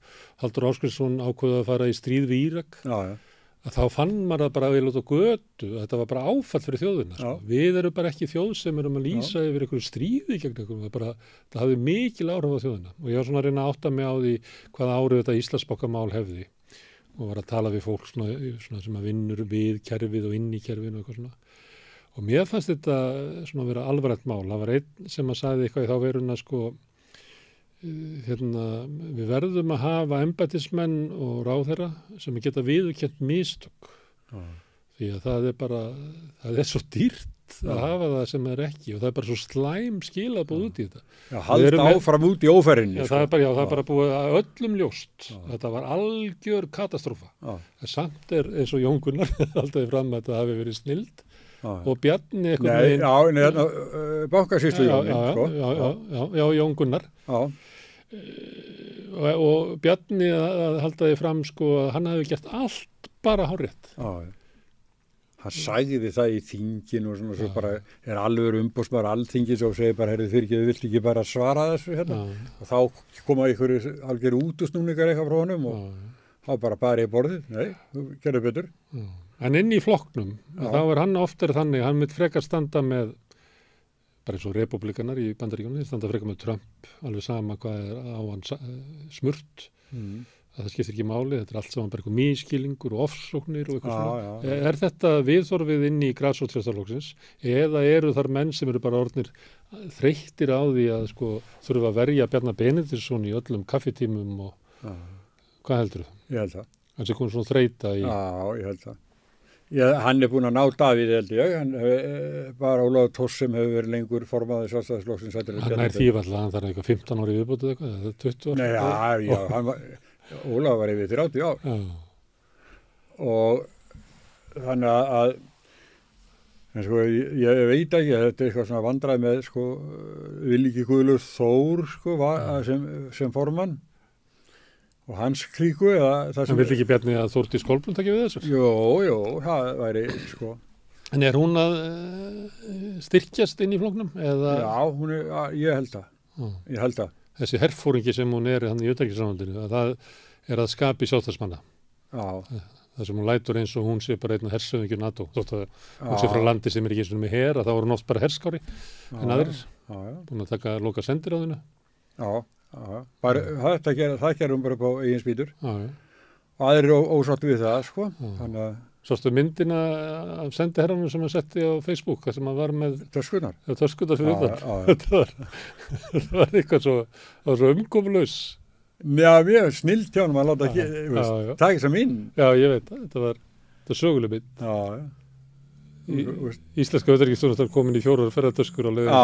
Halldór Ásgrímsson ákveðu að fara í stríð við Írak, að þá fann maður það bara að við lóta götu, þetta var bara áfall fyrir þjóðina. Sko. Við erum bara ekki þjóð sem erum að lýsa yfir einhverju stríði gegn einhverjum, það hafði mikil áhrif á þjóðina og ég var svona að reyna að átta mig á því hvaða áhrif þetta Íslandsbankamál hefði. Og var að tala við fólk svona sem að vinnur við kerfið og inn í kerfinu og eitthvað svona. Og mér fannst þetta svona að vera alvarlegt mál. Það var einn sem að sagði eitthvað í þá veruna sko, við verðum að hafa embættismenn og ráðherra sem geta viðurkennt mistök. Því að það er svo dýrt að hafa það sem er ekki og það er bara svo slæm skilaboð út í þetta. Halda áfram út í óferðinni. Það er bara búið að öllum ljóst. Þetta var algjör katastrófa. Það samt er eins og Jón Gunnar alltaf fram að þetta hafi verið snilld og Bjarni eitthvað Nei, já, bankasýslu Já, Jón Gunnar. Já. Og Bjarni að halda því fram sko að hann hafi gert allt bara hárrétt. Já, hann sagði það í þingin og svona svo bara alveg umbóðsmaður alþingis og segir bara, heyrðu fyrir vilt ekki bara svara þessu hérna. Og þá koma einhverju algjör útusnúningar eitthvað frá honum og þá bara í borðið. Nei, þú gerðu betur. En inn í flokknum, þá hann oftar þannig, hann mitt frekar standa með, bara eins og republikanar í Bandaríkjunum, standa frekar með Trump, alveg sama hvað á hann smurt, að það skiptir ekki máli, þetta allt saman bara eitthvað mískilningur og ofsóknir og eitthvað svona. Er þetta viðhorfið inn í grasrótsflokksins eða eru þar menn sem eru bara orðnir þreyttir á því að sko þurfa að verja Bjarna Benediktsson í öllum kaffitímum og hvað heldur þú? Ég held það. Hann sé komið svona þreyta í... Já, ég held það. Hann búinn að ná Davíð, held ég. Bara Ólafur Thors sem hefur verið lengur formaður Sjálfstæðisflokksins. Hann því alltaf, hann þarf eitthvað 15 ári viðbótið eitthvað, eða 20 ári? Nei, já, Ólafur var yfir 30 ár. Og þannig að en sko, ég veit ekki, þetta eitthvað svona vandræði með, sko, Vilji Guðlaugur Þór, sko, sem formann. Og hans klíku eða það sem... En vill ekki Bjarni að Þórdís Kolbrún taki við þessu? Jú, það væri, sko... En er hún að styrkjast inn í flokknum? Eða... Já, ég held það. Ég held það. Þessi herfóringi sem hún er hann í utanríkisráðuneytinu, það er að skapi sjálfstæðismanna. Já. Það sem hún lætur eins og hún sé bara einn af hersöfingir NATO. Þótt að hún sé frá landi sem er ekki eins og með her, að það voru oft bara herskári en aðrir. Búin að taka loka sendiráðinu. Já. Það gerum bara på eigin spýtur og aðrir ósátt við það sko. Sástu myndina af sendiherranum sem hann setti á Facebook það sem hann var með töskunar fyrir utan þetta var eitthvað svo umkomulaus. Já, mjög snilt hjá hann að láta ekki taka þess að minn. Já, ég veit þetta var söguleg mynd. Íslenska utanríkisþjónustan komin í 4 ferðartöskur á leiðinni.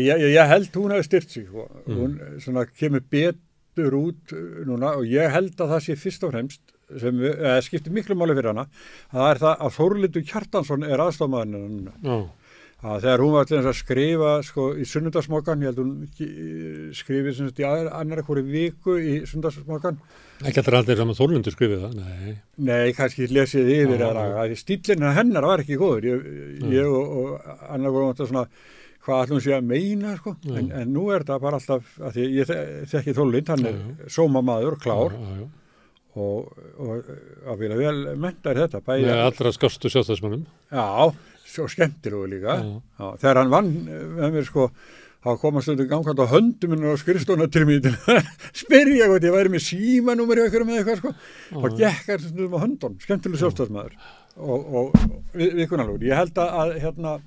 Ég held hún hefði styrt sig hún svona kemur betur út núna og ég held að það sé fyrst og fremst sem skiptir miklu máli fyrir hana það er það að Þórlindur Kjartansson er aðstofmaðurinn núna þegar hún var til þess að skrifa sko, í Sunnudagsmokkan, ég held hún skrifið sem sagt í annarra hverju viku í Sunnudagsmokkan. Ekki alltaf aldrei saman Þórlindur skrifið það? Nei, kannski lesið yfir að stíllinn hennar var ekki góður ég og annar voru svona hvað ætlum sé að meina sko. En nú er það bara alltaf að því ég þekki Þórlind, hann er sómamaður og klár og að vilja vel menntar þetta bæði. Með allra skástu sjálfstæðismönnum. Já, svo skemmtilegu líka. Já, þegar hann vann með mér sko, þá komast þetta gangkvæmt á höndum minna á skrifstofuna til mig til að spyrja hvort ég væri með símanúmer eða eitthvað sko. Og gekkar stundum á höndun, skemmtilegu sjálfstæðismaður og vikunarlegur. Ég held að hérna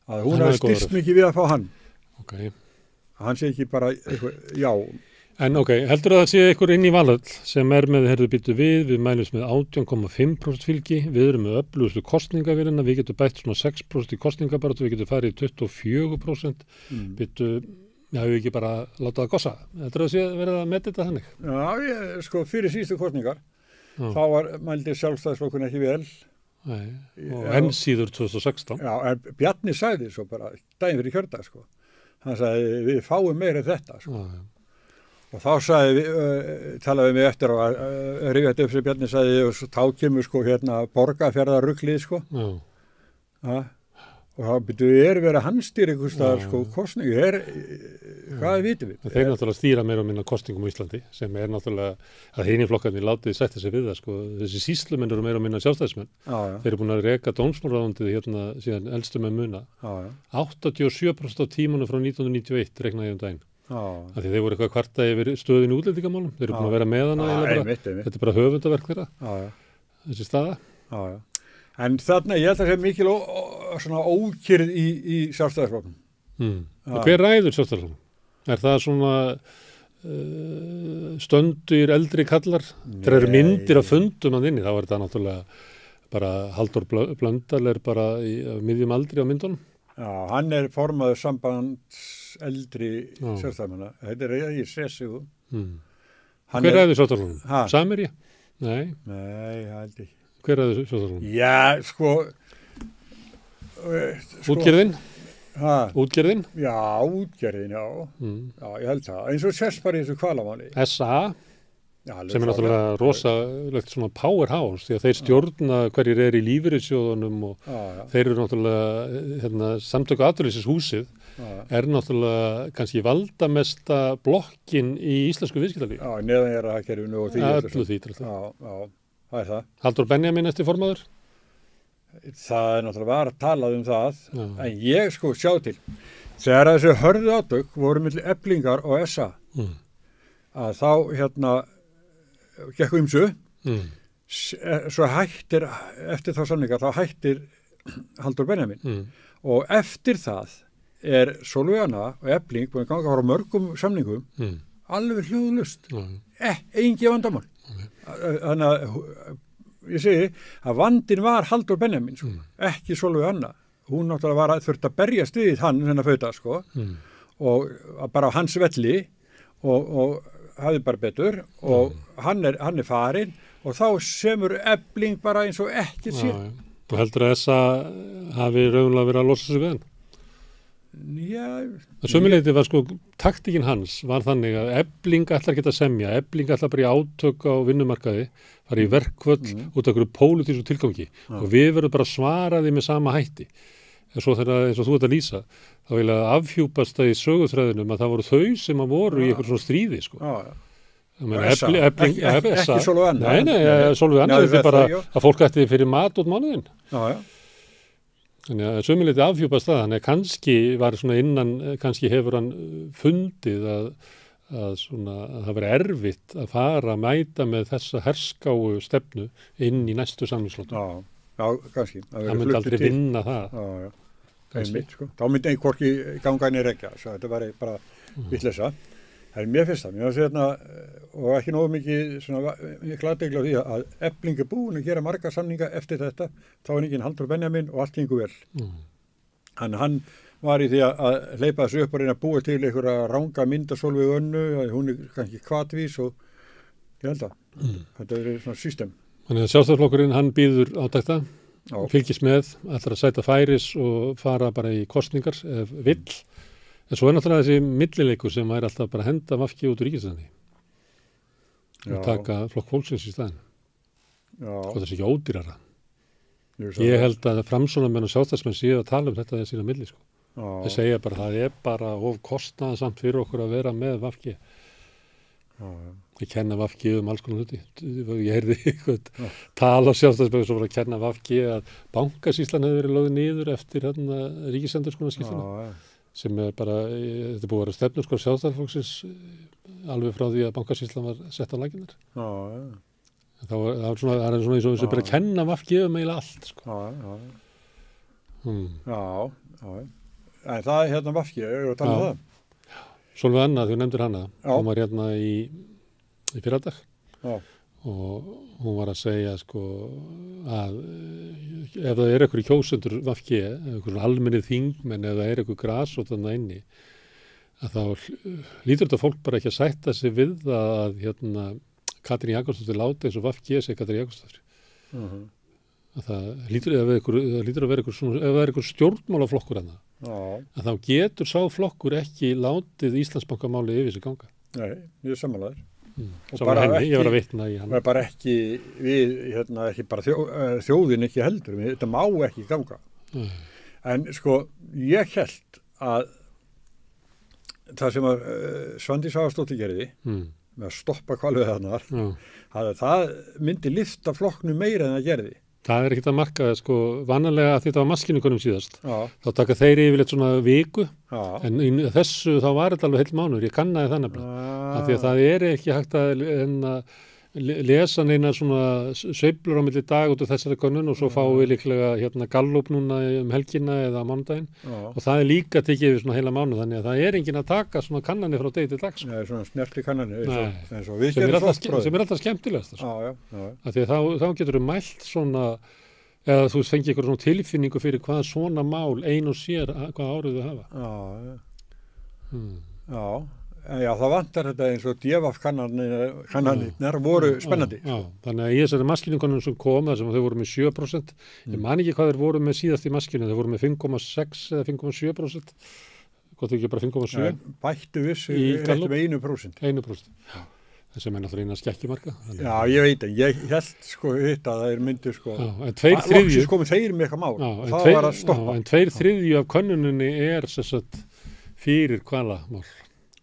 að hún hafi styrst mikið við að fá hann. Hann sé ekki bara eitthvað, já. En heldur að það sé eitthvað inn í valhöll sem er með, býttu við mælumst með 18,5% fylgi, við erum með öflugustu kosningavirina, við getum bætt svona 6% í kosningabaratu, við getum farið í 24%, býttu, hefur við ekki bara látað að gossa. Þetta að sé verið að meta þetta þannig? Já, sko fyrir síðustu kosningar, þá mældi Sjálfstæðisflokkurinn ekki vel. Nei, og enn síður 2016. Já, en Bjarni sagði svo bara daginn fyrir kjördag sko. Hann sagði við fáum meira en þetta sko. Og þá sagði talaði við mig eftir að rifja þetta upp sem Bjarni sagði og þá kemur sko hérna Borgarfjarðarruglið sko. Og þá byrjuðu verið hans stýr einhvers staðar sko kosningu, hvað vitum við? Þeir náttúrulega stýra meira og minna kosningum í Íslandi sem er náttúrulega að hinir flokkarnir látið sætta sig við það sko. Þessi sýslumenn eru meira og minna sjálfstæðismenn. Þeir eru búin að reka dómsmálaráðuneytið hérna síðan elstu með muna. 87% af tímanum frá 1991 reiknaði um daginn. Af því þeir voru eitthvað kvarta yfir stöðin í útlendingamálum. Þeir eru búin að vera með hana. Þetta er bara höfundaverk þeirra. Þessi staða. En þarna ég held að það sé mikil svona ókyrrð í Sjálfstæðisflokknum. Og hver ræður Sjálfstæðisflokknum? Er það svona stöndur eldri kallar? Þeir eru myndir af fundum að inni, þá er þetta náttúrulega bara Halldór Blöndal er bara í miðjum aldri á myndunum. Já, hann er formaður sambands eldri Sjálfstæðismanna. Þetta er í SSU. Hver ræður Sjálfstæðisflokknum? Samherji? Nei. Nei, það held ég. Hver er þessu sjóðarflokkur? Já, sko Útgerðin? Ha? Útgerðin? Já, útgerðin, já. Já, ég held það. Eins og sérst bara í þessu hvalamáli. SA, sem er náttúrulega rosalegt svona powerhouse, því að þeir stjórna hverjir er í lífeyrissjóðunum og þeir eru náttúrulega, samtöku atvinnulífsins húsið, er náttúrulega kannski valdamesta blokkin í íslensku viðskiptalífi. Já, neðan er það kerfinu og því. Öllu því, til þetta. Já, það er það. Halldór Benjamín eftir formaður? Það er náttúrulega var að tala um það, en ég sko sjá til. Þegar þessi hörðu átök voru milli Eflingar og SA, að þá gekk umsu, svo hættir, eftir þá samninga, þá hættir Halldór Benjamín. Og eftir það er Sólveig Anna og Efling búin að ganga á mörgum samningum, alveg hljóðlust, engi vandamál. Þannig að ég segi að vandinn var Halldór Benjamín, sko, ekki Sólveig Anna. Hún náttúrulega þurfti að berjast við hann þennan fauta, sko, og bara á hans velli og hafði bara betur og hann er farinn og þá semur Efling bara eins og ekki sér. Þú heldur að þessa hafi raunlega verið að losa sig við hann? Já. Sömuleyti var sko, taktíkin hans var þannig að Efling ætlar ekki að semja, Efling ætlar bara í átök á vinnumarkaði, fara í verkvöll út af einhverju pólitísku tilgangi og við verðum bara svaraði með sama hætti. En svo þegar eins og þú ert að lýsa, þá vil að afhjúpast það í söguþræðinum að það voru þau sem að voru í einhverjum svona stríði, sko. Ekki Sólveig Anna. Nei, Sólveig Anna, þetta er bara að fólk ætti fyrir mat út mánuðinn. Þannig að sömuleyti afhjúpast það, þannig að kannski var svona innan, kannski hefur hann fundið að það veri erfitt að fara að mæta með þessa herskáu stefnu inn í næstu samningslótum. Já, kannski. Það myndi aldrei vinna það. Já. Einmitt, sko. Þá myndi hvorki ganga inn í rekja, svo þetta var bara vitleysa. Það er mér fyrst það. Mér finnst og ekki nógu mikið gladegla á því að Efling er búin að gera marga samninga eftir þetta, þá er ekki Halldór Benjamín og allt gengur vel. Hann var í því að hleypa þessu upp og reyna að búa til einhverja ranga mynd af Sólveig Önnu, hún er kannski hvatvís og ég held að þetta er svona system. Þannig að Sjálfstæðisflokkurinn, hann býður átakta, fylgist með, ætlar að sæta færis og fara bara í kosningar ef vill. En svo er náttúrulega þessi millileikur sem er alltaf bara að henda VG út úr ríkisstjórninni og taka Flokk fólksins í staðinn. Og það sé ekki ódýrara. Ég held að Framsóknarmenn og Sjálfstæðismenn séu að tala um þetta sína milli, sko. Þeir segja bara það er bara of kostnaðarsamt fyrir okkur að vera með VG. Ég kenna VG alls konar hluti. Ég heyrði eitthvað tala á Sjálfstæðismenn svo að kenna VG að bankasýslan hefði verið lögð niður eftir ríkisendurskoðunarskýrsluna sem er bara, þetta er búið að vera stefnur sko Sjálfstæðisflokksins alveg frá því að bankasýslan var sett á laginnar. Það er svona eins og þessi bara að kenna VG eiginlega allt, sko. En það er hérna VG, ég er að tala um það. Sólveig Anna, þú nefndir hana, hún var hérna í fyrradag og hún var að segja sko að ef það er einhverju kjósendur VG, einhverjum almennir þingmenn eða er einhver grasrót þarna inni, að þá lítur þetta fólk bara ekki að sætta sig við að Katrín Jakobsdóttir láti eins og VG segi Katrín Jakobsdóttir. Það lítur að vera einhver stjórnmálaflokkur hana. Að þá getur sá flokkur ekki látið Íslandsbankamálið yfir sig ganga. Nei, ég er sammálaður. Ég var að vitna í hann. Það er bara ekki við, ekki bara þjóðin ekki heldur, þetta má ekki ganga. En sko, ég held að það sem að Svandís Svavarsdóttir gerði, með að stoppa hvalveiðarnar, að það myndi lyfta flokknum meira en það gerði. Það er ekkert að marka, sko, vanalega að þetta var maskinugunum síðast. Þá taka þeir yfirleitt svona viku, en í þessu þá var þetta alveg heill mánuður, ég kannaði það nefnilega. Af því að það er ekki hægt að lesa neina svona sveiflur á milli dag út af þessari könnun og svo fáum við líklega Gallup núna helgina eða mánudaginn og það er líka tekið við svona heila mánuð, þannig að það er enginn að taka svona kannanir frá degi til dags. Nei, svona snerti kannanir sem er alltaf skemmtilegast. Af því að þá getur við mælt svona, eða þú fengið eitthvað svona tilfinningu fyrir hvað svona mál ein og sér, hvað árið við hafa. Já, það vantar þetta eins og DFF kannanirnar voru spennandi. Já, þannig að í þessari maskínukonum sem kom, þar sem þau voru með 7%, ég man ekki hvað þeir voru með síðast í maskínu, þeir voru með 5,6 eða 5,7%, gott ekki bara 5,7. Bættu vissu með 1%. 1%, já. Þessum er náttúrulega eina skekkjumarka. Já, ég veit það, ég held sko hitt að það er myndi sko, loksins komið þeir með eitthvað mál, það var að stoppa. En 2/3 af könnuninni er sagt, fyrir hvalamál.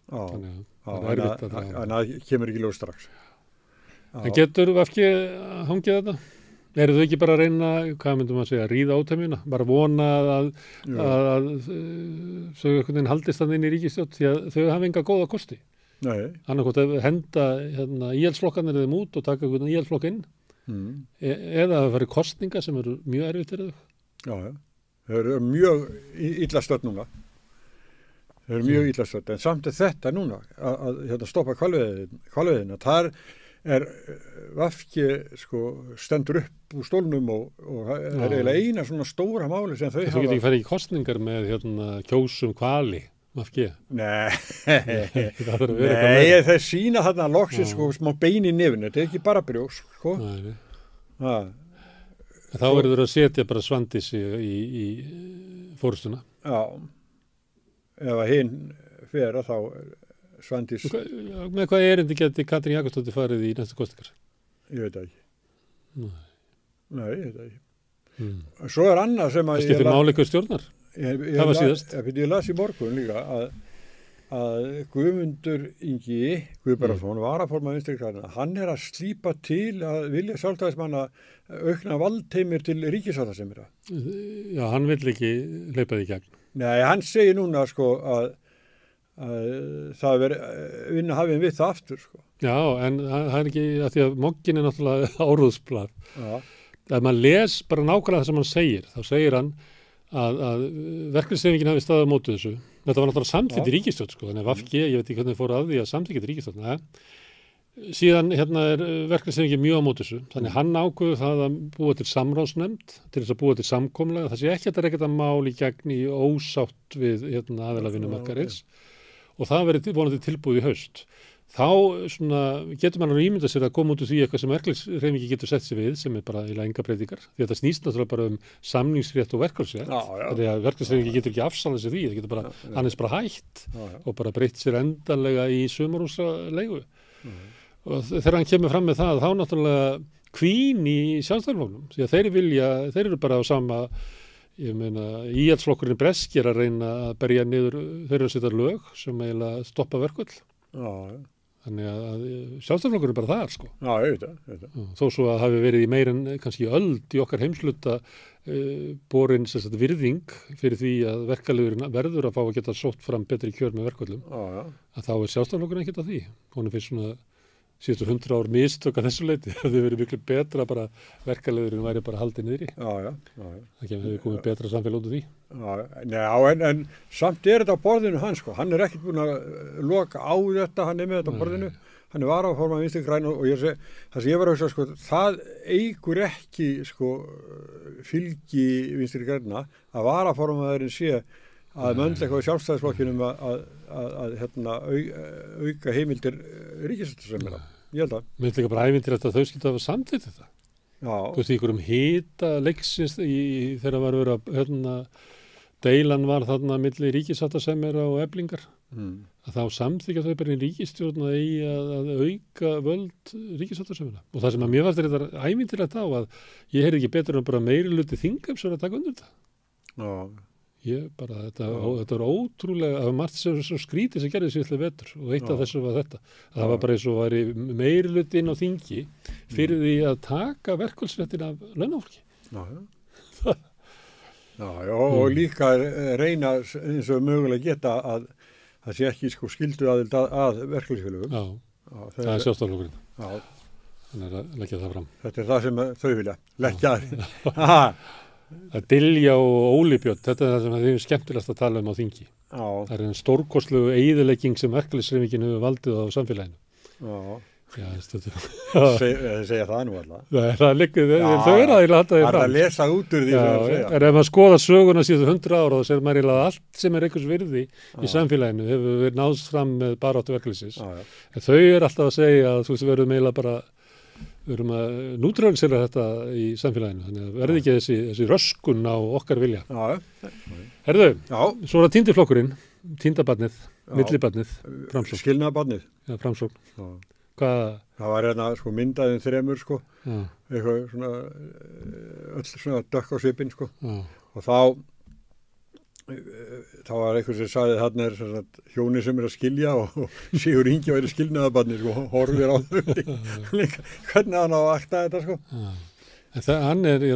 Þannig að það kemur ekki ljós strax. En getur VFG hangið þetta? Eru þau ekki bara að reyna, hvað myndum að segja, ríða átemjuna? Bara vona að þau einhvern veginn haldist þannig inn í ríkisstjórn því að þau hafa enga góða kosti? Nei. Annarkot að henda íhaldsflokkarnir þeim út og taka einhvern íhaldsflokk inn eða að það fari kostninga sem eru mjög erfitt fyrir þau. Já, þau eru mjög illa stödd núna. Þau eru mjög illa stödd, en samt er þetta núna að stoppa hvalveiðina. Þar er VFG sko, stendur upp úr stólnum og það er eiginlega eina svona stóra máli sem þau hafa. Þú getur ekki farið í kostningar með kjósum hvali. VFG? Nei, þeir sína þarna loksins sko, smá bein í nefnu, þetta er ekki bara brjós sko. Þá verður að setja bara Svandís í fórstuna. Já, ef að hinn fer að þá Svandís. Með hvað erindi geti Katrín Jakobsdóttir farið í næstu kostingar? Ég veit það ekki. Nei, ég veit það ekki. Svo er annað sem að það skiptir máli ykkur stjórnar. Það var síðast. Ég las í morgun líka að Guðmundur Ingi Guðbjarnason, varaformaður Vinstri grænna, hann er að slípa til að vilja sjálfstæðismanna aukna valdheimir til ríkissáttasemjara. Já, hann vill ekki hleypa því í gegn. Nei, hann segir núna sko að það vinna hafið við það aftur sko. Já, en það er ekki að því að moggin er náttúrulega áróðsblað. Já. Ef maður les bara nákvæmlega það sem hann segir, þá segir hann að verkefnishreyfingin hafi staðið á móti þessu. Þetta var náttúrulega samþykkt í ríkisstjórn sko, þannig að VFG, ég veit ekki hvernig fóru að því að samþykkt í ríkisstjórn. Síðan er verkefnishreyfingin mjög á móti þessu, þannig hann ákveður það að búa til samráðsnefnd, til þess að búa til samkomulag, það sé ekki að reka þetta mál í gegn í ósátt við aðila vinnumarkaðarins og það verið vonandi tilbúið í haust. Þá getur maður ímyndað sér að koma út úr því eitthvað sem verkefnishreyfingi getur sett sér við sem er bara eiginlega enga breytingar. Því þetta snýst náttúrulega bara samningsrétt og verkfallsrétt. Því að verkefnishreyfingi getur ekki afsalað sér því. Það getur bara, hann er bara hætt og bara breytt sér endanlega í sumarhúsaleigu. Og þegar hann kemur fram með það, þá náttúrulega kvín í sjálfstæðisflokknum. Því að þeir eru bara á sama, ég meina, íhaldsflokkurinn breskir að reyna að berja niður, þeir eru að setja lög sem eiginlega stoppa verkfall. Þannig að sjálfstæðisflokkur er bara þar sko. Já, ég veit það. Þó svo að hafi verið í meir en kannski öld í okkar heimsluta borin virðing fyrir því að verkaliðurinn verður að fá að geta sótt fram betri kjör með verkvöldum. Að þá er sjálfstæðisflokkur ekkert af því. Honum finnst svona síðustu 100 ár mistök að þessu leyti. Það hefur verið miklu betra bara verkaliðurinn væri bara haldið niðri. Það hefur komið betra samfélag út úr því. En samt er þetta á borðinu hans sko. Hann er ekkert búin að loka á þetta, hann er með þetta á borðinu. Hann er varaformaður Vinstri grænna og það sem ég var að hugsa sko, það eykur ekki sko fylgi Vinstri grænna að varaformaðurinn sé að möndleika á sjálfstæðisflokkinum að auka heimildir ríkisstjórnarsemjara. Ég held að. Mér finnst líka bara ævintýrlegt að þau skyldu hafa samþykkt þetta. Já. Þú veist, einhverjum hita leiksins þegar var verið að deilan var þarna milli ríkissáttasemjara og Eflingar. Að þá samþykja þau bara í ríkisstjórn að auka völd ríkissáttasemjara. Og það sem að mér fannst þetta ævintýrlegt á að ég heyrði ekki betur en bara meirihluti þingheims að taka undir þetta. Já. Þetta var ótrúlega, það var margt sem svo skrítið sem gerði síðan vetur og eitt af þessu var þetta. Það var bara eins og væri meirihluti inn á þingi fyrir því að taka verkfallsréttin af launafólki. Og líka reyna eins og mögulega geta að það sé ekki sko skyldu að verkfallsfélögum. Það er sjálfstæðisflokkurinn. Þannig að leggja það fram. Þetta er það sem þau vilja leggja að. Að Dilja og Óli Björn, þetta er það sem þið er skemmtilegast að tala um á þingi. Það er en stórkostlegu eyðilegging sem verkalýðshreyfingin hefur valdið á samfélaginu. Já, stundum. Þeir segja það nú alltaf. Nei, það liggur, þau eru að halda því fram. Það er að lesa út úr því sem þeir segja. En ef maður skoða söguna síðan 100 ára, þá sér maður eiginlega að allt sem er einhvers virði í samfélaginu hefur verið náðst fram með baráttu verkalýðsins. En þau eru alltaf að segja að þú veist, við verum að nútralisera þetta í samfélaginu, þannig að verði ekki þessi röskun á okkar vilja. Herðu, svo er það týndiflokkurinn, týndabarnið, millibarnið, Framsókn. Skilnaðarbarnið. Já, Framsókn. Hvað? Það var hérna sko myndaðin 3 sko, eitthvað svona, öll svona dökk á svipinn sko. Og þá var eitthvað sem sagði þarna hjóni sem er að skilja og Sigur Ingi væri skilnaðarbarnið sko, horfir á þau. Hvernig hann á að akta þetta sko? En hann við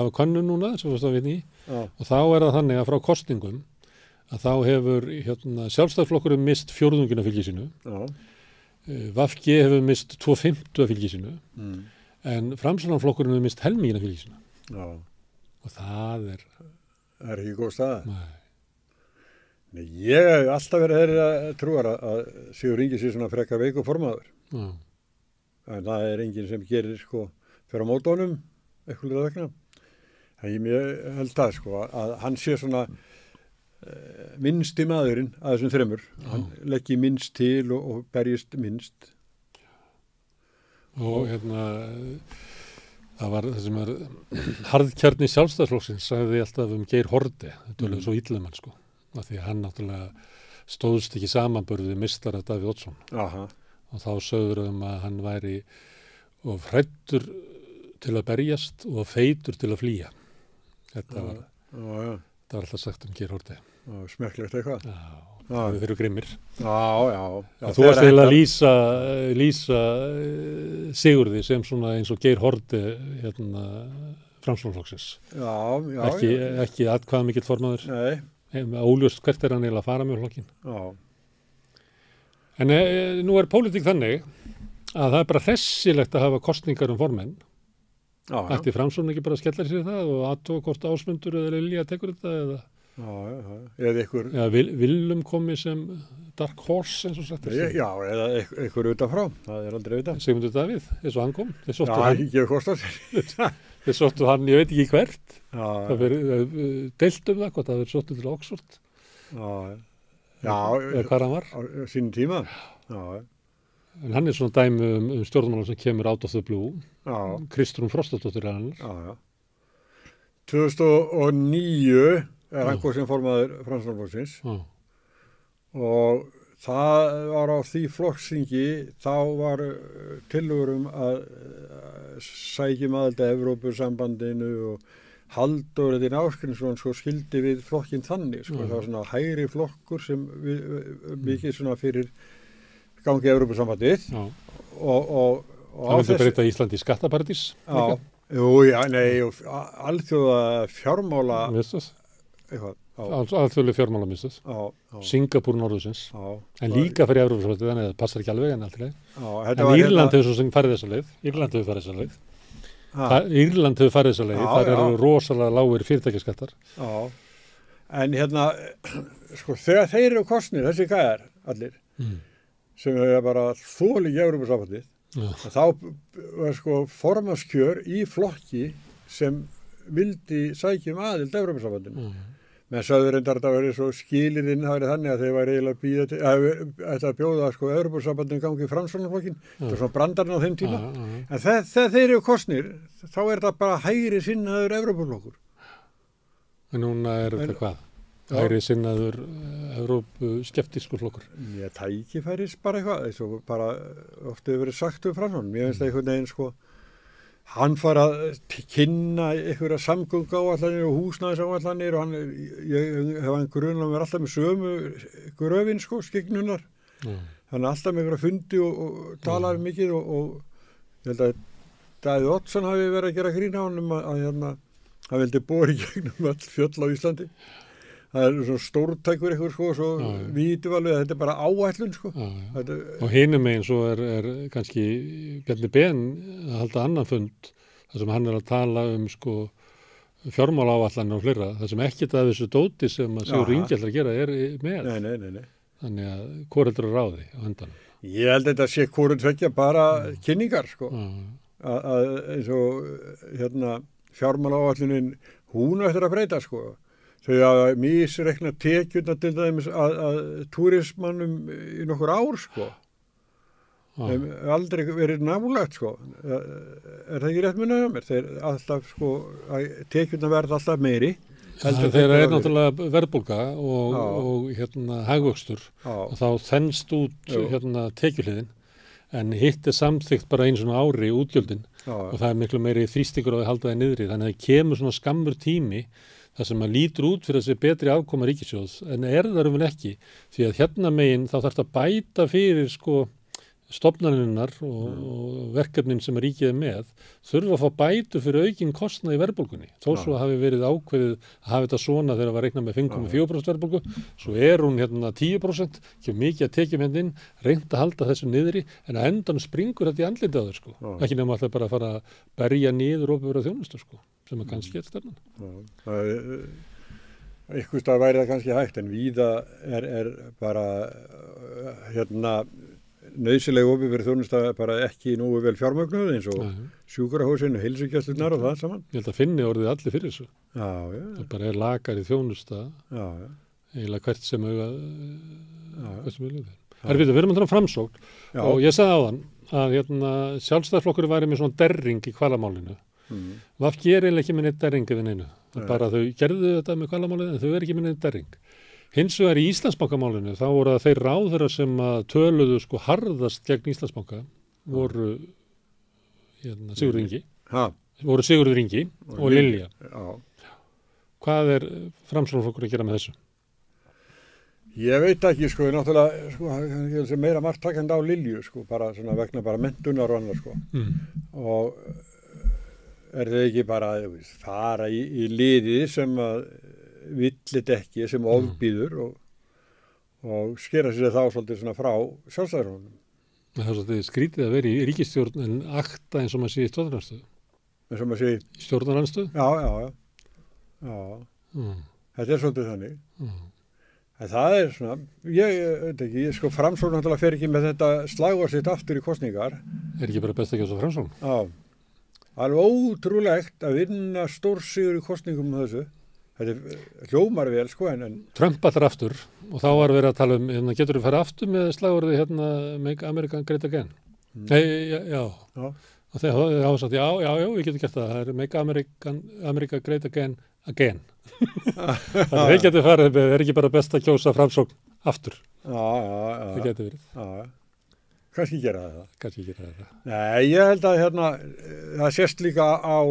hafa könnun núna, sem við stofum við í, og þá er það þannig að frá kosningum að þá hefur Sjálfstæðisflokkurinn mist 4/4 af fylgi sínu. VG hefur mist 2/5 af fylgi sínu, en Framsóknarflokkurinn hefur mist helminginn af fylgi sínu. Og það er ekki góð staða. Nei, ég hef alltaf verið þeirra trúar að Sigur Ingi sé svona frekar veikur formaður. En það er enginn sem gerir sko fyrir á móti honum eitthvað vegna. Ég held það sko að hann sé svona minnsti maðurinn að þessum 3. Hann leggi minnst til og berjist minnst. Og það var það sem er harðkjarni Sjálfstæðisflokksins sagði alltaf Geir Haarde, þetta var svo illa sko, af því að hann náttúrulega stóðst ekki samanburði mistara Davíð Oddsson. Og þá sögður að hann væri of hræddur til að berjast og feitur til að flýja. Þetta var alltaf sagt Geir Haarde. Smekklegt eitthvað. Þeir eru grimmir. Já. Þú varst eiginlega að lýsa Sigurði sem svona eins og Geir Haarde Framsóknarflokksins. Já. Ekki atkvæðamikill formaður. Nei. Óljóst hvert er hann eiginlega að fara með flokkin. Já. En nú er pólitík þannig að það er bara hressilegt að hafa kosningar formenn. Ætti Framsókn ekki bara að skella sér það og athuga hvort Ásmundur eða Lilja tekur þetta eða eða ykkur Willum komi sem dark horse eins og sagt já, eða ykkur utanfrá, það er aldrei utan Sigmundur Davíð, eins og hann kom þeir sóttu hann, ég veit ekki hvert það verið deilt það hvort það verið sóttu til Oxford eða hvað hann var á sínum tíma en hann er svona dæmi stjórnmála sem kemur out of the blue Kristrún Frostadóttir er hann 2009 er hann sem formaður Framsóknarflokksins og það var á því flokksþingi þá var tillögur að sækjum aðild að Evrópusambandinu og Halldór Ásgrímsson sko skildi við flokkinn þannig sko það var svona hægri flokkur sem mikið svona fyrir gangi Evrópusambandið og hann vildi breyta Íslandi í skattaparadís alþjóða fjármála alþjóðlega fjármálamistuð Singapúr norðursins en líka fyrir Evrópusambandið þannig að það passar ekki alveg en alltaf en Írland hefur svo sem farið þessa leið Írland hefur farið þessa leið þar eru rosalega lágir fyrirtækjaskattar en sko þegar þeir eru kosnir þessi gæjar allir sem er bara þoli í Evrópusambandið þá var sko formanskjör í flokki sem vildi sækjum aðild að Evrópusambandinu menn sagði reyndar að það verið svo skilirinn það verið þannig að þeir væri eiginlega býða til að bjóða sko Evrópusambandinu gangi í Framsóknarflokkin það var svona brandarinn á þeim tíma en þegar þeir eru kosnir þá er það bara hægri sinnaður Evrópuflokkur en núna er þetta hvað? Hægri sinnaður Evrópuskeptískur flokkur tækifæris bara eitthvað eins og bara oft hefur verið sagt Framsókn mér finnst það einhvern veginn sko hann fara að kynna einhverja samgönguáætlanir og húsnæðisáætlanir og ég hef hann grunlega verið alltaf með sömu gröfin sko, skygnunar hann er alltaf með einhverja fundi og talar mikið og ég held að Davíð Oddsson hafi verið að gera grín á hann að hann vildi bora í gegnum all fjöll á Íslandi það er svona stórtækur eitthvað sko, svo vítum alveg að þetta er bara áætlun sko. Og hinum megin svo er kannski Bjarni Ben að halda annan fund þar sem hann er að tala sko fjármálaáætlanir og fleira, það sem ekkert af þessu dóti sem að Sigur Ingi ætlar að gera er með. Nei. Þannig að hvor heldur að ráði á endanum? Ég held að þetta sé hvoru tveggja bara kynningar, sko. Að eins og fjármálaáætlunin, hún eftir að breyta, sko. Þau að misreikna tekjurna til dæmis að túrismannum í nokkur ár, sko. Aldrei verið nálægt, sko. Er það ekki rétt munið að mér? Þeir alltaf, sko, tekjurna verða alltaf meiri. Þegar er náttúrulega verðbólga og hagvöxtur og þá þenst út tekjuhliðin, en hitt er samþykkt bara einu svona ári útgjöldin og það er miklu meiri þrýstingur á að halda það niðri, þannig að það kemur svona skammur tími þar sem maður lítur út fyrir þessi betri afkoma ríkissjóðs, en það vel ekki, því að megin þá þarf að bæta fyrir sko stofnaninnar og verkefnin sem ríkið er með þurfa að fá bætur fyrir aukinn kostnað í verðbólgunni. Þó svo hafi verið ákveðið að hafa þetta svona þegar það var reiknað með 5,4% verðbólgu, svo er hún 10%, ekki mikið að tekjum inn, reynt að halda þessu niðri, en að endan springur þetta í andlitið á þau, sko. Ekki nema alltaf bara að fara að berja niður opinbera þjónustu, sko, sem er kannski stefnan. Einhvers staðar væri það kannski hægt, en víða er bara nauðsynleg opinber þjónusta bara ekki nógu vel fjármögnuð eins og sjúkrahúsin og heilsugæslurnar og það saman. Ég held að finni orðið allir fyrir þessu. Það bara er lakari þjónusta eiginlega hvert sem auga við erum að tala um Framsókn og ég sagði áðan að Sjálfstæðisflokkur væri með svona derring í Hvalamálinu. VG er eiginlega ekki með neitt derring eða neinu. Bara þau gerðu þetta með Hvalamálinu en þau er ekki með neitt derring. Hins vegar í Íslandsbankamálinu þá voru það þeir ráðherrar sem töluðu sko harðast gegn Íslandsbanka voru Sigurður Ingi. Voru Sigurður Ingi og Lilja. Hvað er Framsóknarflokkur að gera með þessu? Ég veit ekki, sko, náttúrulega, sko, ég vil segja meira margt takkandi á Lilju, sko, bara svona vegna bara menntunar og annað, sko. Og er þau ekki bara að fara í liðið sem að villit ekki, sem ofbýður og skera sér þá svolítið svona frá Sjálfstæðisflokknum. Það er svolítið skrítið að vera í ríkisstjórn en akta eins og maður sé í stjórnarandstöðu. Eins og maður sé í stjórnarandstöðu? Já. Þetta er svolítið þannig. En það er svona, ég veit ekki, sko Framsókn náttúrulega fer ekki með þetta slagorð sitt aftur í kosningar. Er ekki bara best að kjósa Framsókn? Já. Alveg ótrúlegt að vinna stórsigur í kosningum með þessu. Þetta hljómar vel, sko, en Trump allar aftur og þá var verið að tala um, getur þú farið aftur með slagorðið Make America Great Again? Já. Og þeir hafa sagt, já, við getum gert það. Það er Make America Great Again. Þannig að þeir getur farið með, er ekki bara best að kjósa Framsókn aftur. Það getur verið. Já. Kannski gera það. Nei, ég held að það sést líka á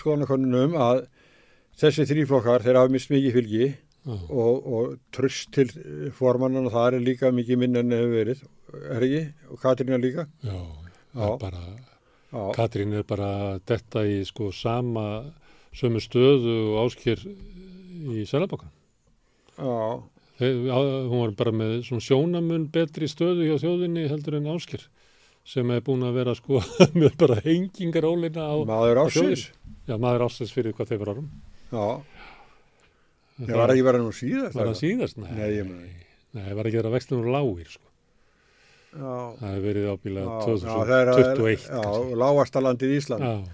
skoðanakönnunum að þessi þríflokkar, þeir hafa mist mikið fylgi og tröst til formannan og það er líka mikið minna en hefur verið, er ekki? Og Katrín er líka? Katrín er bara detta í sko sömu stöðu og Ásgeir í Seðlabankann. Hún var bara með svona sjónamun betri stöðu hjá þjóðinni heldur en Ásgeir sem er búin að vera sko með bara hengingar óleina á maður ársins. Já, maður ársins fyrir hvað þeir var árum. Það var ekki verið nú síðast. Var það síðast? Nei, það var ekki verið að vexlunum lágir, sko. Það hefur verið ábílað 2021. Já, lágastalandið Ísland.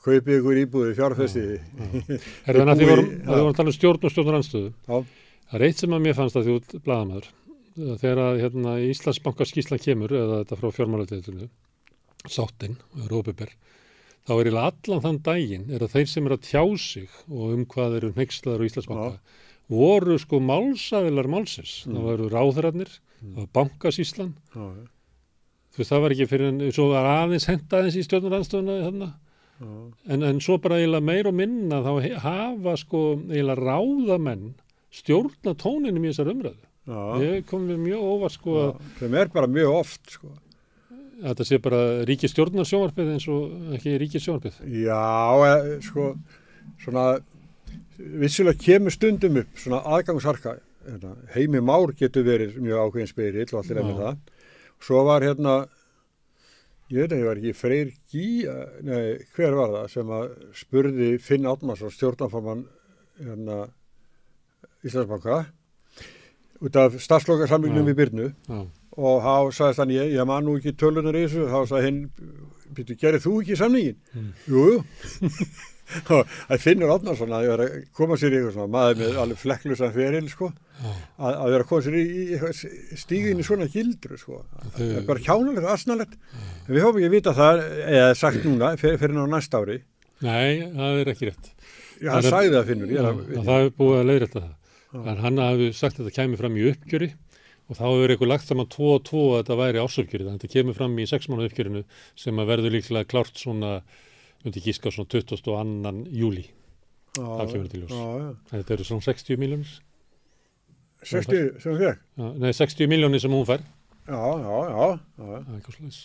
Kaupið ykkur íbúði, fjárfestiði. Þannig að þið vorum að tala um stjórn og stjórnarandstöðu. Það er eitt sem að mér fannst að því út blaðamaður. Þegar að Íslandsbankaskýrslan kemur, eða þetta frá fjármáladeildinu, sáttinn, opinber, þá er allan þann daginn er að þeir sem eru að tjá sig og hvað eru hneykslaðir á Íslandsbanka voru sko málsaðilar málsins. Það voru ráðherrarnir, það var bankasýslan. Það var ekki fyrir en svo var aðeins henta aðeins í stjórnarandstöðuna þarna. En svo bara eiginlega meir og minna þá hafa sko eiginlega ráðamenn stjórna tóninum í þessar umræðu. Ég kom mér mjög óvart sko að sem er bara mjög oft sko. Þetta sé bara ríkisstjórnarsjónvarpið eins og ekki ríkissjónvarpið. Já, sko svona vissulega kemur stundum upp svona aðgangsharka. Heimir Már getur verið mjög ákveðin spyrill og allir með það. Svo var ég veit að ég var ekki Freyr Gía, hver var það sem að spurði Finn Árnason, stjórnarformann Íslandsbanka út af starfslokasamningnum í Birnu og þá sagðist hann, ég man nú ekki tölunar í þessu, þá sagði hinn, gerðir þú ekki samningin? Jú. Það Finnur Árnason að vera að koma sér í eitthvað svona, maður með alveg flekklusan feril, sko, að vera að koma sér í stígin í svona gildru, sko. Það er bara kjánalegt, asnalegt. En við hófum ekki að vita það, eða sagt núna, fyrir á næsta ári. Nei, það er ekki rétt. Já, hann sagði það, Finnur. Það er búið að leiðrétta það. En hann hafi sagt að þetta kæmi fram í uppgjöri og þá hefur eitthvað lagt saman 2 og 2 að þetta væri ársuppgjörið. Þannig að þetta kemur fram í 6 mánaða uppgjörinu sem að verður líklega klárt svona, myndi gíska svona 22. júlí. Það kemur til ljós. Þetta eru svona 60 milljónir. 60 sem hún fekk? Nei, 60 milljónir sem hún fær. Já. Það er eitthvað slags.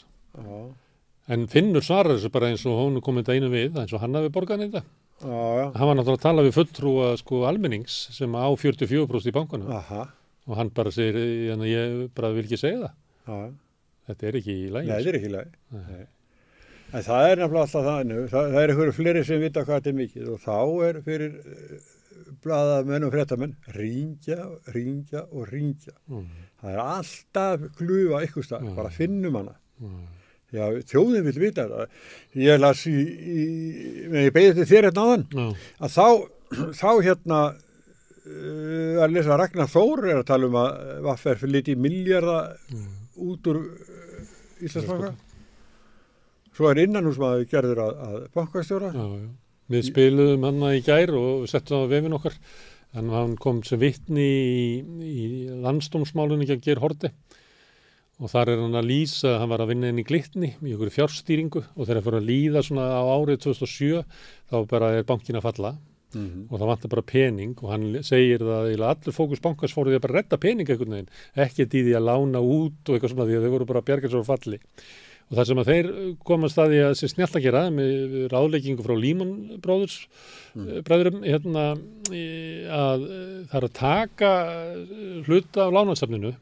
En Finnur svarar þessu bara eins og hún komið þetta einu við, eins og hann hafi borgað þetta. Hann var náttúrulega að tala við fulltrúa sko almennings sem á 44% í bankanum. Og hann bara segir, ég bara vil ekki segja það. Þetta er ekki í lagi. Nei, þetta er ekki í lagi. Nei. En það er nefnilega alltaf það. Það er einhverju fleiri sem vita hvað þetta er mikið og þá er fyrir blaðamenn og fréttamenn ringja. Það er alltaf glufa ykkur stað, bara finnum hana. Já, þjóðin vil vita það. Ég las ég beðið til þér hérna áðan, að þá hérna að lesa Ragnar Þór er að tala um að VFR fyrir lítið milljarða út úr Íslandsbanka. Svo er innanhúsmaður gerður að bankastjóra. Já. Við spiluðum hann í gær og settum það á vefinn okkar. En hann kom sem vitni í landsdómsmálunni gegn Geir Haarde. Og þar er hann að lýsa, hann var að vinna inn í Glitni í einhverju fjárstýringu og þegar það fyrir að líða svona á árið 2007 þá bara er bankin að falla og það vantar bara pening og hann segir það að allur fókus bankans fóru því að bara redda pening einhvern veginn, ekkert í því að lána út og eitthvað svona því að þau voru bara að bjarga sér á falli. Og það sem að þeir komast að því að sé snjallt að gera með ráðleggingu frá Lehman Brothers bræðurum að það er að taka hluta af lánasafninu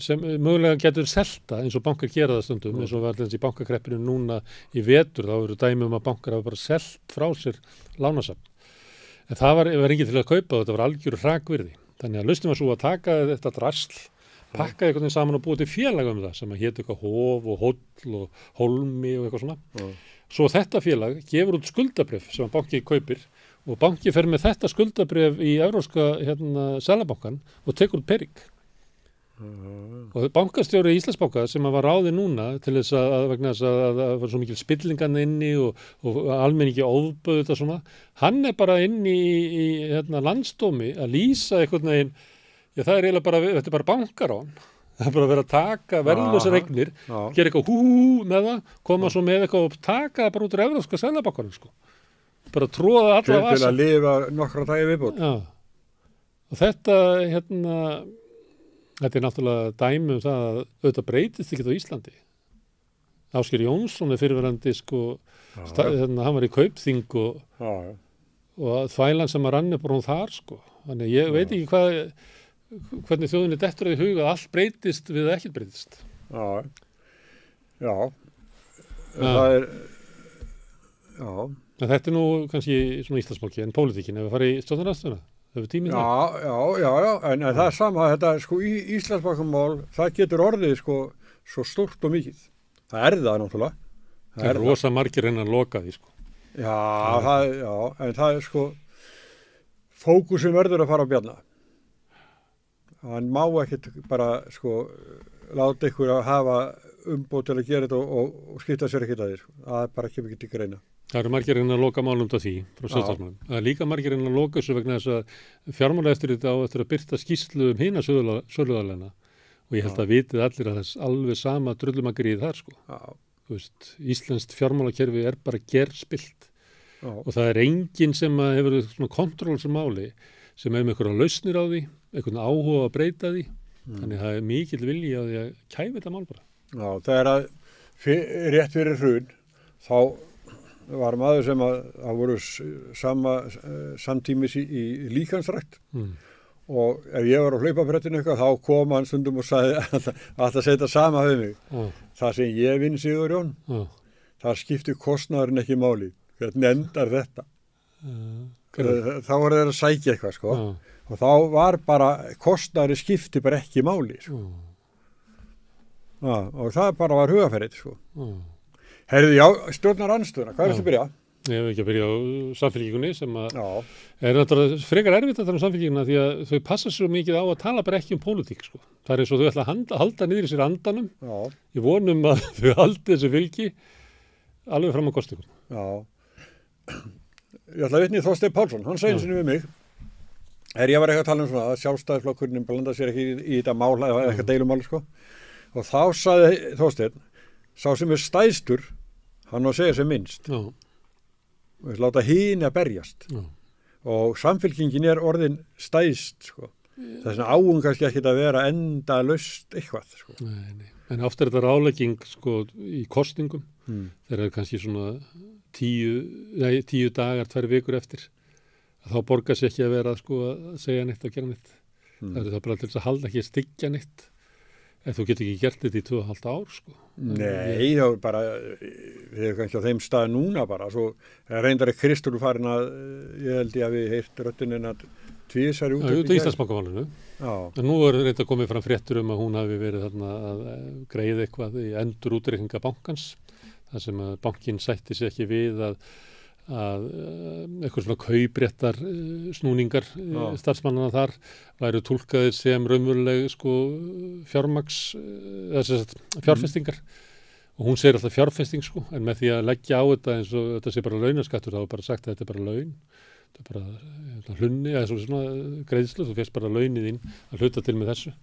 sem mögulega getur selta eins og bankar gera það stundum eins og var allins í bankakreppinu núna í vetur þá eru dæmi um að bankar hafa bara selt frá sér lánasafn. En það var engin til að kaupa og þetta var algjör hrakvirði. Þannig að lausnin var svo að taka þetta drasl, pakka einhvern veginn saman og búið til félag um það sem að hétu eitthvað Hof og Hóll og Hólmi og eitthvað svona. Svo þetta félag gefur út skuldabréf sem að banki kaupir og banki fer með þetta skuldabréf í Evrópska Seðlabankann og tekur út pening. Og bankastjóri í Íslandsbanka sem var ráði núna til þess að vegna þess að það var svo mikil spillingan inni og almenningi ofbauð þetta svona, hann er bara inni í landsdómi að lýsa einhvern veginn, það er eiginlega bara, þetta er bara bankarán, það er bara að vera að taka verðlausar eignir, gera eitthvað með það, koma svo með eitthvað og taka það bara út úr Evrópska Seðlabankanum sko, bara tróða alla vasa. Til að lifa nokkra dagi viðbót. Já, og þetta Þetta er náttúrulega dæmi um það að auðvitað breytist ekki á Íslandi. Ásgeir Jónsson er fyrirverandi hann var í Kaupþing og þvælan sem að rann er bara þar sko. Þannig ég veit ekki hvernig þjóðinni dettur í huga að allt breytist við ekkert breytist. Já. Það er En þetta er nú kannski svona Íslandsbanki en pólitíkin ef við farið í stjórnarandstöðuna. Já, en það er sama, þetta sko Íslandsbankamál, það getur orðið sko svo stórt og mikið. Það er það náttúrulega. Það er rosa margir reyna að loka því sko. En það er sko, fókusin verður að fara á bjarna. Hann má ekkert bara sko láta ykkur að hafa umboð til að gera þetta og skipta sér ekkert að því. Það er bara ekki til greina. Það eru margir að loka málum til því frá sjálfstæðismönnum. Það er líka margir að loka þessu vegna þess að fjármálaeftirlitið á eftir að birta skýrslu hina söluðarleina og ég held að vitið allir að þess alveg sama drullumakrið þar sko. Þú veist, íslenskt fjármálakerfi er bara gerspilt og það er enginn sem hefur svona kontról sem máli sem hefur með einhverja lausnir á því, einhvern áhuga að breyta því. Þannig það er mikill vilji á því að kæfa þetta mál bara. Já, það er að rétt fyrir hrun þá var maður sem að voru samtímis í líkansrækt og ef ég var á hlaupabrettinu eitthvað þá kom hann stundum og sagði að setja sama við mig. Það sem ég vinn Sigurjón, það skiptir kostnaðurinn ekki máli. Hvernig endar þetta? Þá voru þeir að sækja eitthvað sko og þá var bara kostnaðurinn skipti bara ekki máli sko. og það bara var hugaferðið, sko. Heyrðu, já, stjórnarandstöðuna, hvað er þetta að byrja? Ég hef ekki að byrja á Samfylkingunni sem er náttúrulega frekar erfitt að tala um Samfylkinguna því að þau passa svo mikið á að tala bara ekki um pólitík, sko. Það er eins og þau ætla að halda niður í sér andanum. Ég vonum að þau haldi þessu fylgi alveg fram á kostingum. Já. Ég ætla að vitna í Þorsteinn Pálsson, hann segir sinni við mig, ég var ekki að tala um svona að Sjálfstæðisflokkurinn blanda sér ekki í þetta mál eða eitthvað deilumál, sko. Og þá sagði Þorsteinn, sá sem er stæðstur, hann á að segja sem minnst. Og láta hín að berjast. Og Samfylkingin er orðin stæðst, sko. Það er svona áum kannski ekki að vera endalaust eitthvað, sko. Nei. En oft er þetta rálegging, sko, í kostingum. Þegar er kannski svona 10 dagar, 2 vikur eftir. Þá borgar sér ekki að vera, sko, að segja neitt og gera neitt. Það er það bara til þess að halda ekki að styggja neitt. En þú getur ekki gert þetta í 2,5 ár, sko. Nei, þá bara, við erum kannski á þeim stað núna bara, svo reyndar ekki Kristúlur farin að, ég held ég að við heyrt röddinn að tvísar út. Já, út af Íslandsbankamálinu. En nú er reynda komið fram fréttur að hún hafi verið þarna að greiða eitthvað í endur útreikninga bankans, þar sem að bankinn sætti sig ekki við að eitthvað svona kaupréttar snúningar starfsmannana þar væru túlkaðir sem raunveruleg, sko, fjárfestingar og hún segir alltaf fjárfesting, sko, en með því að leggja á þetta eins og þetta sé bara launaskattur, þá er bara sagt að þetta er bara laun, þetta er bara hlunni eða svona greiðslu, þú fyrst bara launin þín að hluta til með þessu.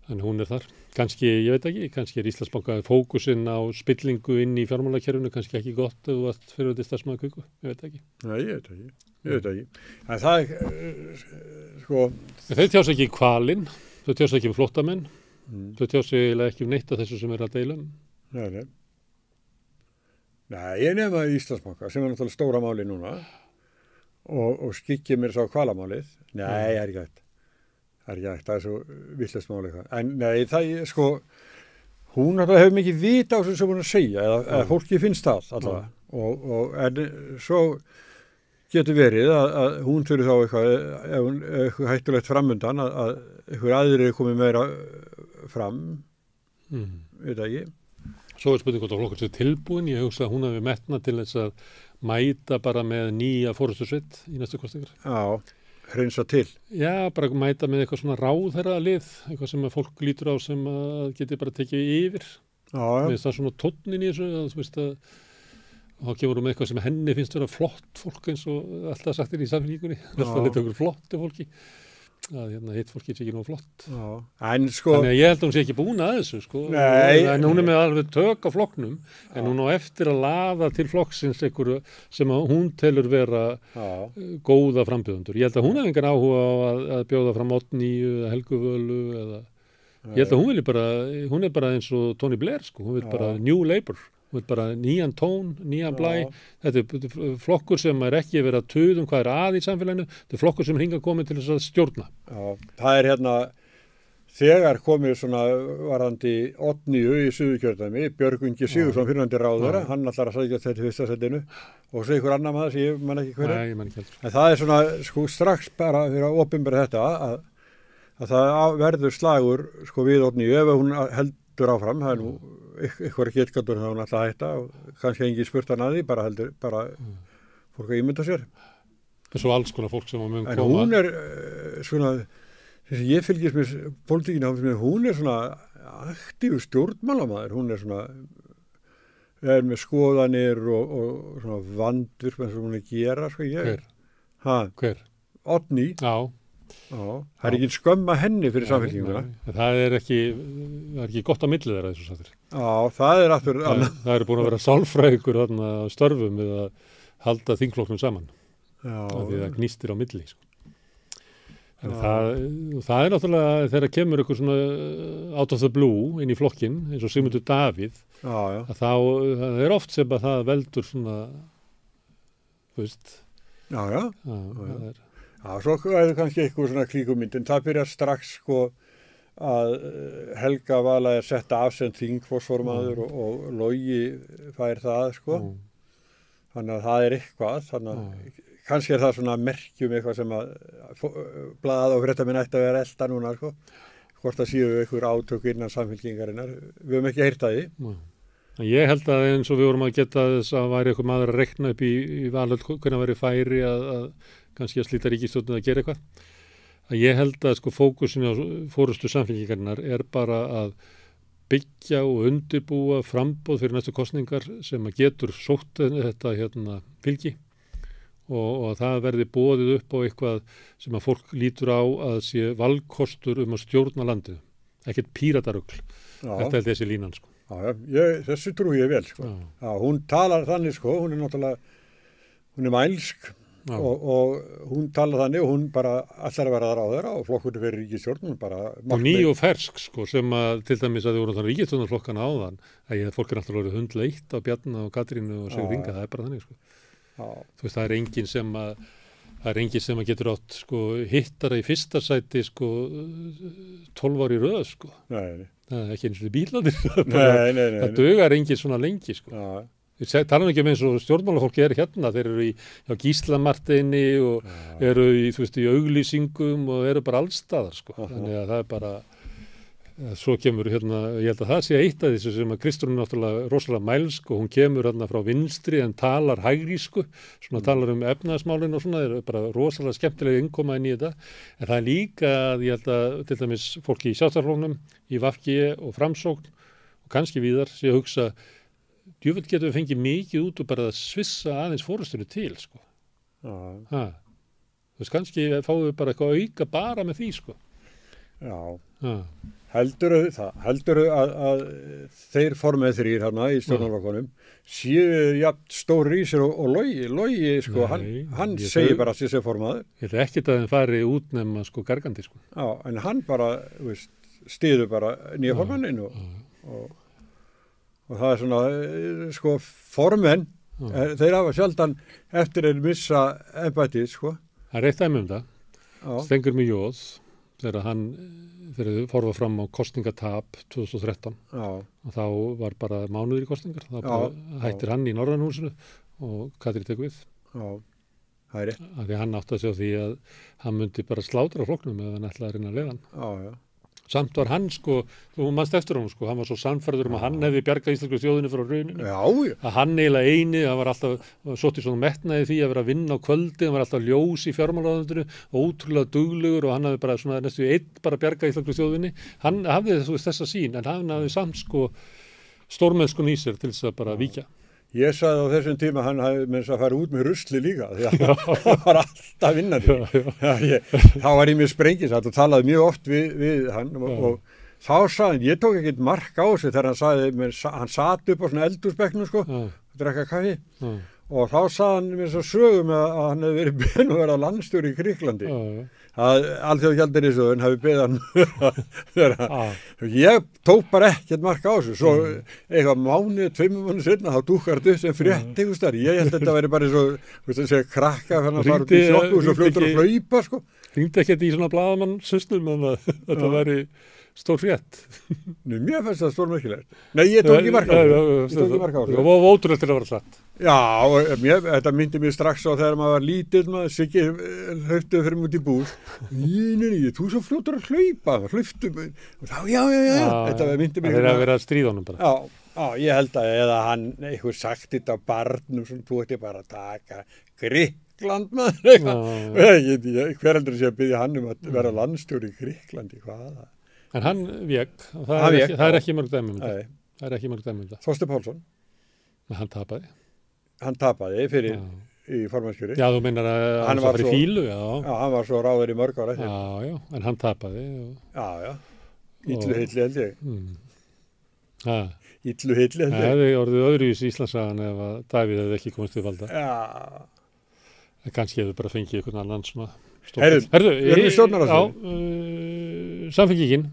Þannig hún er þar. Kannski, ég veit ekki, kannski er Íslandsbanka fókusinn á spillingu inn í fjármálakerfinu, kannski ekki gott ef þú ert fyrir þetta starfsmaður Kviku, ég veit ekki. Nei, ég veit ekki. En það er, sko... Þau tjá sig ekki í hvalinn, þau tjá sig ekki um flóttamenn, þau tjá sig ekki um neitt af þessu sem er að deila. Nei, ég nefna Íslandsbanka, sem er náttúrulega stóra máli núna, og skikkið mér sá hvalamálið. Nei, það er ekki hægt. Það er svo villast máli eitthvað. En nei, það er sko, hún hefur mikið vita á þessu sem hún að segja, eða fólki finnst það allavega. En svo getur verið að hún þurfi þá eitthvað, ef hún eitthvað hættulegt framundan, að eitthvað aðrir komið meira fram, veit ekki. Svo er spurning hvort að flokkur sé tilbúin, ég hugsa að hún hafi metna til þess að mæta bara með nýja forystusveit í næstu kostingar. Já. Hreinsa til? Já, bara mæta með eitthvað svona ráðherralið, eitthvað sem að fólk lítur á sem að geti bara tekið yfir. Með það svona tónnin í þessu, að þú veist að þá kemur með eitthvað sem henni finnst vera flott fólk eins og alltaf sagt í Samfylkingunni. Alltaf leta okkur flottu fólki. Að hitt fólki sé ekki nú flott. En sko... Þannig að ég held að hún sé ekki búin að þessu, sko. Nei. En hún er með alveg tök á flokknum, en hún á eftir að laða til flokksins einhverju sem að hún telur vera góða frambjóðendur. Ég held að hún hefði engan áhuga á að bjóða fram Oddnýju eða Helgu Völu eða... Ég held að hún er bara eins og Tony Blair, sko. Hún vil bara New Labour. Hún vil bara nýjan tón, nýjan blæ. Þetta er flokkur sem er ekki verið að tuða hvað er að í samfélaginu. Þetta er flokkur sem er hingað komið til þess að stjórna. Já, það er hérna, þegar komið svona varandi Oddnýju í Suðurkjördæmi, Björgvin G. Sigurðsson fyrrverandi ráðherra, hann ætlar að sækja þetta í fyrsta setinu og svo einhver annar maður sem ég man ekki hverju. Nei, ég man ekki heldur. En það er svona, sko, strax bara fyrir að opinbera þetta að það verður slagur, sko, við Oddnýju ef hún heldur áfram, það er nú eitthvað ekki eitthvað þá hún alltaf hætta og kannski engin spurt hann að því, bara fólk að ímynda sér. Það er svo alls konar fólk sem á mun koma. En hún er svona, þess að ég fylgist með pólitíkina, hún er svona aktív stjórnmálamaður, hún er svona, er með skoðanir og svona vandvirk með þess að hún er að gera, sko ég. Hver? Oddný. Já. Það er ekki skömm að henni fyrir Samfylkinguna. Það er ekki gott á milli þeirra þessu sattir. Já, það er aftur annað. Það eru búin að vera sálfræðingur þarna störfum við að halda þingflokknum saman. Því það gnýstir á milli, sko. Það er náttúrulega þegar kemur eitthvað svona out of the blue inn í flokkin eins og Sigmundur Davíð að það er oft sem að það veldur svona þú veist það er svo er kannski eitthvað svona klíkumyndin það byrjar strax sko að Helga Vala er setta afsend þingforsformaður og Logi fær það sko þannig að það er eitthvað þannig að kannski er það svona merkjum eitthvað sem að blað og fréttaminn ætti að vera elda núna sko hvort það séu einhver átök innan samfélkingarinnar, við höfum ekki heyrt að því. Ég held að eins og við vorum að geta þess að væri eitthvað maður að rekna upp í valhöld hvernig væri færi að kannski að slíta ríkisstjórnum að gera eitthvað. Að ég held að sko fókusin á forystu samfélkingarinnar bara að byggja og undirbúa framboð fyrir næstu kosningar sem að getur sótt þetta fylgi og það verði boðið upp á eitthvað sem að fólk lítur á að sé valkostur að stjórna landinu, ekkert píratarugl. Þetta þessi línan sko. Þessu trú ég vel sko. Hún talar þannig sko, hún er mælsk og hún talar þannig og hún bara allar að vera þar á þeirra og flokkurinn fyrir ríkisstjórn og ný og fersk sko, sem að til dæmis að þið voru þannig ríkisstjórnarflokkana áðan að fólk alltaf verið hundleitt á Bjarna og Katrínu og Sigurð Inga, það bara þannig sko. Þú veist, það er engin sem að getur átt sko, hittara í fyrsta sæti sko, 12 ári í röð sko. Nei. Það er ekki eins og bílarnir það dugar engin svona lengi sko. Við talum ekki eins og stjórnmálafólki hérna, þeir eru á Gíslamarteini og eru í auglýsingum og eru bara allstaðar sko. Þannig að það er bara, svo kemur ég held að það sé eitt af þessu sem að Kristrún er náttúrulega rosalega mælsk og hún kemur frá vinstri en talar hægrísku, svona talar efnaðasmálin og svona, það er bara rosalega skemmtilega innkoma inn í þetta, en það er líka að ég held að til dæmis fólki í Sjálfstæðisflokknum, í VG og Framsókn og kannski víðar sé að hugsa djúvill getum við fengið mikið út og bara að svissa aðeins fórustunni til sko. Þú veist, kannski fáum við bara eitthvað auka bara með því sko. Heldurðu að þeir formið þrír hérna í stjórnarflokkunum séu jafn stóri í sér og Logi sko, hann segir bara að sé formaður. Ég held ekkert að þeim fari út nema sko gargandi sko. En hann bara, stiður bara nýja formanninn og það er svona, sko, formenn, þeir hafa sjaldan eftir að missa embættið, sko. Það er eitt dæmi það. Stengur mjög jóð, þegar þau fóru fram á kosningatap 2013. Og þá var bara mánuður í kosningar. Þá hættir hann í Norrænhúsinu og Katrín tekur við. Það er rétt. Því hann átti að sjá því að hann myndi bara slátra flokknum ef hann ætlaði að reyna að leiða hann. Samt var hann sko, þú mannst eftir honum sko, hann var svo sannfærður að hann hefði bjargað íslensku þjóðinni frá hruninu. Að hann eiginlega eini, hann var alltaf sótt í svona metnaði því að vera að vinna á kvöldi, hann var alltaf ljós í fjármálaráðuneytinu, ótrúlega duglegur og hann hafði bara svona næstu bara bjargað íslensku þjóðinni. Hann hafði þessa sýn, en hann hafði samt sko stórmennskun í sér til þess að bara víkja. Ég sagði á þessum tíma hann hafði með þess að fara út með rusli líka því að hann var alltaf vinnandi. Þá var ég með sprengisatt og talaði mjög oft við hann og þá sagði hann, ég tók ekkert mark á þessu þegar hann sagði, hann sat upp á svona eldhúsbekknum sko og drekka kaffi og þá sagði hann með þess að sögum að hann hefði verið beðinn að vera landstjóri í Gríklandi. Að Alþjóðagjaldeyrissjóðurinn hafi beðið hann ég tók bara ekkert mark á þessu svo eitthvað mánuð, 2 mánuð seinna þá dúkkar þetta upp sem frétt einhvers staðar. Ég held að þetta væri bara eins og krakka fyrir að fara út í sjokku og svo fljótur að hlaupa sko. Hringdi ekkert í svona blaðamann-systnum en þetta væri stór frétt. Nei, mér fannst það stórmerkilegt. Nei, ég tók ekki mark á þessu. Það var ótrúlegt til að vera satt. Já, þetta myndi mér strax á þegar maður var lítill maður, Siggi hlauptuð fyrir mig út í búð. Nei, þú svo fljótur að hlaupa, hlauptum. Já, þetta myndi mér. Það er að vera að stríða honum bara. Já, ég held að eða hann eitthvað sagt þetta á barnum sem þú ætti bara að taka Grikkland maður eitthvað. Hver heldur sé að biðja hann að vera landstjóri í Grikklandi, hvað það? En hann vék, það er ekki mörg dæmi um þetta. Þorsteinn Pálsson. Hann tapaði. Hann tapaði fyrir í formannskjöri. Já, þú meinar að hann var fyrir fílu, já. Já, hann var svo ráður í mörg ára. Já, en hann tapaði. Já. Illu heilli held ég. Illu heilli held ég. Það hefði orðið öðruvís í Íslandssagan ef að Davíð hefði ekki komist til valda. Já. En kannski hefði bara fengið einhvern annan svona Herðu, erum við stjórnarráðstöðu? Já, Samfylkingin.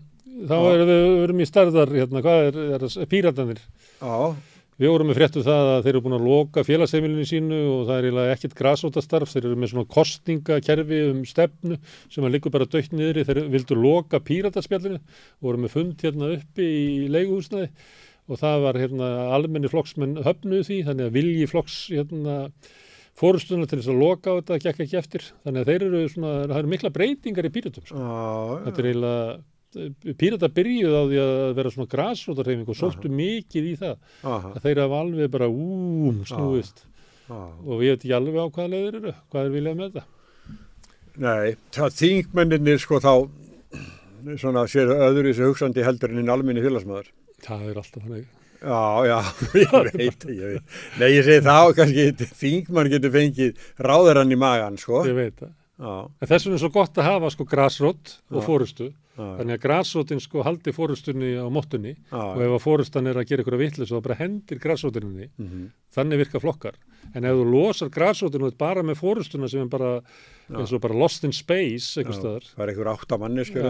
Þá erum við í starðar, hvað er Píratarnir? Já. Við vorum með fréttu það að þeir eru búin að loka félagsheimilinu sínu og það er eiginlega ekkert grasrótastarf. Þeir eru með svona kosningakerfi stefnu sem að liggur bara dökkt niðri. Þeir vildu loka Píratarspjallinu og voru með fund uppi í leiguhúsnæði og það var almenni flokksmenn höfnuðu því, þannig að vilji flokks fórustuna til þess að loka á þetta gekk ekki eftir. Þannig að þeir eru svona, það eru mikla breytingar í Pírötum. Þetta er eiginlega Pírata byrjuð á því að vera svona grasrótarhreyfing og sóttu mikið í það. Að þeir hafa alveg bara snúist. Og ég veit ekki alveg á hvaða leiðir eru, hvað viljað með þetta. Nei, það þingmenninir sko þá svona sér öðru þessu hugsandi heldur en almenni félagsmaður. Það alltaf þannig. Já, ég veit. Nei, ég segi þá kannski þingmann getur fengið ráðarann í magan, sko. Ég veit það. En þess vegna er svo gott að hafa sko grasrót og fórustu. Þannig að grasrótin sko haldi fórustunni á mottunni og ef að fórustan er að gera ykkur að vitleysu þá bara hendir grasrótinni. Þannig virka flokkar. En ef þú losar grasrótinu bara með fórustuna sem er bara eins og bara lost in space einhvers staðar. Það einhver 8 manneskjur.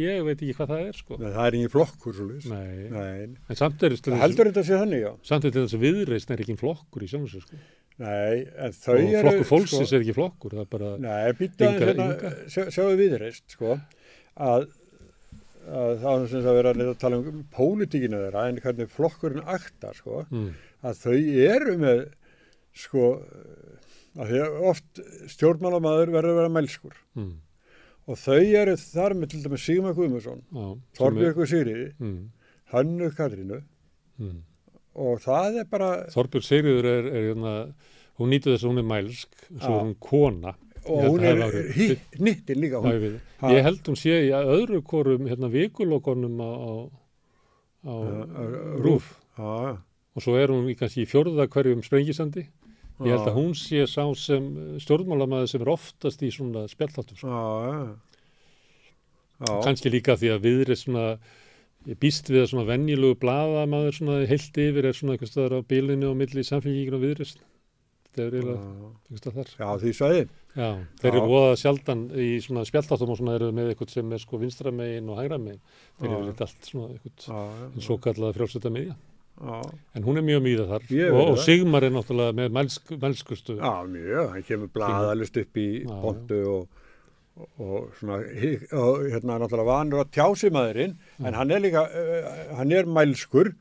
Ég veit ekki hvað það er sko. Nei, það engin flokkur svoleiðis. Nei. En samt heldur þetta sé þannig, já. Samt til þess að Viðreisn er ekki flokkur í sjálfsög sko. Nei, en þau eru... Og flokkur fólksins er ekki flokkur, það er bara... Nei, býta sjáðu Viðreisn, sko, að það er sem að vera að tala pólitíkina þeirra, en hvernig flokkurinn aktar, sko, að þau eru með, sko, að því að oft stjórnmálamaður verður að vera mælskur. Og þau eru þar með til dæmis Sigmar Guðmundsson, Þorbjörgu Sigríði, Hönnu Katrínu, og það er bara... Þorbjörg Sigríður er hún nýtur þess að hún er mælsk, svo er hún kona. Og hún er hnittin líka. Ég held hún sé í öðru hvorum vikulokonum á RÚV. Og svo er hún kannski í 4. hverjum Sprengisandi. Ég held að hún sé sá sem stjórnmálamaður sem er oftast í svona spjallþáttum. Kannski líka því að Viðreisn svona... Ég býst við að svona venjulegu blaðamaður svona heilt yfir er svona einhvers staðar á bilinu og milli Samfylkingin og Viðreisn. Þetta er eiginlega einhvers staðar þar. Já, því sagði. Já, þeir eru voða sjaldan í svona spjallþáttum og svona eru með eitthvað sem er sko vinstra megin og hægra megin. Þeir eru litt allt svona eitthvað svo kallað frjálsleita miðja. En hún er mjög mýða þar og Sigmar er náttúrulega með mælskustu. Já, mjög. Hann kemur blaðalust upp í pontu og svona náttúrulega vanur að tjási maðurinn en hann er líka, hann er mælskur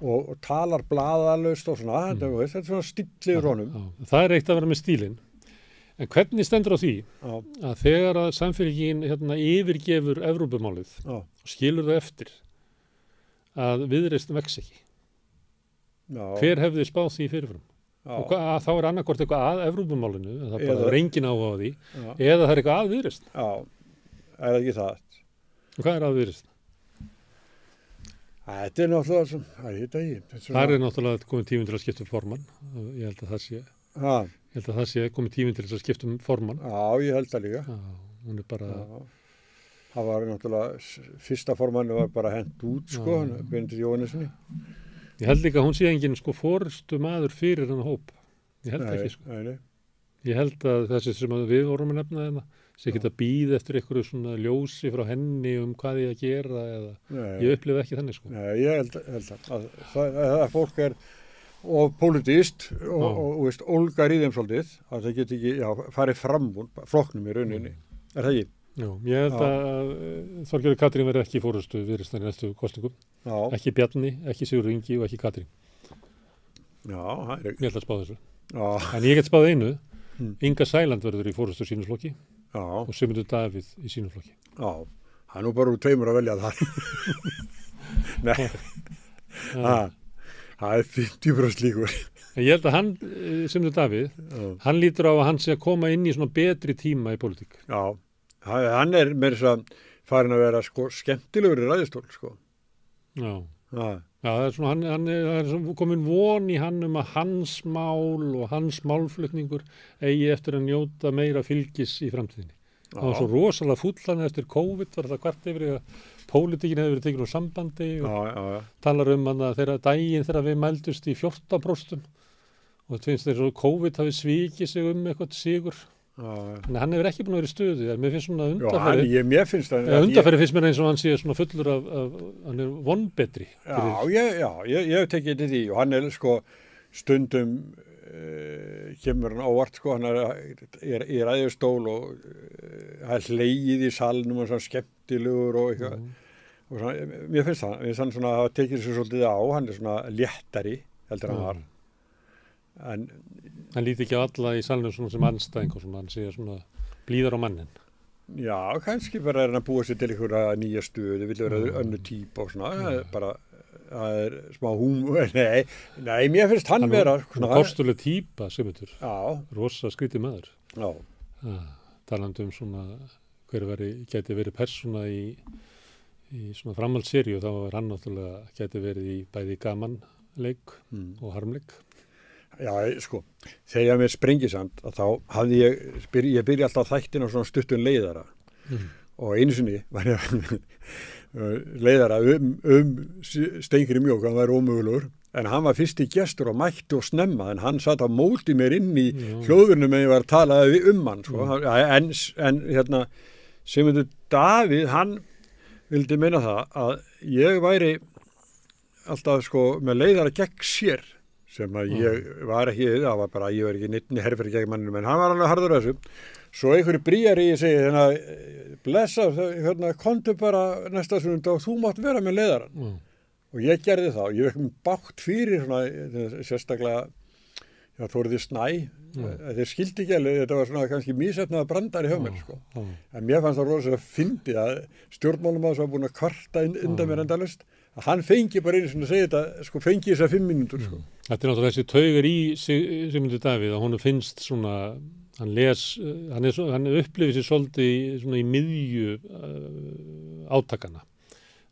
og talar blaðalaust og svona, þetta er svona stíll yfir honum. Það er eitt að vera með stílinn. En hvernig stendur á því að þegar að Samfylkingin yfirgefur Evrópumálið og skilur það eftir að Viðreisn vex ekki? Hver hefði spáð því fyrirfram? Og þá er annarkvort eitthvað að Evrópumálinu, það bara er engin áhuga á því, eða það er eitthvað að Viðreisn. Já, er ekki það. Og hvað er að Viðreisn? Þetta er náttúrulega svona, það er ekki. Það er náttúrulega komið tíminn til að skipta formann, ég held að það sé. Ég held að það sé komið tíminn til að skipta formann. Já, ég held það líka. Hún er bara... Það var náttúrulega, fyrsta formannu var bara hent út, sko, Benedikt Jóhannessyni. Ég held líka að hún sé engin sko forystu maður fyrir hennar hóp. Ég held ekki sko. Nei. Ég held að þessi sem við vorum að nefna þarna, sé ekki að bíða eftir einhverju svona ljósi frá henni hvað ég að gera eða ég upplifi ekki þannig sko. Nei, ég held að það fólk er og pólitískt og veist, ólgar í þeim svolítið að það geti ekki farið fram úr flokknum í rauninni. Er það ekki? Já, ég held að Þorgerður Katrín verði ekki fórustu Viðreisnar í næstu kosningum. Ekki Bjarni, ekki Sigurður Ingi og ekki Katrín. Já, það er ekki. Ég ætla að spá þessu. En ég get spáð einu. Inga Sæland verður í fórustu sínuflokki og Sigmundur Davíð í sínuflokki. Já, það er nú bara úr tveimur að velja þar. Nei, það er 50% líkur. En ég held að hann, Sigmundur Davíð, hann lítur á að hann sé að koma inn í svona betri tíma í pólitík. Já. Hann er með þess að farin að vera sko skemmtilegur í ræðustól sko. Já, það er svona, hann er komin von í hann að hans mál og hans málflutningur eigi eftir að njóta meira fylgis í framtíðinni. Það var svo rosalega fúll hann eftir COVID, var það kvart yfir að pólitíkin hefur verið tekin úr sambandi og talar hann að þeirra daginn þegar við mældust í 14% og það finnst þeir svo COVID hafi svikið sig eitthvað sigur. Þannig hann hefur ekki búin að vera í stöðu mér finnst svona undarfæri finnst mér eins og hann sé svona fullur af hann er vonbetri ég hef tekið þetta í því og hann er sko stundum kemur hann ávart sko hann er í ræðustól og hann er hlegið í salnum og svona skemmtilegur og eitthvað og svona, mér finnst hann svona að tekið sér svolítið á hann er svona léttari heldur hann var Hann líti ekki á alla í salnum svona sem anstæðing og svona, hann sé svona blíðar á mannin. Já, kannski bara er hann að búa sér til einhverja nýja stöðu, vill vera önnu típ og svona, það er bara, það er smá nei, mér finnst hann vera svona kostuleg típa, Sigmundur. Já. Rosa skrítið maður. Já. Talandi svona gæti verið persóna í svona framhaldsseríu, þá var hann náttúrulega gæti verið í bæði gamanleik og harmleik. Já, sko, þegar mér Sprengisand, þá hafði ég byrja alltaf þættin á svona stuttun leiðara og einu sinni var ég leiðara Steingri Mjók, hann var ómögulegur, en hann var fyrsti gestur og mætti og snemma, en hann satt á móti mér inn í hljóðurnum en ég var að tala hann, sko, en hérna, Sigmundur Davíð, hann vildi meina það að ég væri alltaf, sko, með leiðara gegn sér, sem að ég var ekki, það var bara, ég var ekki nýttni herrferð gegn manninu, en hann var alveg harður þessu. Svo einhverju bríari ég segi, blessa, komdu bara næsta sunnudag og þú mátt vera með leiðarann. Og ég gerði það, og ég vekk bátt fyrir svona, sérstaklega, Þórði Snæ, þeir skildi ekki alveg, þetta var svona kannski mísefnaða brandari hjá mér, sko. En mér fannst það rosa fyndið að stjórnmálumaður sem var búin að kvarta undan mér endalaust, að hann fengi bara einu svona að segja þetta, sko, fengi þessar 5 mínútur, sko. Þetta er náttúrulega þessi taugar í Sigmundur Davíð, að honum finnst svona, hann upplifir sér svolítið svona í miðju átakana,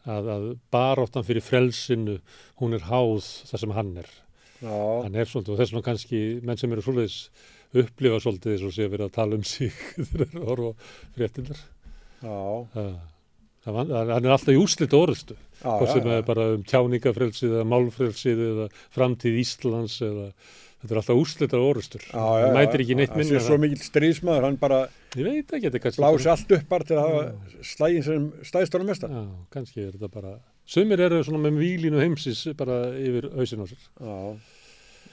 að baráttan fyrir frelsinu, hún er háð það sem hann er. Hann er svolítið, og þess vegna kannski menn sem eru svoleiðis upplifa svolítið þess að sé verið að tala sig þegar þeir horfa á fréttinnar. Hann er alltaf í úrslita orðstu, hvort sem er bara tjáningafrelsið eða málfrelsið eða framtíð Íslands eða þetta er alltaf úrslita orðstur. Hann mætir ekki neitt minna. Það sé svo mikill stríðsmaður, hann bara blási allt upp bara til að hafa slægin sem stæðstóra mesta. Já, kannski er þetta bara, sumir eru svona með vílínu heimsins bara yfir hausinn á sér.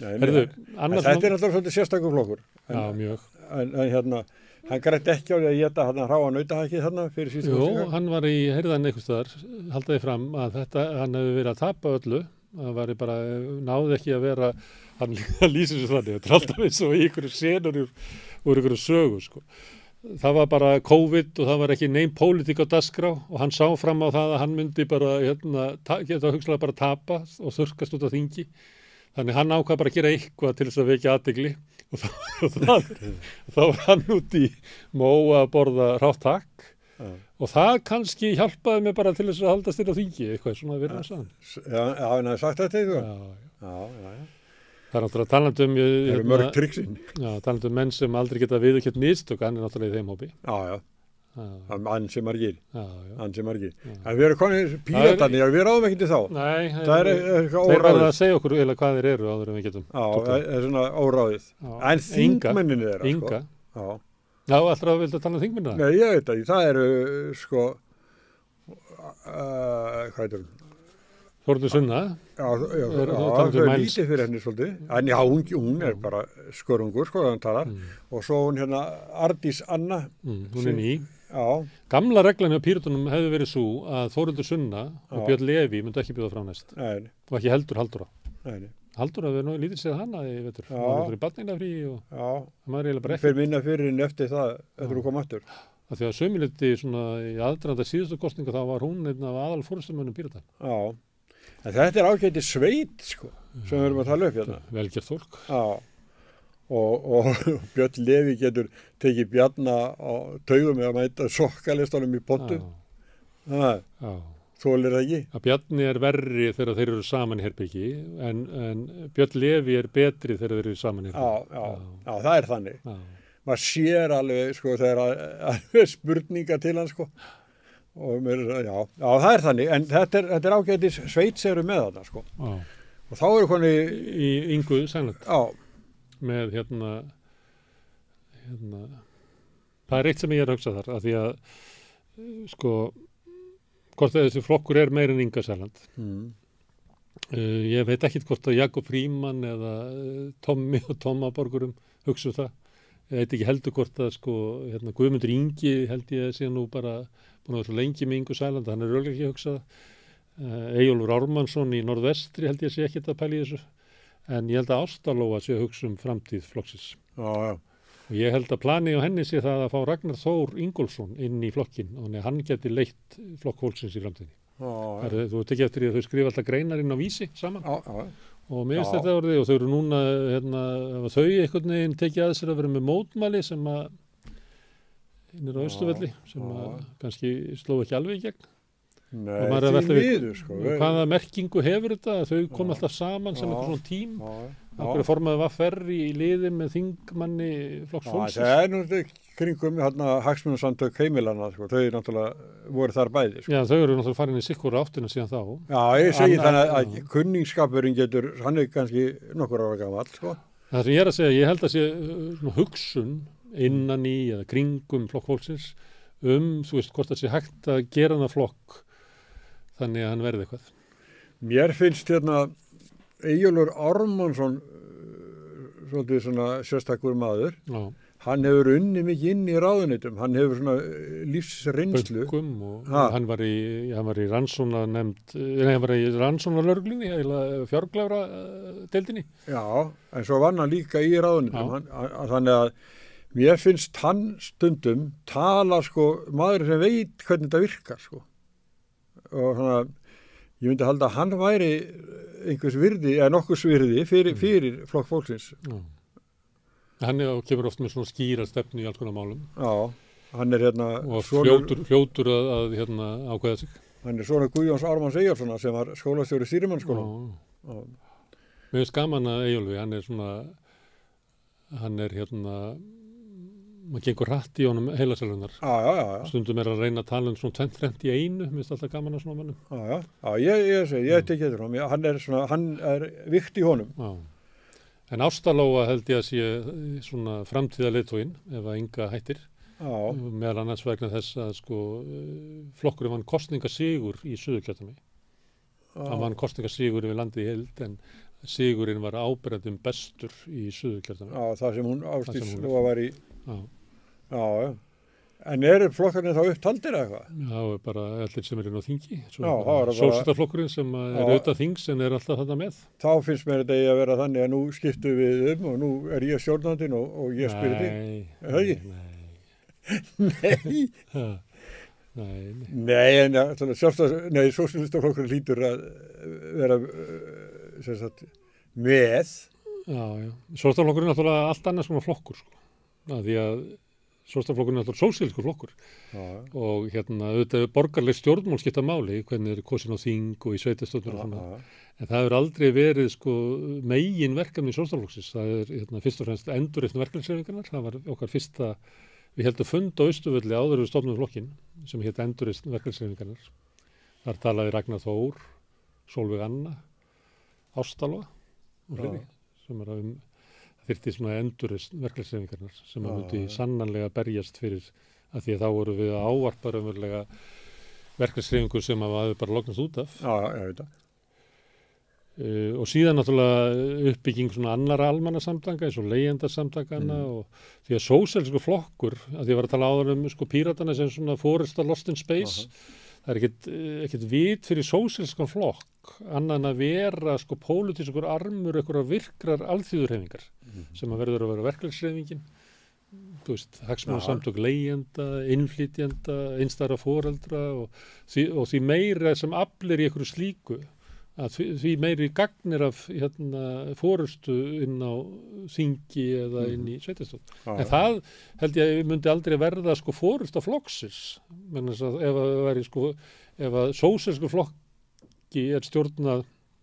Herðu, þetta er alltaf svolítið sérstakur flokkur. Já, mjög. En hérna, hann grætti ekki á því að geta hann hráa nautahækið þarna fyrir síðustu kosningar? Jú, hann var í heyrðan einhvers staðar, haldaði fram að hann hefði verið að tapa öllu, hann var bara, náði ekki að vera, hann lýsir sér þannig, þetta er alltaf eins og í einhverju senur úr einhverju sögu, sko. Það var bara COVID og það var ekki nein pólitík á dagskrá og hann sá fram á það að hann myndi bara, geta hugsalega bara tapa og þurrkast út af þingi. Þannig hann ákvað bara að gera eitthvað til þess að vekja athygli og þá var hann út í móa að borða hrátt hakk og það kannski hjálpaði mig bara til þess að haldast þér á þingi, eitthvað svona að vera sann. Já, hann hafði sagt þetta eitthvað? Já. Það er náttúrulega talandi það eru mörg triksin. Já, talandi mennn sem aldrei geta viðurkennt mistök, hann er náttúrulega í þeim hópi. Já. Ansi margir. En við erum konið píratarnir, við ráðum ekki til þá. Nei, það er eitthvað óráðið. Þeir verða að segja okkur eða hvað þeir eru áður en við getum. Já, það er svona óráðið. En þingmenninni þeirra. Inga. Já, alltaf viltu að tala um þingmennina? Nei, ég veit ekki, það eru sko, hvað heitir hún? Þórður Sunna. Já, það er lítið fyrir henni svolítið. En já, hún er bara skörungur, sko, þannig talar. Og svo hún hérna Ardís Anna. Hún er ný. Já. Gamla reglan hjá Pírötunum hefði verið svo að Þórður Sunna og Björn Leví myndu ekki bjóða frá næst. Nei. Og ekki heldur Halldóra. Nei. Halldóra hefur nú lítið séð hana í vetur. Já. Hún var í barneignafrí og maður er eiginlega bara ekki. Fyrir minna fyrir henni eftir það, eftir hún kom aftur. Því að sömuliti svona í aðdraganda síðustu kosninga þá var hún einn af aðal forystumönnum Píröta. Já. En þetta er ágæti sveit, sko, sem við erum að tala upp hérna. Velgjart fólk. Já, og Björn Leví getur tekið Bjarna á taugum eða mæta sokkalistanum í pottu. Já. Þolir það ekki? Að Bjarni er verri þegar þeir eru saman í herbyggi, en Björn Leví er betri þegar þeir eru saman í herbyggi. Já, það er þannig. Maður sér alveg, sko, þegar spurninga til hann, sko. Og já, það er þannig, en þetta er ágætis sveitseru með þarna, sko. Og þá eru koni í Ingu Sæland. Já. Með hérna, það er eitt sem ég er að hugsa þar, af því að, sko, hvort þessi flokkur er meir en Inga Sæland. Ég veit ekkit hvort að Jakob Frímann eða Tommi og Tómaborgurum hugsa það. Ég veit ekki heldur hvort að, sko, Guðmundur Ingi held ég að sé nú bara búin að vera svo lengi með Ingu Sæland, hann er örugglega ekki að hugsa það. Eyjólfur Ármannsson í norðvestri held ég að sé ekkert að pæla í þessu. En ég held að Ásta Lóa sé að hugsa framtíð flokksins. Já. Og ég held að plani á henni sé það að fá Ragnar Þór Ingólfsson inn í flokkin og hann geti leitt flokk fólksins í framtíðinni. Þú tekið eftir því að þau skrifa alltaf greinar inn á Vísi saman. Og mér finnst þetta orðið og þau eru núna, þau einhvern veginn tekið að sér að vera með mótmæli sem að inn á Austurvelli sem að kannski sló ekki alveg í gegn. Nei, því miður sko. Hvaða merkingu hefur þetta? Þau kom alltaf saman sem eitthvað svona tím. Akkur formaði VFR í liði með þingmanni flokks fólksins. Það er nú kringum hagsmunasamtök heimilana, sko. Þau náttúrulega voru þar bæði. Sko. Já, þau eru náttúrulega farin í sikkur áttina síðan þá. Já, ég segi þannig að kunningsskapurinn getur, hann er kannski nokkur ára gamall, sko. Það sem ég er að segja, ég held að sé hugsun innan í eða kringum flokk fólksins þú veist, hvort það sé hægt að gera hana flokk þannig að hann verði eitthvað. Mér finnst Eyjólfur Ármannsson svolítið svona sérstakur maður. Já. Hann hefur unnið mikið inn í ráðuneytum, hann hefur svona lífsreynslu. Hann var í rannsóknarnefnd, hann var í rannsóknarlögreglunni, eða fjárglæfra deildinni. Já, en svo vann hann líka í ráðuneytum, þannig að mér finnst hann stundum tala sko, maður sem veit hvernig þetta virkar sko. Og þannig að ég myndi halda að hann væri einhvers virði, eða nokkurs virði fyrir flokk fólksins. Já. Hann kemur oft með svona skýra stefnu í alls konar málum. Já, hann er og fljótur að ákveða sig. Hann er svona Guðjóns Ármanns Eyjólfssonar sem var skólastjóri Stýrimannsskólanum. Mér finnst gaman að Eyjólfi, hann er maður gengur hratt í honum heilaselunar. Já. Stundum er að reyna að tala svona 20-30 í einu, mér finnst alltaf gaman að svona mannum. Já, ég tekið eftir honum, hann er vikt í honum. Já. En Ásta Lóa held ég að sé svona framtíðarleiðtoginn ef að Inga hættir. Meðal annars vegna þess að flokkurinn vann kosningasigur í Suðurkjördæmi. Hann vann kosningasigur yfir landið í heild en sigurinn var áberandi bestur í Suðurkjördæmi. Já, það sem hún Ásdís Lóa var í. Já. En eru flokkarnir þá upptaldir eða eitthvað? Já, bara allir sem eru á þingi. Sósíaldemókrataflokkurinn sem er auðvitað þings en er alltaf þarna með. Þá finnst mér þetta að vera þannig að nú skiptum við og nú er ég stjórnandinn og ég spyrir þig. Er það ekki? Nei, en sósíaldemókrataflokkurinn hlýtur að vera með. Já. Sósíaldemókrataflokkurinn er náttúrulega allt annars svona flokkur, sko. Því að Sósíaldemókrataflokkurinn er náttúrulega sósíalískur flokkur og auðvitað borgarleg stjórnmál skipta máli, hvernig er kosin á þing og í sveitarstjórnir og svona. En það hefur aldrei verið megin verkefni í Sósíaldemókrataflokksins. Það er fyrst og fremst endurreisn verkalýðshreyfingarinnar. Það var okkar fyrsta, við heldum fund á Austurvelli áður við stofnum flokkin sem hét endurreisn verkalýðshreyfingarinnar. Þar talaði Ragnar Þór, Sólveig Anna, Ásta Lóa og fleiri sem þyrfti svona endurreisn verkalýðshreyfingarinnar sem myndi sannanlega berjast fyrir að því að þá voru við að ávarpa raunverulega verkalýðshreyfingu sem hafði bara lognast út af. Já, ég veit það. Og síðan náttúrulega uppbygging svona annarra almannasamtaka eins og leigjendasamtakana og því að sósíalískur flokkur, að því að var að tala áður Píratana sem svona foresta lost in space, það er ekkert vit fyrir sósíalískan flokk annað en að vera pólitískur armur einhverjar virkrar alþýðuhreyfingar sem að verður að vera verkalýðshreyfingin, þú veist, hagsmunasamtök leigjenda, innflytjenda, einstæðra foreldra og því meira sem aflir í einhverju slíku að því meiri gagnir af forustu inn á þingi eða inn í sveitarstjórn. En það held ég myndi aldrei verða forusta flokksins, ef að sósíalískur flokki er stjórnað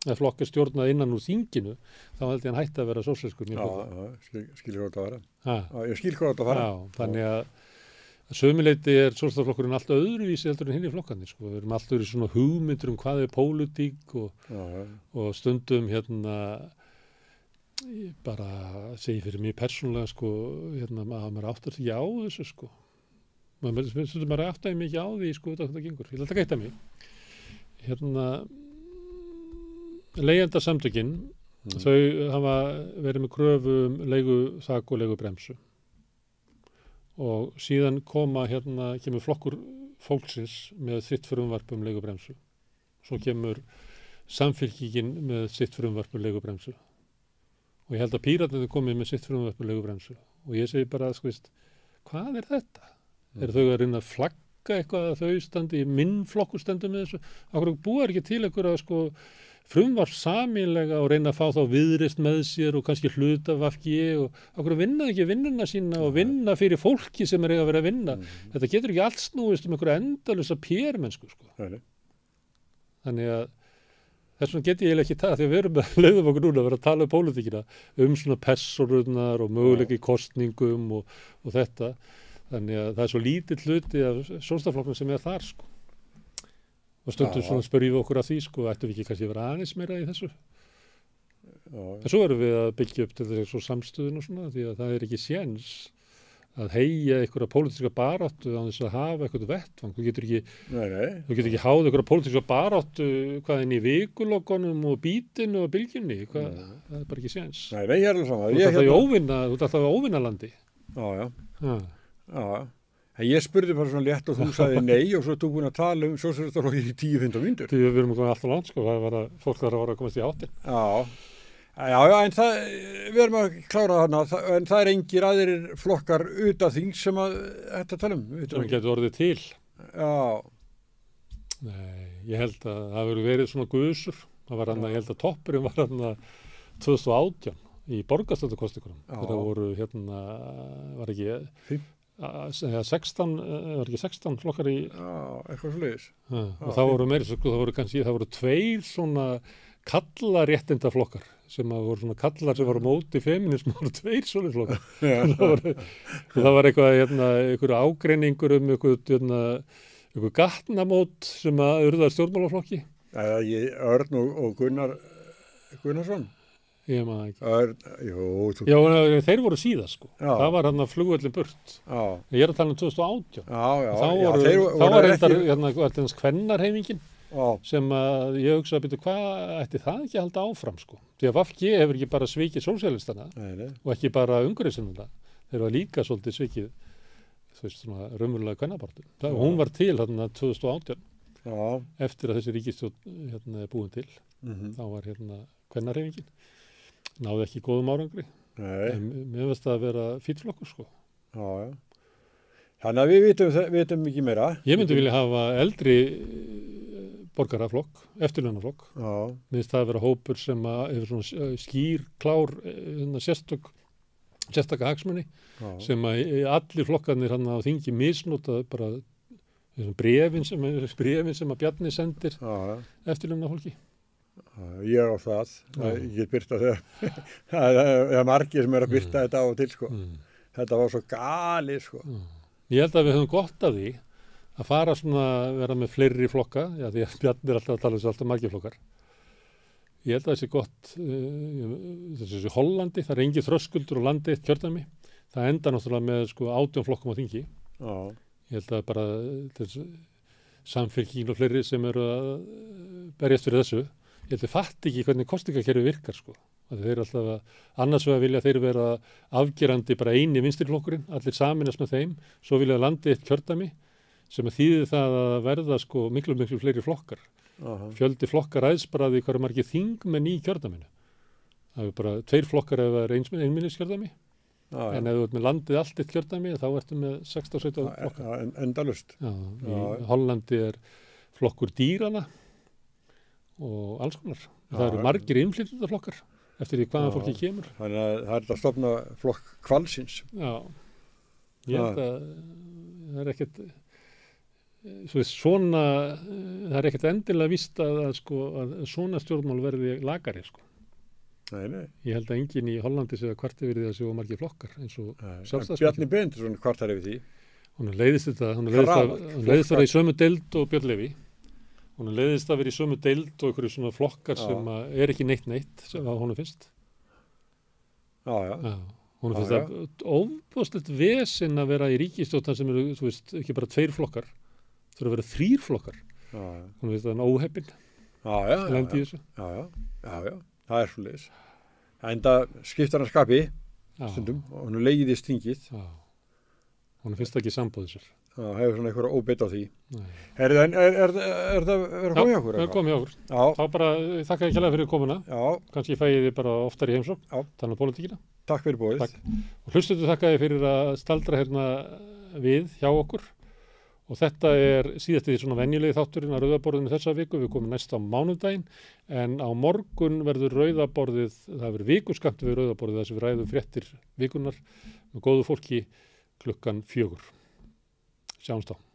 eða flokk er stjórnað innan úr þinginu, þá held ég hann hætti að vera sósíalískur mjög flokk. Skilur hvað þetta að vera. Ég skil hvað þetta að vera. Þannig að sömuleyti er sósíalistaflokkurinn alltaf öðruvísi heldur en hinni flokkarnir. Við erum alltaf í svona hugmyndur hvað er pólitík og stundum bara segi fyrir mig persónulega að maður áttar sig á þessu maður stundum maður áttar mig ekki á því þetta gengur. Ég ætla að gæta mig. Leigjendasamtökin þau hafa verið með kröfu leiguþak og leigubremsu. Og síðan kemur flokkur fólksins með sitt frumvarp leigubremsu. Svo kemur Samfylkingin með sitt frumvarp leigubremsu. Og ég held að Píratarnir komið með sitt frumvarp leigubremsu. og ég segi bara, sko veist, hvað er þetta? Er þau að reyna að flagga eitthvað að þau standi í minn flokkur stendur með þessu? Akkur búar ekki til einhverja sko frumvarp sameiginlega og reyna að fá þá viðreist með sér og kannski hluta af VG og akkur vinna ekki vinnuna sína og vinna fyrir fólki sem eiga að vera að vinna. Þetta getur ekki allt snúist einhverja endalösa PR-mennsku sko. Þannig að þess vegna get ég eiginlega ekki því að við erum að leiðum okkur núna að vera að tala pólitíkina svona persónurnar og möguleika í kosningum og þetta. Þannig að það er svo lítill hluti af Sjálfstæðisflokknum sem er þar sko. Og stundum svona spyrjum við okkur að því sko, ættum við ekki kannski vera aðeins meira í þessu. En svo erum við að byggja upp til þessu samstöðun og svona, því að það er ekki séns að heyja einhverja pólitíska baráttu á þess að hafa eitthvað vettvang. Þú getur ekki háð einhverja pólitíska baráttu hvað inn í vikulokunum og bítinu og bylgjunni. Það er bara ekki séns. Nei, ég er alveg saman. Þú ert alltaf í óvinnalandi. Já. Ég spurði bara svona létt og þú sagði nei og svo er þú búin að tala sósíalistaflokkinn í 10-15 mínútur. Við erum komið alltaf langt sko, fólk þarf að vera að komast í áttin. Já, en við erum að klára þarna, en það er engir aðrir flokkar utan þings sem að þetta tala Sem getur orðið til. Já. Nei, ég held að það hefur verið svona gusur. Það var ég held að toppurinn var 2018 í borgarstjórnarkosningunum. Það voru var ekki 16 flokkar í eitthvað svoleiðis og það voru meira það voru 2 svona kallaréttinda flokkar sem voru svona kallar sem voru móti feminism voru 2 svona flokkar það var eitthvað einhver ágreiningur einhver gatnamót sem að urða stjórnmálaflokki Örn og Gunnarsson Ég maður ekki. Já, þeir voru síðast sko. Það var flugvöllin burt. Ég er að tala 2018. Þá var reyndar kvennarhreyfingin sem að ég hugsa að hvað ætti það ekki að halda áfram sko. Því að VG hefur ekki bara svikið sósíalistana og ekki bara umhverfissinnuna. Þeir var líka svolítið svikið svona raunverulega kvennabaráttu. Hún var til 2018 eftir að þessi ríkisstjórn er búin til. Þá var kvennarhreyfingin. Náði ekki góðum árangri. En mér finnst það að vera fýtflokkur sko. Já. Þannig að við vitum ekki meira. Ég myndi vilja hafa eldri borgaraflokk, eftirlaunaflokk. Mér finnst það að vera hópur sem hefur svona skýr, klár, sérstaka hagsmuni sem að allir flokkarnir á þingi misnota bara bréfin sem að Bjarni sendir eftirlaunafólki. Ég er á það. Ég get byrta þegar það er margir sem er að byrta þetta á og til sko. Þetta var svo galið sko. Ég held að við höfum gott af því að fara svona vera með fleiri flokka, því að Bjarni er alltaf að tala alltaf margir flokkar. Ég held að þessi gott þessi Hollandi, það er engin þröskuldur og landi eitt kjördæmi. Það enda náttúrulega með 18 flokkum á þingi. Ég held að bara Samfylkingin og fleiri sem eru að berjast fyrir þessu. Ég held að fatt ekki hvernig kosningakerfi virkar sko. Þeir alltaf annars vegar vilja þeir vera afgerandi bara eini vinstriflokkurinn, allir saminast með þeim, svo vilja landi eitt kjördæmi sem að þýðir það að verða sko miklu fleiri flokkar. Fjöldi flokkar ræðs bara því hvað margir þingmenn í kjördæminu. Það er bara 2 flokkar ef það er einminniskjördæmi, en ef þú ert með landið allt eitt kjördæmi þá ertu með 16-17 flokkar. Endalaust. Í Hollandi er flokkur dýrana og alls konar. Það eru margir innflytjendaflokkar eftir því hvaðan fólki kemur. Þannig að það er að stofna flokk hvalsins. Já, ég held að það er ekkert svona, það er ekkert endilega víst að svona stjórnmál verði lagari sko. Nei. Ég held að enginn í Hollandi sé að kvarta yfir því að séu margir flokkar eins og Sjálfstæðisflokkur. Bjarni Benediktsson kvartar yfir því. Hún leiðist það í sömu deild og Björn Leví. Hún leiðist að vera í sömu deild og einhverju svona flokkar sem er ekki neitt sem hún finnst. Hún finnst það óbúðslegt vesinn að vera í ríkisstjórn sem eru, ekki bara 2 flokkar. Það þurfa að vera 3 flokkar. Hún finnst það óheppin. Lendi í þessu. Já, það er svoleiðis. Enda skiptar hann skapi stundum og hún leiðist þingið. Hún finnst það ekki sambóðið sér. Það hefur svona einhverja óbeitt á því. Er það komið hjá okkur? Það er komið hjá okkur. Þá bara þakka ég kærlega fyrir komuna. Kannski fæ ég þið bara oftar í heimsókn. Tala um pólitíkina. Takk fyrir bóðið. Takk. Og hlustendur þakka þér fyrir að staldra hérna við hjá okkur. Og þetta síðast í svona venjulegi þátturinn að rauðaborðinu þessa viku. Við komum næst á mánudaginn, en á morgun verður rauðaborðið, það verður vikuskamt við rauðaborðið þess að við ræðum fréttir vikunar með góðu fólki klukkan 4. Sjáumst þá.